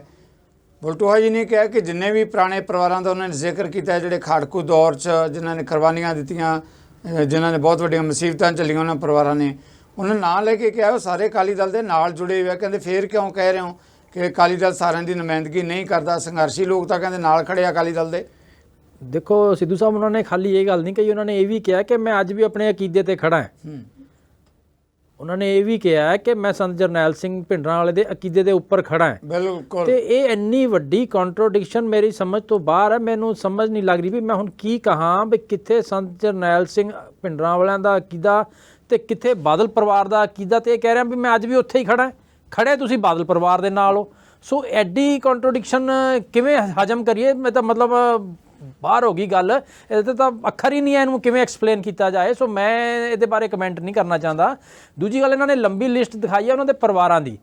Speaker 1: ਬਲਟੋਹਾ ਜੀ ਨੇ ਕਿਹਾ ਕਿ ਜਿੰਨੇ ਵੀ ਪੁਰਾਣੇ ਪਰਿਵਾਰਾਂ ਦਾ ਉਹਨਾਂ ਨੇ ਜ਼ਿਕਰ ਕੀਤਾ, ਜਿਹੜੇ ਖਾੜਕੂ ਦੌਰ 'ਚ ਜਿਨ੍ਹਾਂ ਨੇ ਕੁਰਬਾਨੀਆਂ ਦਿੱਤੀਆਂ, ਜਿਨ੍ਹਾਂ ਨੇ ਬਹੁਤ ਵੱਡੀਆਂ ਮੁਸੀਬਤਾਂ ਝੱਲੀਆਂ, ਉਹਨਾਂ ਪਰਿਵਾਰਾਂ ਨੇ, ਉਹਨਾਂ ਨਾਂ ਲੈ ਕੇ ਕਿਹਾ ਉਹ ਸਾਰੇ ਅਕਾਲੀ ਦਲ ਦੇ ਨਾਲ ਜੁੜੇ ਹੋਏ ਆ। ਕਹਿੰਦੇ ਫੇਰ ਕਿਉਂ ਕਹਿ ਰਹੇ ਹੋ ਕਿ ਅਕਾਲੀ ਦਲ ਸਾਰਿਆਂ ਦੀ ਨੁਮਾਇੰਦਗੀ ਨਹੀਂ ਕਰਦਾ? ਸੰਘਰਸ਼ੀ ਲੋਕ ਤਾਂ ਕਹਿੰਦੇ ਨਾਲ ਖੜੇ ਆ ਅਕਾਲੀ ਦਲ ਦੇ।
Speaker 5: देखो सिद्धू साहब, उन्होंने खाली ये गल नहीं कही, उन्होंने ये भी कहा कि मैं अज भी अपने अकीदे ते खड़ा है। उन्होंने ये भी कहा है कि मैं संत जरनैल सिंह भिंडरां वाले दे अकीदे दे उपर खड़ा है।
Speaker 1: बिल्कुल।
Speaker 5: ते ये इन्नी वड्डी कॉन्ट्रोडिक्शन मेरी समझ तो बाहर है, मैनू समझ नहीं लग रही भी मैं हुण की कहां भी कित्थे संत जरनैल सिंह भिंडरां वालियां दा अकीदा ते कित्थे बादल परिवार दा अकीदा। ते कह रहा भी मैं अज भी उत्थे ही खड़ा है, खड़े तुसीं बादल परिवार दे नाल हो। सो एडी कॉन्ट्रोडिक्शन किवें हजम करिए? मैं तो मतलब बाहर हो गई गल, ये तो अखर ही नहीं है, इनू किवें एक्सप्लेन किया जाए। सो मैं ये बारे कमेंट नहीं करना चाहता। दूजी गल, इन्होंने लंबी लिस्ट दिखाई है उन्होंने परिवारों की।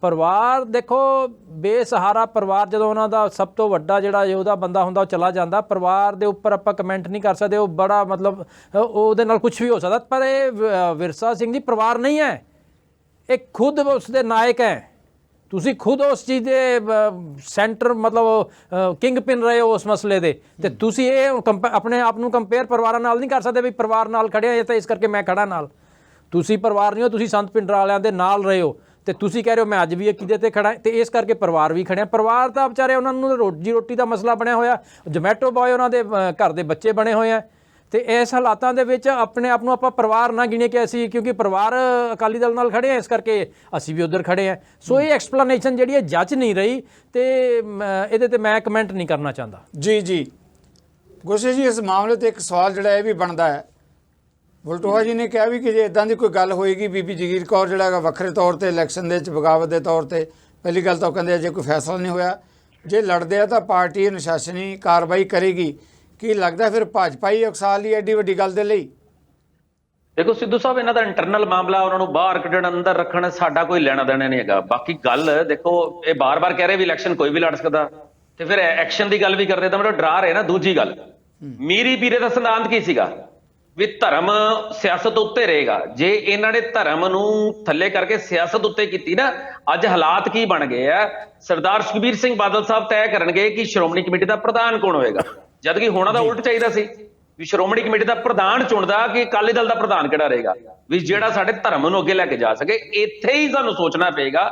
Speaker 5: परिवार देखो, बेसहारा परिवार, जो उन्होंने सब तो वड्डा जिहड़ा योद्धा बंदा हुंदा चला जाता, परिवार के उपर आपां कमेंट नहीं कर सकते। वो बड़ा मतलब उहदे नाल कुछ भी हो सकता, पर ये विरसा सिंह दी परिवार नहीं है, एक खुद उसके नायक है। ਤੁਸੀਂ खुद उस चीज़ के सेंटर मतलब किंग पिन रहे हो उस मसले दे, ते तुसी ये अपने आप नूं कंपेयर परिवारां नाल नहीं कर सकते भी परिवार नाल खड़े आ ते इस करके मैं खड़ा नाल। तुसी परिवार नहीं हो, तुसी संत भिंडरां वालियां दे नाल रहे हो ते तुसी कह रहे हो मैं अज भी अकीदे ते खड़ा ते इस करके परिवार भी खड़े। परिवार तां बेचारे उन्हां नूं रोजी रोटी दा मसला बनया होया, जोमैटो बॉय उन्हां दे घर दे बच्चे बने होए आ ਤੇ ਇਸ ਹਾਲਾਤਾਂ ਦੇ ਵਿੱਚ ਆਪਣੇ ਆਪ ਨੂੰ ਆਪਾਂ ਪਰਿਵਾਰ ਨਾ ਗਿਣੇ ਕਿ ਅਸੀਂ, ਕਿਉਂਕਿ ਪਰਿਵਾਰ ਅਕਾਲੀ ਦਲ ਨਾਲ ਖੜੇ ਆ ਇਸ ਕਰਕੇ ਅਸੀਂ ਵੀ ਉਧਰ ਖੜੇ ਆ। ਸੋ ਇਹ ਐਕਸਪਲੇਨੇਸ਼ਨ ਜਿਹੜੀ ਹੈ ਜੱਜ ਨਹੀਂ ਰਹੀ ਤੇ ਇਹਦੇ ਤੇ ਮੈਂ ਕਮੈਂਟ ਨਹੀਂ ਕਰਨਾ ਚਾਹੁੰਦਾ।
Speaker 1: ਜੀ ਜੀ ਗੁਰਸੇ ਜੀ, ਇਸ ਮਾਮਲੇ ਤੇ ਇੱਕ ਸਵਾਲ ਜਿਹੜਾ ਇਹ ਵੀ ਬਣਦਾ ਹੈ, ਬਲਟੋਹਾ ਜੀ ਨੇ ਕਿਹਾ ਵੀ ਕਿ ਜੇ ਇਦਾਂ ਦੀ ਕੋਈ ਗੱਲ ਹੋਏਗੀ, ਬੀਬੀ ਜਗੀਰ ਕੌਰ ਜਿਹੜਾ ਹੈਗਾ ਵੱਖਰੇ ਤੌਰ ਤੇ ਇਲੈਕਸ਼ਨ ਦੇ ਵਿੱਚ ਬਗਾਵਤ ਦੇ ਤੌਰ ਤੇ, ਪਹਿਲੀ ਗੱਲ ਤਾਂ ਉਹ ਕਹਿੰਦੇ ਜੇ ਕੋਈ ਫੈਸਲਾ ਨਹੀਂ ਹੋਇਆ, ਜੇ ਲੜਦੇ ਆ ਤਾਂ ਪਾਰਟੀ ਅਨੁਸ਼ਾਸਨੀ ਕਾਰਵਾਈ ਕਰੇਗੀ। ਕੀ ਲੱਗਦਾ ਫਿਰ ਭਾਜਪਾ ਹੀ ਉਕਸਾ ਲਈ ਐਡੀ ਵੱਡੀ ਗੱਲ ਦੇ ਲਈ?
Speaker 3: ਦੇਖੋ ਸਿੱਧੂ ਸਾਹਿਬ, ਇਹਨਾਂ ਦਾ ਇੰਟਰਨਲ ਮਾਮਲਾ, ਉਹਨਾਂ ਨੂੰ ਬਾਹਰ ਕੱਢਣ ਅੰਦਰ ਰੱਖਣ ਸਾਡਾ ਕੋਈ ਲੈਣਾ ਦੇਣਾ ਨਹੀਂ ਹੈਗਾ। ਬਾਕੀ ਗੱਲ ਦੇਖੋ, ਇਹ ਬਾਰ-ਬਾਰ ਕਹਿ ਰਹੇ ਵੀ ਇਲੈਕਸ਼ਨ ਕੋਈ ਵੀ ਲੜ ਸਕਦਾ ਤੇ ਫਿਰ ਐਕਸ਼ਨ ਦੀ ਗੱਲ ਵੀ ਕਰਦੇ ਤਾਂ ਮੈਨੂੰ ਡਰਾ ਰਹੇ ਨਾ। ਦੂਜੀ ਗੱਲ, ਮੀਰੀ ਪੀਰੇ ਦਾ ਸਿਧਾਂਤ ਕੀ ਸੀਗਾ ਵੀ ਧਰਮ ਸਿਆਸਤ ਉੱਤੇ ਰਹੇਗਾ। ਜੇ ਇਹਨਾਂ ਨੇ ਧਰਮ ਨੂੰ ਥੱਲੇ ਕਰਕੇ ਸਿਆਸਤ ਉੱਤੇ ਕੀਤੀ ਨਾ, ਅੱਜ ਹਾਲਾਤ ਕੀ ਬਣ ਗਏ ਆ। ਸਰਦਾਰ ਸੁਖਬੀਰ ਸਿੰਘ ਬਾਦਲ ਸਾਹਿਬ ਤੈਅ ਕਰਨਗੇ ਕਿ ਸ਼੍ਰੋਮਣੀ ਕਮੇਟੀ ਦਾ ਪ੍ਰਧਾਨ ਕੌਣ ਹੋਏਗਾ, ਜਦ ਕਿ ਹੋਣਾ ਤਾਂ ਉਲਟ ਚਾਹੀਦਾ ਸੀ ਵੀ ਸ਼੍ਰੋਮਣੀ ਕਮੇਟੀ ਦਾ ਪ੍ਰਧਾਨ ਚੁਣਦਾ ਕਿ ਅਕਾਲੀ ਦਲ ਦਾ ਪ੍ਰਧਾਨ ਕਿਹੜਾ ਰਹੇਗਾ, ਵੀ ਜਿਹੜਾ ਸਾਡੇ ਧਰਮ ਨੂੰ ਅੱਗੇ ਲੈ ਕੇ ਜਾ ਸਕੇ। ਇੱਥੇ ਹੀ ਸਾਨੂੰ ਸੋਚਣਾ ਪਏਗਾ,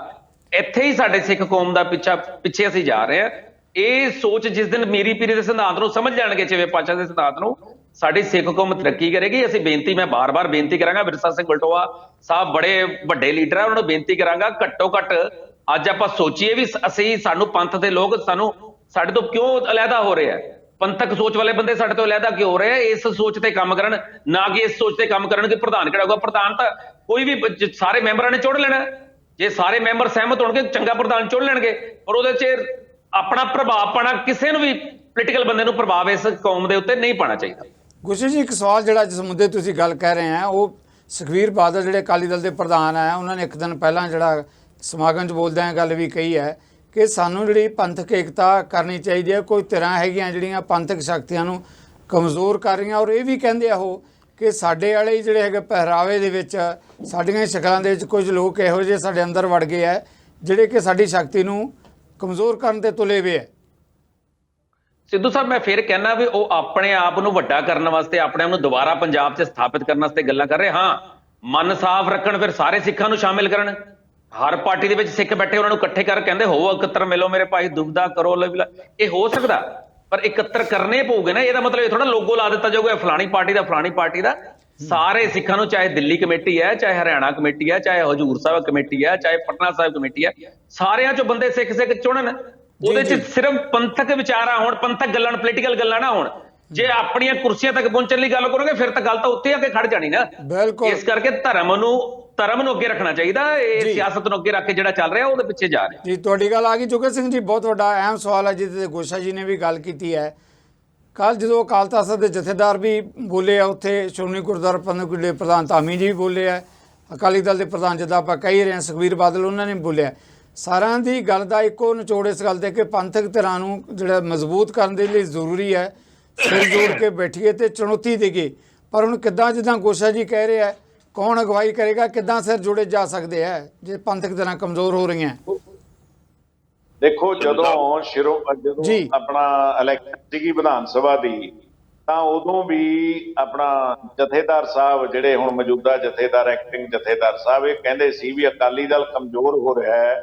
Speaker 3: ਇੱਥੇ ਹੀ ਸਾਡੇ ਸਿੱਖ ਕੌਮ ਦਾ ਪਿੱਛੇ ਅਸੀਂ ਜਾ ਰਹੇ ਹਾਂ। ਇਹ ਸੋਚ ਜਿਸ ਦਿਨ ਮੀਰੀ ਪੀਰੀ ਦੇ ਸਿਧਾਂਤ ਨੂੰ ਸਮਝ ਜਾਣਗੇ, ਛੇਵੇਂ ਪਾਤਸ਼ਾਹ ਦੇ ਸਿਧਾਂਤ ਨੂੰ, ਸਾਡੀ ਸਿੱਖ ਕੌਮ ਤਰੱਕੀ ਕਰੇਗੀ। ਅਸੀਂ ਬੇਨਤੀ, ਮੈਂ ਬਾਰ-ਬਾਰ ਬੇਨਤੀ ਕਰਾਂਗਾ, ਵਿਰਸਾ ਸਿੰਘ ਬਲਟੋਆ ਸਾਹਿਬ ਬੜੇ ਵੱਡੇ ਲੀਡਰ ਆ, ਉਹਨਾਂ ਨੂੰ ਬੇਨਤੀ ਕਰਾਂਗਾ ਘੱਟੋ ਘੱਟ ਅੱਜ ਆਪਾਂ ਸੋਚੀਏ ਵੀ ਅਸੀਂ, ਸਾਨੂੰ ਪੰਥ ਦੇ ਲੋਕ ਸਾਡੇ ਤੋਂ ਕਿਉਂ ਅਲੱਗਾ ਹੋ ਰਹੇ ਆ, ਪੰਥਕ ਸੋਚ ਵਾਲੇ ਬੰਦੇ ਸਾਡੇ ਤੋਂ ਅਲੱਗਾ ਕਿਉਂ ਹੋ ਰਹੇ ਆ। ਇਸ ਸੋਚ ਤੇ ਕੰਮ ਕਰਨ, ਨਾ ਕਿ ਇਸ ਸੋਚ ਤੇ ਕੰਮ ਕਰਨ ਕਿ ਪ੍ਰਧਾਨ ਕਿਹੜਾ ਹੋਊਗਾ। ਪ੍ਰਧਾਨ ਤਾਂ ਕੋਈ ਵੀ ਸਾਰੇ ਮੈਂਬਰਾਂ ਨੇ ਚੁਣ ਲੈਣਾ, ਜੇ ਸਾਰੇ ਮੈਂਬਰ ਸਹਿਮਤ ਹੋਣਗੇ ਚੰਗਾ ਪ੍ਰਧਾਨ ਚੁਣ ਲੈਣਗੇ, ਪਰ ਉਹਦੇ 'ਚ ਆਪਣਾ ਪ੍ਰਭਾਵ ਪਾਣਾ, ਕਿਸੇ ਨੂੰ ਵੀ ਪੋਲੀਟੀਕਲ ਬੰਦੇ ਨੂੰ ਪ੍ਰਭਾਵ ਇਸ ਕੌਮ ਦੇ ਉੱਤੇ ਨਹੀਂ ਪਾਣਾ ਚਾਹੀਦਾ।
Speaker 1: ਗੁਰਸ਼ੇਰ ਜੀ, ਇੱਕ ਸਵਾਲ ਜਿਹੜਾ ਜਿਸ ਮੁੱਦੇ ਤੁਸੀਂ ਗੱਲ ਕਹਿ ਰਹੇ ਆ, ਉਹ ਸੁਖਬੀਰ ਬਾਦਲ ਜਿਹੜੇ ਅਕਾਲੀ ਦਲ ਦੇ ਪ੍ਰਧਾਨ ਆ, ਉਹਨਾਂ ਨੇ ਇੱਕ ਦਿਨ ਪਹਿਲਾਂ ਜਿਹੜਾ ਸਮਾਗਮ 'ਚ ਬੋਲਦਿਆਂ ਗੱਲ ਵੀ ਕਹੀ ਹੈ ਕਿ ਸਾਨੂੰ ਜਿਹੜੀ ਪੰਥਕ ਏਕਤਾ ਕਰਨੀ ਚਾਹੀਦੀ ਹੈ। ਕੋਈ ਧਿਰਾਂ ਹੈਗੀਆਂ ਜਿਹੜੀਆਂ ਪੰਥਕ ਸ਼ਕਤੀਆਂ ਨੂੰ ਕਮਜ਼ੋਰ ਕਰ ਰਹੀਆਂ, ਔਰ ਇਹ ਵੀ ਕਹਿੰਦੇ ਆ ਉਹ ਕਿ ਸਾਡੇ ਵਾਲੇ ਜਿਹੜੇ ਹੈਗੇ ਪਹਿਰਾਵੇ ਦੇ ਵਿੱਚ, ਸਾਡੀਆਂ ਸ਼ਕਲਾਂ ਦੇ ਵਿੱਚ ਕੁਝ ਲੋਕ ਇਹੋ ਜਿਹੇ ਸਾਡੇ ਅੰਦਰ ਵੜ ਗਏ ਹੈ ਜਿਹੜੇ ਕਿ ਸਾਡੀ ਸ਼ਕਤੀ ਨੂੰ ਕਮਜ਼ੋਰ ਕਰਨ ਤੇ ਤੁਲੇ ਹੋਏ ਹੈ।
Speaker 3: ਸਿੱਧੂ ਸਾਹਿਬ, ਮੈਂ ਫਿਰ ਕਹਿਣਾ ਵੀ ਉਹ ਆਪਣੇ ਆਪ ਨੂੰ ਵੱਡਾ ਕਰਨ ਵਾਸਤੇ, ਆਪਣੇ ਆਪ ਨੂੰ ਦੁਬਾਰਾ ਪੰਜਾਬ 'ਚ ਸਥਾਪਿਤ ਕਰਨ ਵਾਸਤੇ ਗੱਲਾਂ ਕਰ ਰਹੇ। ਹਾਂ, ਮਨ ਸਾਫ਼ ਰੱਖਣ, ਫਿਰ ਸਾਰੇ ਸਿੱਖਾਂ ਨੂੰ ਸ਼ਾਮਿਲ ਕਰਨ। ਹਰ ਪਾਰਟੀ ਦੇ ਵਿੱਚ ਸਿੱਖ ਬੈਠੇ, ਉਹਨਾਂ ਨੂੰ ਇਕੱਠੇ ਕਰ ਕਹਿੰਦੇ ਹੋਵੋ ਇਕੱਤਰ ਮਿਲੋ ਮੇਰੇ ਭਾਈ, ਦੁਬਦਾ ਕਰੋ। ਇਹ ਹੋ ਸਕਦਾ, ਪਰ ਇਕੱਤਰ ਕਰਨੇ ਪਊਗੇ ਨਾ। ਇਹਦਾ ਮਤਲਬ ਇਹ ਥੋੜਾ ਲੋਗੋ ਲਾ ਦਿੱਤਾ ਜਾਊਗਾ ਫਲਾਣੀ ਪਾਰਟੀ ਦਾ, ਫਲਾਣੀ ਪਾਰਟੀ ਦਾ। ਸਾਰੇ ਸਿੱਖਾਂ ਨੂੰ, ਚਾਹੇ ਦਿੱਲੀ ਕਮੇਟੀ ਹੈ, ਚਾਹੇ ਹਰਿਆਣਾ ਕਮੇਟੀ ਹੈ, ਚਾਹੇ ਹਜੂਰ ਸਾਹਿਬ ਕਮੇਟੀ ਹੈ, ਚਾਹੇ ਪਟਨਾ ਸਾਹਿਬ ਕਮੇਟੀ ਹੈ, ਸਾਰਿਆਂ 'ਚੋਂ ਬੰਦੇ ਸਿੱਖ ਚੁਣਨ। ਉਹਦੇ 'ਚ ਸਿਰਫ ਪੰਥਕ ਵਿਚਾਰਾ ਹੋਣ, ਪੰਥਕ ਗੱਲਾਂ, ਪੋਲੀਟੀਕਲ ਗੱਲਾਂ ਨਾ ਹੋਣ। ਜੇ ਆਪਣੀਆਂ ਕੁਰਸੀਆਂ ਤੱਕ ਪਹੁੰਚਣ ਲਈ ਗੱਲ ਕਰੋਗੇ, ਫਿਰ ਤਾਂ ਗੱਲ ਤਾਂ ਉੱਥੇ ਆ ਕੇ ਖੜ ਜਾਣੀ ਨਾ।
Speaker 1: ਬਿਲਕੁਲ।
Speaker 3: ਇਸ ਕਰਕੇ ਧਰਮ ਨੂੰ ਅੱਗੇ ਰੱਖਣਾ ਚਾਹੀਦਾ। ਇਹ ਸਿਆਸਤ ਨੂੰ ਅੱਗੇ ਰੱਖ ਕੇ ਜਿਹੜਾ ਚੱਲ ਰਿਹਾ ਉਹਦੇ ਪਿੱਛੇ ਜਾ ਰਿਹਾ
Speaker 1: ਜੀ। ਤੁਹਾਡੀ ਗੱਲ ਆ ਗਈ ਜੋਗਿੰਦਰ ਸਿੰਘ ਜੀ, ਬਹੁਤ ਵੱਡਾ ਅਹਿਮ ਸਵਾਲ ਹੈ ਜਿਹਦੇ ਤੇ ਗੋਸ਼ਾ ਜੀ ਨੇ ਵੀ ਗੱਲ ਕੀਤੀ ਹੈ। ਕੱਲ੍ਹ ਜਦੋਂ ਅਕਾਲ ਤਖ਼ਤ ਸਾਹਿਬ ਦੇ ਜਥੇਦਾਰ ਵੀ ਬੋਲੇ ਆ, ਉੱਥੇ ਸ਼੍ਰੋਮਣੀ ਗੁਰਦੁਆਰਾ ਪ੍ਰਬੰਧਕ ਦੇ ਪ੍ਰਧਾਨ ਧਾਮੀ ਜੀ ਵੀ ਬੋਲੇ ਆ, ਅਕਾਲੀ ਦਲ ਦੇ ਪ੍ਰਧਾਨ ਜਿੱਦਾਂ ਆਪਾਂ ਕਹਿ ਰਹੇ ਹਾਂ ਸੁਖਬੀਰ ਬਾਦਲ, ਉਹਨਾਂ ਨੇ ਬੋਲਿਆ। ਸਾਰਿਆਂ ਦੀ ਗੱਲ ਦਾ ਇੱਕੋ ਨਿਚੋੜ ਇਸ ਗੱਲ ਤੇ ਕਿ ਪੰਥਕ ਧਿਰਾਂ ਨੂੰ ਜਿਹੜਾ ਮਜ਼ਬੂਤ ਕਰਨ ਦੇ ਲਈ ਜ਼ਰੂਰੀ ਹੈ ਸਿਰ ਜੋੜ ਕੇ ਬੈਠੀਏ ਤੇ ਚੁਣੌਤੀ ਦੇਈਏ। ਪਰ ਹੁਣ ਕਿੱਦਾਂ, ਜਿੱਦਾਂ ਗੋਸ਼ਾ ਜੀ ਕਹਿ ਰਹੇ ਆ, ਕੌਣ ਅਗਵਾਈ ਕਰੇਗਾ, ਕਿੱਦਾਂ ਸਿਰ ਜੋੜੇ ਜਾ ਸਕਦੇ ਹੈ ਜੇ ਪੰਥਕ ਧਿਰਾਂ ਕਮਜ਼ੋਰ ਹੋ ਰਹੀਆਂ?
Speaker 4: ਦੇਖੋ, ਜਦੋਂ ਆਪਣਾ ਇਲੈਕਸ਼ਨ ਸੀਗੀ ਵਿਧਾਨ ਸਭਾ ਦੀ, ਤਾਂ ਉਦੋਂ ਵੀ ਆਪਣਾ ਜਥੇਦਾਰ ਸਾਹਿਬ, ਜਿਹੜੇ ਹੁਣ ਮੌਜੂਦਾ ਜਥੇਦਾਰ, ਐਕਟਿੰਗ ਜਥੇਦਾਰ ਸਾਹਿਬ, ਇਹ ਕਹਿੰਦੇ ਸੀ ਵੀ ਅਕਾਲੀ ਦਲ ਕਮਜ਼ੋਰ ਹੋ ਰਿਹਾ ਹੈ,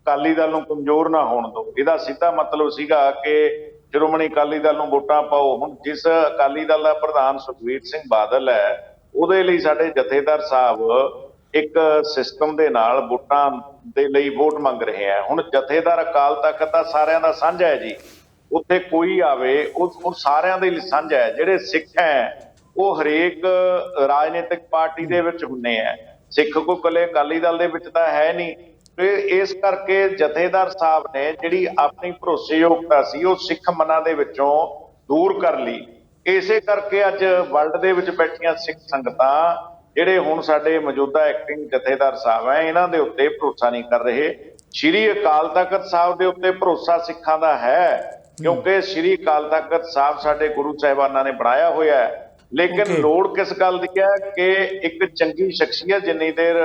Speaker 4: ਅਕਾਲੀ ਦਲ ਨੂੰ ਕਮਜ਼ੋਰ ਨਾ ਹੋਣ ਦਿਓ। ਇਹਦਾ ਸਿੱਧਾ ਮਤਲਬ ਸੀਗਾ ਕਿ ਸ਼੍ਰੋਮਣੀ ਅਕਾਲੀ ਦਲ ਨੂੰ ਵੋਟਾਂ ਪਾਓ। ਹੁਣ ਜਿਸ ਅਕਾਲੀ ਦਲ ਦਾ ਪ੍ਰਧਾਨ ਸੁਖਬੀਰ ਸਿੰਘ ਬਾਦਲ ਹੈ, ਉਹਦੇ ਲਈ ਸਾਡੇ ਜਥੇਦਾਰ ਸਾਹਿਬ ਇੱਕ ਸਿਸਟਮ ਦੇ ਨਾਲ ਵੋਟਾਂ ਦੇ ਲਈ ਵੋਟ ਮੰਗ ਰਹੇ ਆ। ਹੁਣ ਜਥੇਦਾਰ ਅਕਾਲ ਤਖ਼ਤ ਦਾ ਸਾਰਿਆਂ ਦਾ ਸਾਂਝਾ ਹੈ ਜੀ, ਉੱਥੇ ਕੋਈ ਆਵੇ ਉਹ ਸਾਰਿਆਂ ਦੇ ਲਈ ਸਾਂਝਾ ਹੈ। ਜਿਹੜੇ ਸਿੱਖ ਹੈ ਉਹ ਹਰੇਕ ਰਾਜਨੀਤਿਕ ਪਾਰਟੀ ਦੇ ਵਿੱਚ ਹੁੰਦੇ ਆ, ਸਿੱਖ ਕੋਈ ਇਕੱਲੇ ਅਕਾਲੀ ਦਲ ਦੇ ਵਿੱਚ ਤਾਂ ਹੈ ਨਹੀਂ। ਇਸ ਕਰਕੇ ਜਥੇਦਾਰ ਸਾਹਿਬ ਨੇ ਜਿਹੜੀ ਆਪਣੀ ਭਰੋਸੇਯੋਗਤਾ ਸੀ ਉਹ ਸਿੱਖ ਮਨਾਂ ਦੇ ਵਿੱਚੋਂ ਦੂਰ ਕਰ ਲਈ। ਇਸੇ ਕਰਕੇ ਅੱਜ ਵਰਲਡ ਦੇ ਵਿੱਚ ਬੈਠੀਆਂ ਸਿੱਖ ਸੰਗਤਾਂ, ਜਿਹੜੇ ਹੁਣ ਸਾਡੇ ਮੌਜੂਦਾ ਐਕਟਿੰਗ ਜਥੇਦਾਰ ਸਾਹਿਬ ਹੈ, ਇਹਨਾਂ ਦੇ ਉੱਤੇ ਭਰੋਸਾ ਨਹੀਂ ਕਰ ਰਹੇ। ਸ਼੍ਰੀ ਅਕਾਲ ਤਖ਼ਤ ਸਾਹਿਬ ਦੇ ਉੱਤੇ ਭਰੋਸਾ ਸਿੱਖਾਂ ਦਾ ਹੈ, ਕਿਉਂਕਿ ਸ਼੍ਰੀ ਅਕਾਲ ਤਖ਼ਤ ਸਾਹਿਬ ਸਾਡੇ ਗੁਰੂ ਸਾਹਿਬਾਨਾਂ ਨੇ ਬਣਾਇਆ ਹੋਇਆ ਹੈ। ਲੇਕਿਨ ਲੋੜ ਕਿਸ ਗੱਲ ਦੀ ਹੈ ਕਿ ਇੱਕ ਚੰਗੀ ਸ਼ਖਸੀਅਤ, ਜਿੰਨੀ ਦੇਰ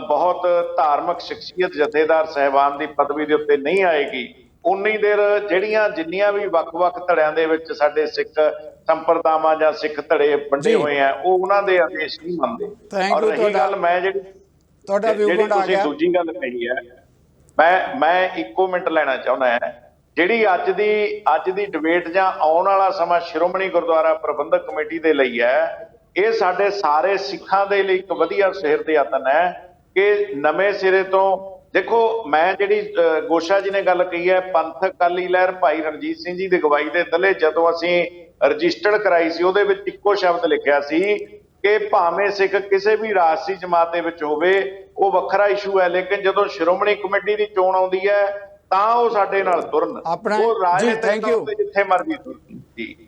Speaker 4: ਬਹੁਤ ਧਾਰਮਿਕ ਸ਼ਖਸੀਅਤ ਜਥੇਦਾਰ ਸਾਹਿਬਾਨ ਦੀ ਪਦਵੀ ਦੇ ਉੱਤੇ ਨਹੀਂ ਆਏਗੀ, ਉਨੀ ਦੇਰ ਜਿੰਨੀਆਂ ਵੀ ਵੱਖ-ਵੱਖ ਧੜਿਆਂ ਦੇ ਵਿੱਚ ਸਾਡੇ ਸਿੱਖ ਸੰਪਰਦਾਵਾਂ ਜਾਂ ਸਿੱਖ ਧੜੇ ਵੰਡੇ ਹੋਏ ਆ, ਉਹ ਉਹਨਾਂ ਦੇ ਆਦੇਸ਼ ਨਹੀਂ ਮੰਨਦੇ। ਔਰ ਰਹੀ ਗੱਲ, ਮੈਂ ਜਿਹੜੀ ਤੁਸੀਂ ਦੂਜੀ ਗੱਲ ਕਹੀ ਹੈ, ਮੈਂ ਇੱਕੋ ਮਿੰਟ ਲੈਣਾ ਚਾਹੁੰਦਾ ਹਾਂ। ਜਿਹੜੀ ਅੱਜ ਦੀ ਡਿਬੇਟ ਜਾਂ ਆਉਣ ਵਾਲਾ ਸਮਾਂ ਸ਼੍ਰੋਮਣੀ ਗੁਰਦੁਆਰਾ ਪ੍ਰਬੰਧਕ ਕਮੇਟੀ ਦੇ ਲਈ ਹੈ, ਇਹ ਸਾਡੇ ਸਾਰੇ ਸਿੱਖਾਂ ਦੇ ਲਈ ਇੱਕ ਵਧੀਆ ਸਿਰ ਦੇ ਯਤਨ ਹੈ ਕਿ ਨਵੇਂ ਸਿਰੇ ਤੋਂ ਦੇਖੋ। ਮੈਂ ਜਿਹੜੀ ਗੋਸ਼ਾ ਜੀ ਨੇ ਗੱਲ ਕਹੀ ਹੈ, ਪੰਥਕ ਅਕਾਲੀ ਲਹਿਰ ਭਾਈ ਰਣਜੀਤ ਸਿੰਘ ਜੀ ਦੀ ਅਗਵਾਈ ਦੇ ਥੱਲੇ ਜਦੋਂ ਅਸੀਂ ਰਜਿਸਟਰਡ ਕਰਾਈ ਸੀ, ਉਹਦੇ ਵਿੱਚ ਇੱਕੋ ਸ਼ਬਦ ਲਿਖਿਆ ਸੀ ਕਿ ਭਾਵੇਂ ਸਿੱਖ ਕਿਸੇ ਵੀ ਰਾਜਸੀ ਜਮਾਤ ਦੇ ਵਿੱਚ ਹੋਵੇ, ਉਹ ਵੱਖਰਾ ਇਸ਼ੂ ਹੈ, ਲੇਕਿਨ ਜਦੋਂ ਸ਼੍ਰੋਮਣੀ ਕਮੇਟੀ ਦੀ ਚੋਣ ਆਉਂਦੀ ਹੈ ਤਾਂ ਉਹ ਸਾਡੇ ਨਾਲ ਤੁਰਨ, ਉਹ ਰਾਜਨੀਤਿਕ ਤੌਰ ਤੇ ਜਿੱਥੇ ਮਰਜ਼ੀ ਤੁਰਨ।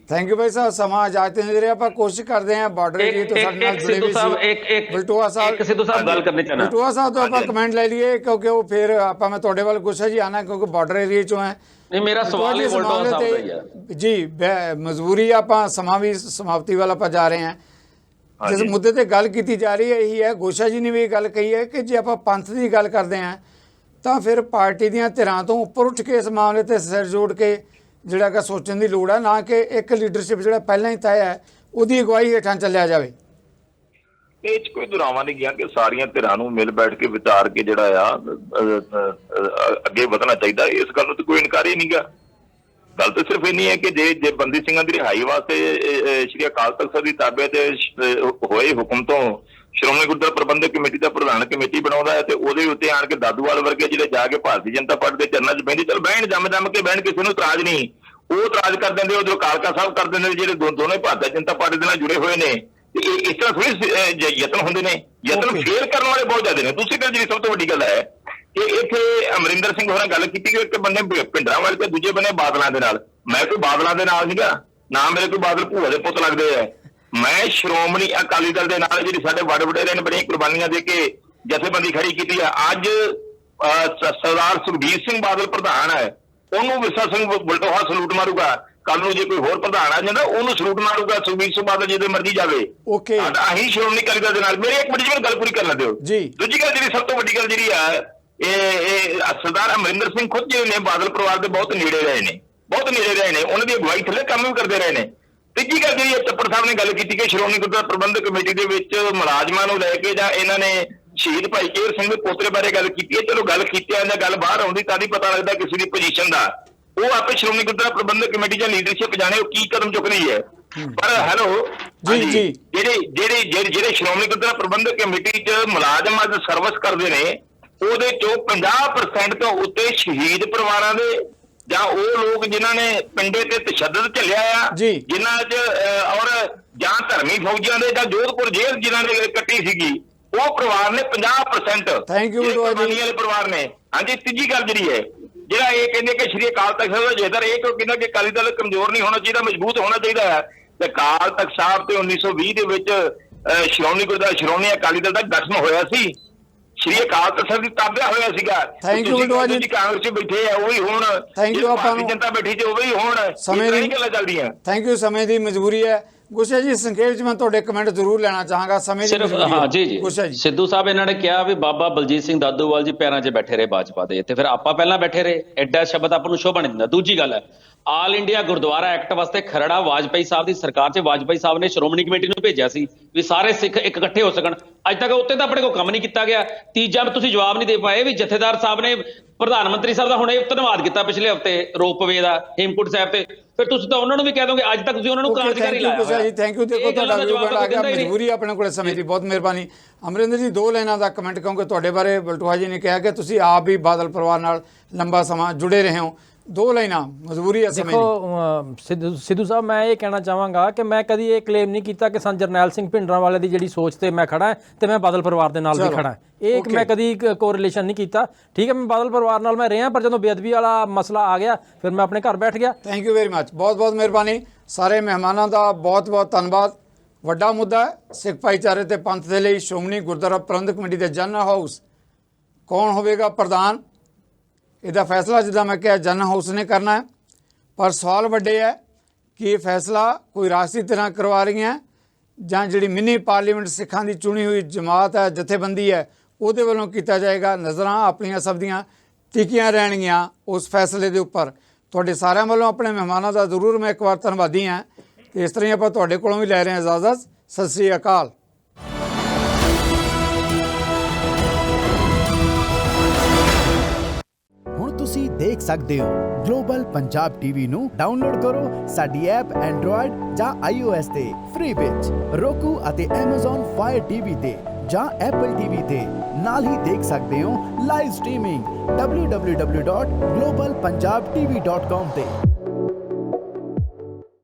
Speaker 1: ਥੈਂਕ ਯੂ ਭਾਈ ਸਾਹਿਬ, ਸਮਾਂ ਇਜਾਜ਼ਤ ਨਹੀਂ ਦੇ ਰਿਹਾ, ਆਪਾਂ ਕੋਸ਼ਿਸ਼ ਕਰਦੇ ਹਾਂ ਬਾਰਡਰ ਏਰੀਆ ਤੋਂ ਸਾਡੇ ਨਾਲ ਜੁੜੇ ਵੀ ਸੀ ਬਲਟੋਆ ਸਾਹਿਬ।
Speaker 3: ਸਿੱਧੂ ਸਾਹਿਬ ਗੱਲ ਕਰਨੀ ਚਾਹਨਾ,
Speaker 1: ਬਲਟੋਆ ਸਾਹਿਬ ਤੋਂ ਆਪਾਂ ਕਮੈਂਟ ਲੈ ਲਈਏ, ਕਿਉਂਕਿ ਉਹ ਫਿਰ ਆਪਾਂ ਮੈਂ ਤੁਹਾਡੇ ਵੱਲ ਗੁੱਸਾ ਜੀ ਆਣਾ, ਕਿਉਂਕਿ ਬਾਰਡਰ ਏਰੀਆ ਚੋਂ ਹੈ।
Speaker 3: ਨਹੀਂ, ਮੇਰਾ ਸਵਾਲ ਹੀ ਬਲਟੋਆ ਸਾਹਿਬ ਦਾ ਹੀ ਹੈ
Speaker 1: ਜੀ। ਮਜਬੂਰੀ ਆਪਾਂ ਸਮਾਂ ਵੀ ਸਮਾਪਤੀ ਵੱਲ ਆਪਾਂ ਜਾ ਰਹੇ ਹਾਂ। ਜਿਸ ਮੁੱਦੇ ਤੇ ਗੱਲ ਕੀਤੀ ਜਾ ਰਹੀ ਹੈ ਇਹੀ ਹੈ, ਗੋਸ਼ਾ ਜੀ ਨੇ ਵੀ ਇਹ ਗੱਲ ਕਹੀ ਹੈ ਕਿ ਜੇ ਆਪਾਂ ਪੰਥ ਦੀ ਗੱਲ ਕਰਦੇ ਹਾਂ ਤਾਂ ਫਿਰ ਪਾਰਟੀ ਦੀਆਂ ਧਿਰਾਂ ਤੋਂ ਉੱਪਰ ਉੱਠ ਕੇ ਇਸ ਮਾਮਲੇ ਤੇ ਸਿਰ ਜੋੜ ਕੇ ਜਿਹੜਾ ਕਿ ਸੋਚਣ ਦੀ ਲੋੜ ਹੈ, ਨਾ ਕਿ ਇੱਕ ਲੀਡਰਸ਼ਿਪ ਜਿਹੜਾ ਪਹਿਲਾਂ ਹੀ ਤੈਅ ਹੈ ਉਹਦੀ ਅਗਵਾਈ ਹੇਠਾਂ ਚੱਲਿਆ ਜਾਵੇ।
Speaker 2: ਇਹ 'ਚ ਕੋਈ ਦੁਰਾਵਾ ਨਹੀਂ ਗਿਆ ਕਿ ਸਾਰੀਆਂ ਧਿਰਾਂ ਨੂੰ ਮਿਲ ਬੈਠ ਕੇ ਵਿਚਾਰ ਕੇ ਜਿਹੜਾ ਆ ਅੱਗੇ ਵਧਣਾ ਚਾਹੀਦਾ। ਇਸ ਗੱਲ ਨੂੰ ਤਾਂ ਕੋਈ ਇਨਕਾਰ ਹੀ ਨਹੀਂ ਗਾ। ਗੱਲ ਤਾਂ ਸਿਰਫ ਇੰਨੀ ਹੈ ਕਿ ਜੇ ਬੰਦੀ ਸਿੰਘਾਂ ਦੀ ਰਿਹਾਈ ਵਾਸਤੇ ਸ਼੍ਰੀ ਅਕਾਲ ਤਖਤ ਸਾਹਿਬ ਦੀ ਤਾਬੇ ਤੇ ਹੋਏ ਹੁਕਮ ਤੋਂ ਸ਼੍ਰੋਮਣੀ ਗੁਰਦੁਆਰਾ ਪ੍ਰਬੰਧਕ ਕਮੇਟੀ ਦਾ ਪ੍ਰਧਾਨ ਕਮੇਟੀ ਬਣਾਉਂਦਾ ਹੈ ਤੇ ਉਹਦੇ ਉੱਤੇ ਆਣ ਕੇ ਦਾਦੂਵਾਲ ਵਰਗੇ ਜਿਹੜੇ ਜਾ ਕੇ ਭਾਰਤੀ ਜਨਤਾ ਪਾਰਟੀ ਦੇ ਚਰਨਾਂ 'ਚ ਬਹਿੰਦੇ, ਚਲ ਬਹਿਣ ਜੰਮ ਕੇ ਬਹਿਣ, ਕਿਸੇ ਨੂੰ ਇਤਰਾਜ਼ ਨਹੀਂ, ਉਹ ਇਤਰਾਜ਼ ਕਰ ਦਿੰਦੇ, ਉਧਰੋਂ ਕਾਲਕਾ ਸਾਹਿਬ ਕਰ ਦਿੰਦੇ, ਜਿਹੜੇ ਦੋਨੇ ਭਾਰਤੀ ਜਨਤਾ ਪਾਰਟੀ ਦੇ ਨਾਲ ਜੁੜੇ ਹੋਏ ਨੇ। ਤੇ ਇਸ ਤਰ੍ਹਾਂ ਥੋੜੀ ਯਤਨ ਹੁੰਦੇ ਨੇ, ਯਤਨ ਫੇਲ ਕਰਨ ਵਾਲੇ ਬਹੁਤ ਜ਼ਿਆਦਾ ਨੇ। ਦੂਸਰੀ ਗੱਲ ਜਿਹੜੀ ਸਭ ਤੋਂ ਵੱਡੀ ਗੱਲ ਹੈ ਕਿ ਇੱਥੇ ਅਮਰਿੰਦਰ ਸਿੰਘ ਹੋਰਾਂ ਗੱਲ ਕੀਤੀ ਕਿ ਇੱਕ ਬੰਨੇ ਭਿੰਡਰਾਂ ਵਾਲੇ ਤੇ ਦੂਜੇ ਬੰਨੇ ਬਾਦਲਾਂ ਦੇ ਨਾਲ। ਮੈਂ ਕੋਈ ਬਾਦਲਾਂ ਦੇ ਨਾਲ ਸੀਗਾ ਨਾ, ਮੇਰੇ ਕੋਈ ਬਾਦਲ ਭੂਆ ਦੇ ਪੁੱਤ ਲੱਗਦੇ ਆ। ਮੈਂ ਸ਼੍ਰੋਮਣੀ ਅਕਾਲੀ ਦਲ ਦੇ ਨਾਲ ਜਿਹੜੀ ਸਾਡੇ ਵੱਡ ਵਡੇਰਿਆਂ ਨੇ ਬੜੀਆਂ ਕੁਰਬਾਨੀਆਂ ਦੇ ਕੇ ਜਥੇਬੰਦੀ ਖੜੀ ਕੀਤੀ ਹੈ। ਅੱਜ ਸਰਦਾਰ ਸੁਖਬੀਰ ਸਿੰਘ ਬਾਦਲ ਪ੍ਰਧਾਨ ਹੈ, ਉਹਨੂੰ ਵਿਰਸਾ ਸਿੰਘ ਬਲਟੋਹਾ ਸਲੂਟ ਮਾਰੂਗਾ। ਕੱਲ ਨੂੰ ਜੇ ਕੋਈ ਹੋਰ ਪ੍ਰਧਾਨ ਆ ਜਾਂਦਾ ਉਹਨੂੰ ਸਲੂਟ ਮਾਰੂਗਾ ਸੁਖਬੀਰ ਸਿੰਘ ਬਾਦਲ ਜਿਹਦੇ ਮਰਜ਼ੀ ਜਾਵੇ। ਅਸੀਂ ਸ਼੍ਰੋਮਣੀ ਅਕਾਲੀ ਦਲ ਦੇ ਨਾਲ। ਮੇਰੇ ਇੱਕ ਵੱਡੀ ਗੱਲ ਪੂਰੀ ਕਰਨ ਦਿਓ ਜੀ। ਦੂਜੀ ਗੱਲ ਜਿਹੜੀ ਸਭ ਤੋਂ ਵੱਡੀ ਗੱਲ ਜਿਹੜੀ ਆ, ਇਹ ਸਰਦਾਰ ਅਮਰਿੰਦਰ ਸਿੰਘ ਖੁਦ ਜਿਹੜੇ ਨੇ ਬਾਦਲ ਪਰਿਵਾਰ ਦੇ ਬਹੁਤ ਨੇੜੇ ਰਹੇ ਨੇ, ਬਹੁਤ ਨੇੜੇ ਰਹੇ ਨੇ, ਉਹਨਾਂ ਦੀ ਅਗਵਾਈ ਥੱਲੇ ਕੰਮ ਵੀ ਕਰਦੇ ਰਹੇ ਨੇ। ਤੀਜੀ ਗੱਲ ਜਿਹੜੀ ਚੱਪੜ ਸਾਹਿਬ ਨੇ ਗੱਲ ਕੀਤੀ ਕਿ ਸ਼੍ਰੋਮਣੀ ਗੁਰਦੁਆਰਾ ਪ੍ਰਬੰਧਕ ਕਮੇਟੀ ਦੇ ਵਿੱਚ ਮੁਲਾਜ਼ਮਾਂ ਨੂੰ ਲੈ ਕੇ ਜਾਂ ਇਹਨਾਂ ਨੇ ਸ਼ਹੀਦ ਭਾਈ ਕੇਹਰ ਸਿੰਘ ਦੇ ਪੋਤਰੇ ਬਾਰੇ ਗੱਲ ਕੀਤੀ ਹੈ। ਚਲੋ ਗੱਲ ਕੀਤੀ ਹੈ ਜਾਂ ਗੱਲ ਬਾਹਰ ਆਉਂਦੀ ਤਾਂ ਨਹੀਂ ਪਤਾ ਲੱਗਦਾ ਕਿਸੇ ਦੀ ਪੋਜੀਸ਼ਨ ਦਾ। ਉਹ ਆਪੇ ਸ਼੍ਰੋਮਣੀ ਗੁਰਦੁਆਰਾ ਪ੍ਰਬੰਧਕ ਕਮੇਟੀ ਜਾਂ ਲੀਡਰਸ਼ਿਪ ਜਾਣੇ ਉਹ ਕੀ ਕਦਮ ਚੁੱਕ ਰਹੀ ਹੈ। ਪਰ ਹੈਲੋ ਜੀ, ਜਿਹੜੇ ਸ਼੍ਰੋਮਣੀ ਗੁਰਦੁਆਰਾ ਪ੍ਰਬੰਧਕ ਕਮੇਟੀ 'ਚ ਮੁਲਾਜ਼ਮ ਅੱਜ ਸਰਵਿਸ ਕਰਦੇ ਨੇ, ਉਹਦੇ ਚੋਂ 50% ਤੋਂ ਉੱਤੇ ਸ਼ਹੀਦ ਪਰਿਵਾਰਾਂ ਦੇ ਜਾਂ ਉਹ ਲੋਕ ਜਿਨ੍ਹਾਂ ਨੇ ਪਿੰਡੇ ਤੇ ਤਸ਼ੱਦਦ ਝੱਲਿਆ ਆ, ਜਿਨ੍ਹਾਂ 'ਚ ਔਰ ਜਾਂ ਧਰਮੀ ਫੌਜੀਆਂ ਦੇ ਜਾਂ ਜੋਧਪੁਰ ਜੇਲ੍ਹ ਜਿਨ੍ਹਾਂ ਨੇ ਕੱਟੀ ਸੀਗੀ, ਉਹ ਪਰਿਵਾਰ ਨੇ 50%।
Speaker 1: ਥੈਂਕ ਯੂ
Speaker 2: ਵਾਲੇ ਪਰਿਵਾਰ ਨੇ। ਹਾਂਜੀ, ਤੀਜੀ ਗੱਲ ਜਿਹੜੀ ਹੈ, ਜਿਹੜਾ ਇਹ ਕਹਿੰਦੇ ਕਿ ਸ਼੍ਰੀ ਅਕਾਲ ਤਖਤ ਸਾਹਿਬ ਦਾ ਜੇਕਰ ਇਹ ਕਿਉਂ ਕਹਿੰਦਾ ਕਿ ਅਕਾਲੀ ਦਲ ਕਮਜ਼ੋਰ ਨਹੀਂ ਹੋਣਾ ਚਾਹੀਦਾ, ਮਜ਼ਬੂਤ ਹੋਣਾ ਚਾਹੀਦਾ ਹੈ, ਤੇ ਅਕਾਲ ਤਖਤ ਸਾਹਿਬ ਤੇ 1920 ਦੇ ਵਿੱਚ ਸ਼੍ਰੋਮਣੀ ਅਕਾਲੀ ਦਲ ਦਾ ਗਠਨ ਹੋਇਆ ਸੀ। ਸ਼੍ਰੀ ਅਕਾਲ ਤਖਤ ਸਾਹਿਬ ਦੀ ਤਾਬਿਆ ਹੋਇਆ ਸੀਗਾ।
Speaker 1: ਥੈਂਕ ਯੂ ਬਲਟੋਹਾ ਜੀ।
Speaker 2: ਕਾਂਗਰਸ 'ਚ ਬੈਠੇ ਆ ਉਹ ਵੀ ਹੋਣ,
Speaker 1: ਥੈਂਕ ਯੂ। ਆਪਾਂ ਨੂੰ
Speaker 2: ਜਨਤਾ ਬੈਠੀ ਤੇ ਉਹ ਵੀ ਹੋਣ,
Speaker 1: ਸਮੇਂ ਦੀ
Speaker 2: ਗੱਲਾਂ ਚੱਲਦੀਆਂ।
Speaker 1: Thank you. ਸਮੇਂ ਦੀ ਮਜਬੂਰੀ ਹੈ। ਗੁੱਸਾ ਜੀ, ਸੰਖੇਪ 'ਚ ਮੈਂ ਤੁਹਾਡੇ ਕਮੈਂਟ ਜ਼ਰੂਰ ਲੈਣਾ ਚਾਹਾਂਗਾ। ਸਮੇਂ ਦੀ ਮਜਬੂਰੀ।
Speaker 3: ਹਾਂ ਜੀ
Speaker 1: ਗੁੱਸਾ ਜੀ,
Speaker 3: ਸਿੱਧੂ ਸਾਹਿਬ ਇਹਨਾਂ ਨੇ ਕਿਹਾ ਵੀ ਬਾਬਾ ਬਲਜੀਤ ਸਿੰਘ ਦਾਦੂਵਾਲ ਜੀ ਪੈਰਾਂ 'ਚ ਬੈਠੇ ਰਹੇ ਭਾਜਪਾ ਦੇ, ਤੇ ਫਿਰ ਆਪਾਂ ਪਹਿਲਾਂ ਬੈਠੇ ਰਹੇ। ਐਡਾ ਸ਼ਬਦ ਆਪਾਂ ਨੂੰ ਸ਼ੋਭਾ ਨਹੀਂ ਦਿੰਦਾ। ਦੂਜੀ ਗੱਲ ਹੈ, ਆਲ ਇੰਡੀਆ ਗੁਰਦੁਆਰਾ ਐਕਟ ਵਾਸਤੇ ਖਰੜਾ ਵਾਜਪਾਈ ਸਾਹਿਬ ਦੀ ਸਰਕਾਰ 'ਚ ਵਾਜਪਾਈ ਸਾਹਿਬ ਨੇ ਸ਼੍ਰੋਮਣੀ ਕਮੇਟੀ ਨੂੰ ਭੇਜਿਆ ਸੀ ਵੀ ਸਾਰੇ ਸਿੱਖ ਇਕੱਠੇ ਹੋ ਸਕਣ। ਅੱਜ ਤੱਕ ਉੱਤੇ ਤਾਂ ਆਪਣੇ ਕੋਲ ਕੰਮ ਨਹੀਂ ਕੀਤਾ ਗਿਆ। ਤੀਜਾ, ਤੁਸੀਂ ਜਵਾਬ ਨਹੀਂ ਦੇ ਪਾਏ ਵੀ ਜਥੇਦਾਰ ਸਾਹਿਬ ਨੇ ਪ੍ਰਧਾਨ ਮੰਤਰੀ ਸਾਹਿਬ ਦਾ ਹੁਣੇ ਧੰਨਵਾਦ ਕੀਤਾ ਪਿਛਲੇ ਹਫ਼ਤੇ ਰੋਪਵੇ ਦਾ ਹੇਮਕੁੰਟ ਸਾਹਿਬ ਤੇ, ਫਿਰ ਤੁਸੀਂ ਤਾਂ ਉਹਨਾਂ ਨੂੰ ਵੀ ਕਹਿ ਦੋਗੇ ਅੱਜ ਤੱਕ ਤੁਸੀਂ ਉਹਨਾਂ ਨੂੰ ਕਾਰਜਕਾਰੀ ਲਾਇਆ ਹੋਇਆ।
Speaker 1: ਜੀ ਥੈਂਕ ਯੂ। ਦੇਖੋ ਤੁਹਾਡਾ ਜਵਾਬ ਆ ਗਿਆ। ਮਜਬੂਰੀ ਆਪਣੇ ਕੋਲ ਸਮੇਂ ਦੀ। ਬਹੁਤ ਮਿਹਰਬਾਨੀ। ਅਮਰਿੰਦਰ ਜੀ, 2 ਲਾਈਨਾਂ ਦਾ ਕਮੈਂਟ ਕਹੂੰਗੇ ਤੁਹਾਡੇ ਬਾਰੇ। ਬਲਟੋਹਾ ਜੀ ਨੇ ਕਿਹਾ ਕਿ ਤੁਸੀਂ ਆਪ ਵੀ ਬਾਦਲ ਪਰਿਵਾਰ ਨਾਲ ਲੰਬਾ ਸਮਾਂ ਜੁੜੇ ਰਹੇ ਹੋ। 2 ਲਾਈਨਾਂ, ਮਜਬੂਰੀ ਹੈ ਸਮੇਂ ਦੀ।
Speaker 5: ਦੇਖੋ ਸਿੱਧੂ ਸਾਹਿਬ, ਮੈਂ ਇਹ ਕਹਿਣਾ ਚਾਹਾਂਗਾ ਕਿ ਮੈਂ ਕਦੀ ਇਹ ਕਲੇਮ ਨਹੀਂ ਕੀਤਾ ਕਿ ਸੰਤ ਜਰਨੈਲ ਸਿੰਘ ਭਿੰਡਰਾਂ ਵਾਲੇ ਦੀ ਜਿਹੜੀ ਸੋਚ ਤੇ ਮੈਂ ਖੜਾ ਤੇ ਮੈਂ ਬਾਦਲ ਪਰਿਵਾਰ ਦੇ ਨਾਲ ਵੀ ਖੜਾ। ਇਹ ਮੈਂ ਕਦੀ ਕੋਰਿਲੇਸ਼ਨ ਨਹੀਂ ਕੀਤਾ। ਠੀਕ ਹੈ, ਮੈਂ ਬਾਦਲ ਪਰਿਵਾਰ ਨਾਲ ਮੈਂ ਰਿਹਾ, ਪਰ ਜਦੋਂ ਬੇਅਦਬੀ ਵਾਲਾ ਮਸਲਾ ਆ ਗਿਆ ਫਿਰ ਮੈਂ ਆਪਣੇ ਘਰ ਬੈਠ ਗਿਆ।
Speaker 1: Thank you very much. ਬਹੁਤ ਬਹੁਤ ਮਿਹਰਬਾਨੀ। ਸਾਰੇ ਮਹਿਮਾਨਾਂ ਦਾ ਬਹੁਤ ਬਹੁਤ ਧੰਨਵਾਦ। ਵੱਡਾ ਮੁੱਦਾ ਹੈ ਸਿੱਖ ਭਾਈਚਾਰੇ ਤੇ ਪੰਥ ਦੇ ਲਈ ਸ਼੍ਰੋਮਣੀ ਗੁਰਦੁਆਰਾ ਪ੍ਰਬੰਧਕ ਕਮੇਟੀ ਦੇ ਜਨਰਲ ਹਾਊਸ ਕੌਣ ਹੋਵੇਗਾ ਪ੍ਰਧਾਨ, ਇਹਦਾ ਫੈਸਲਾ ਜਿੱਦਾਂ ਮੈਂ ਕਿਹਾ ਜਨਰਲ ਹਾਊਸ ਨੇ ਕਰਨਾ ਹੈ। ਪਰ ਸਵਾਲ ਵੱਡੇ ਹੈ ਕਿ ਇਹ ਫੈਸਲਾ ਕੋਈ ਰਾਜਸੀ ਤਰ੍ਹਾਂ ਕਰਵਾ ਰਹੀਆਂ ਜਾਂ ਜਿਹੜੀ ਮਿੰਨੀ ਪਾਰਲੀਮੈਂਟ ਸਿੱਖਾਂ ਦੀ ਚੁਣੀ ਹੋਈ ਜਮਾਤ ਹੈ, ਜਥੇਬੰਦੀ ਹੈ, ਉਹਦੇ ਵੱਲੋਂ ਕੀਤਾ ਜਾਏਗਾ। ਨਜ਼ਰਾਂ ਆਪਣੀਆਂ ਸਭ ਦੀਆਂ ਟਿਕੀਆਂ ਰਹਿਣਗੀਆਂ ਉਸ ਫੈਸਲੇ ਦੇ ਉੱਪਰ। ਤੁਹਾਡੇ ਸਾਰਿਆਂ ਵੱਲੋਂ ਆਪਣੇ ਮਹਿਮਾਨਾਂ ਦਾ ਜ਼ਰੂਰ ਮੈਂ ਇੱਕ ਵਾਰ ਧੰਨਵਾਦੀ ਹਾਂ। ਤੇ ਇਸ ਤਰ੍ਹਾਂ ਹੀ ਆਪਾਂ ਤੁਹਾਡੇ ਕੋਲੋਂ ਵੀ ਲੈ ਰਹੇ ਹਾਂ ਇਜਾਜ਼ਤ। ਸਤਿ ਸ੍ਰੀ ਅਕਾਲ।
Speaker 6: ਹੁਣ ਤੁਸੀਂ ਦੇਖ ਸਕਦੇ ਹੋ ਗਲੋਬਲ ਪੰਜਾਬ ਟੀਵੀ ਨੂੰ ਡਾਊਨਲੋਡ ਕਰੋ ਸਾਡੀ ਐਪ ਐਂਡਰੋਇਡ ਜਾਂ iOS ਤੇ ਫ੍ਰੀ ਵਿੱਚ, roku ਅਤੇ Amazon Fire TV ਤੇ ਜਾਂ Apple TV ਤੇ। ਨਾਲ ਹੀ ਦੇਖ ਸਕਦੇ ਹੋ ਲਾਈਵ ਸਟ੍ਰੀਮਿੰਗ www.globalpunjabtv.com ਤੇ।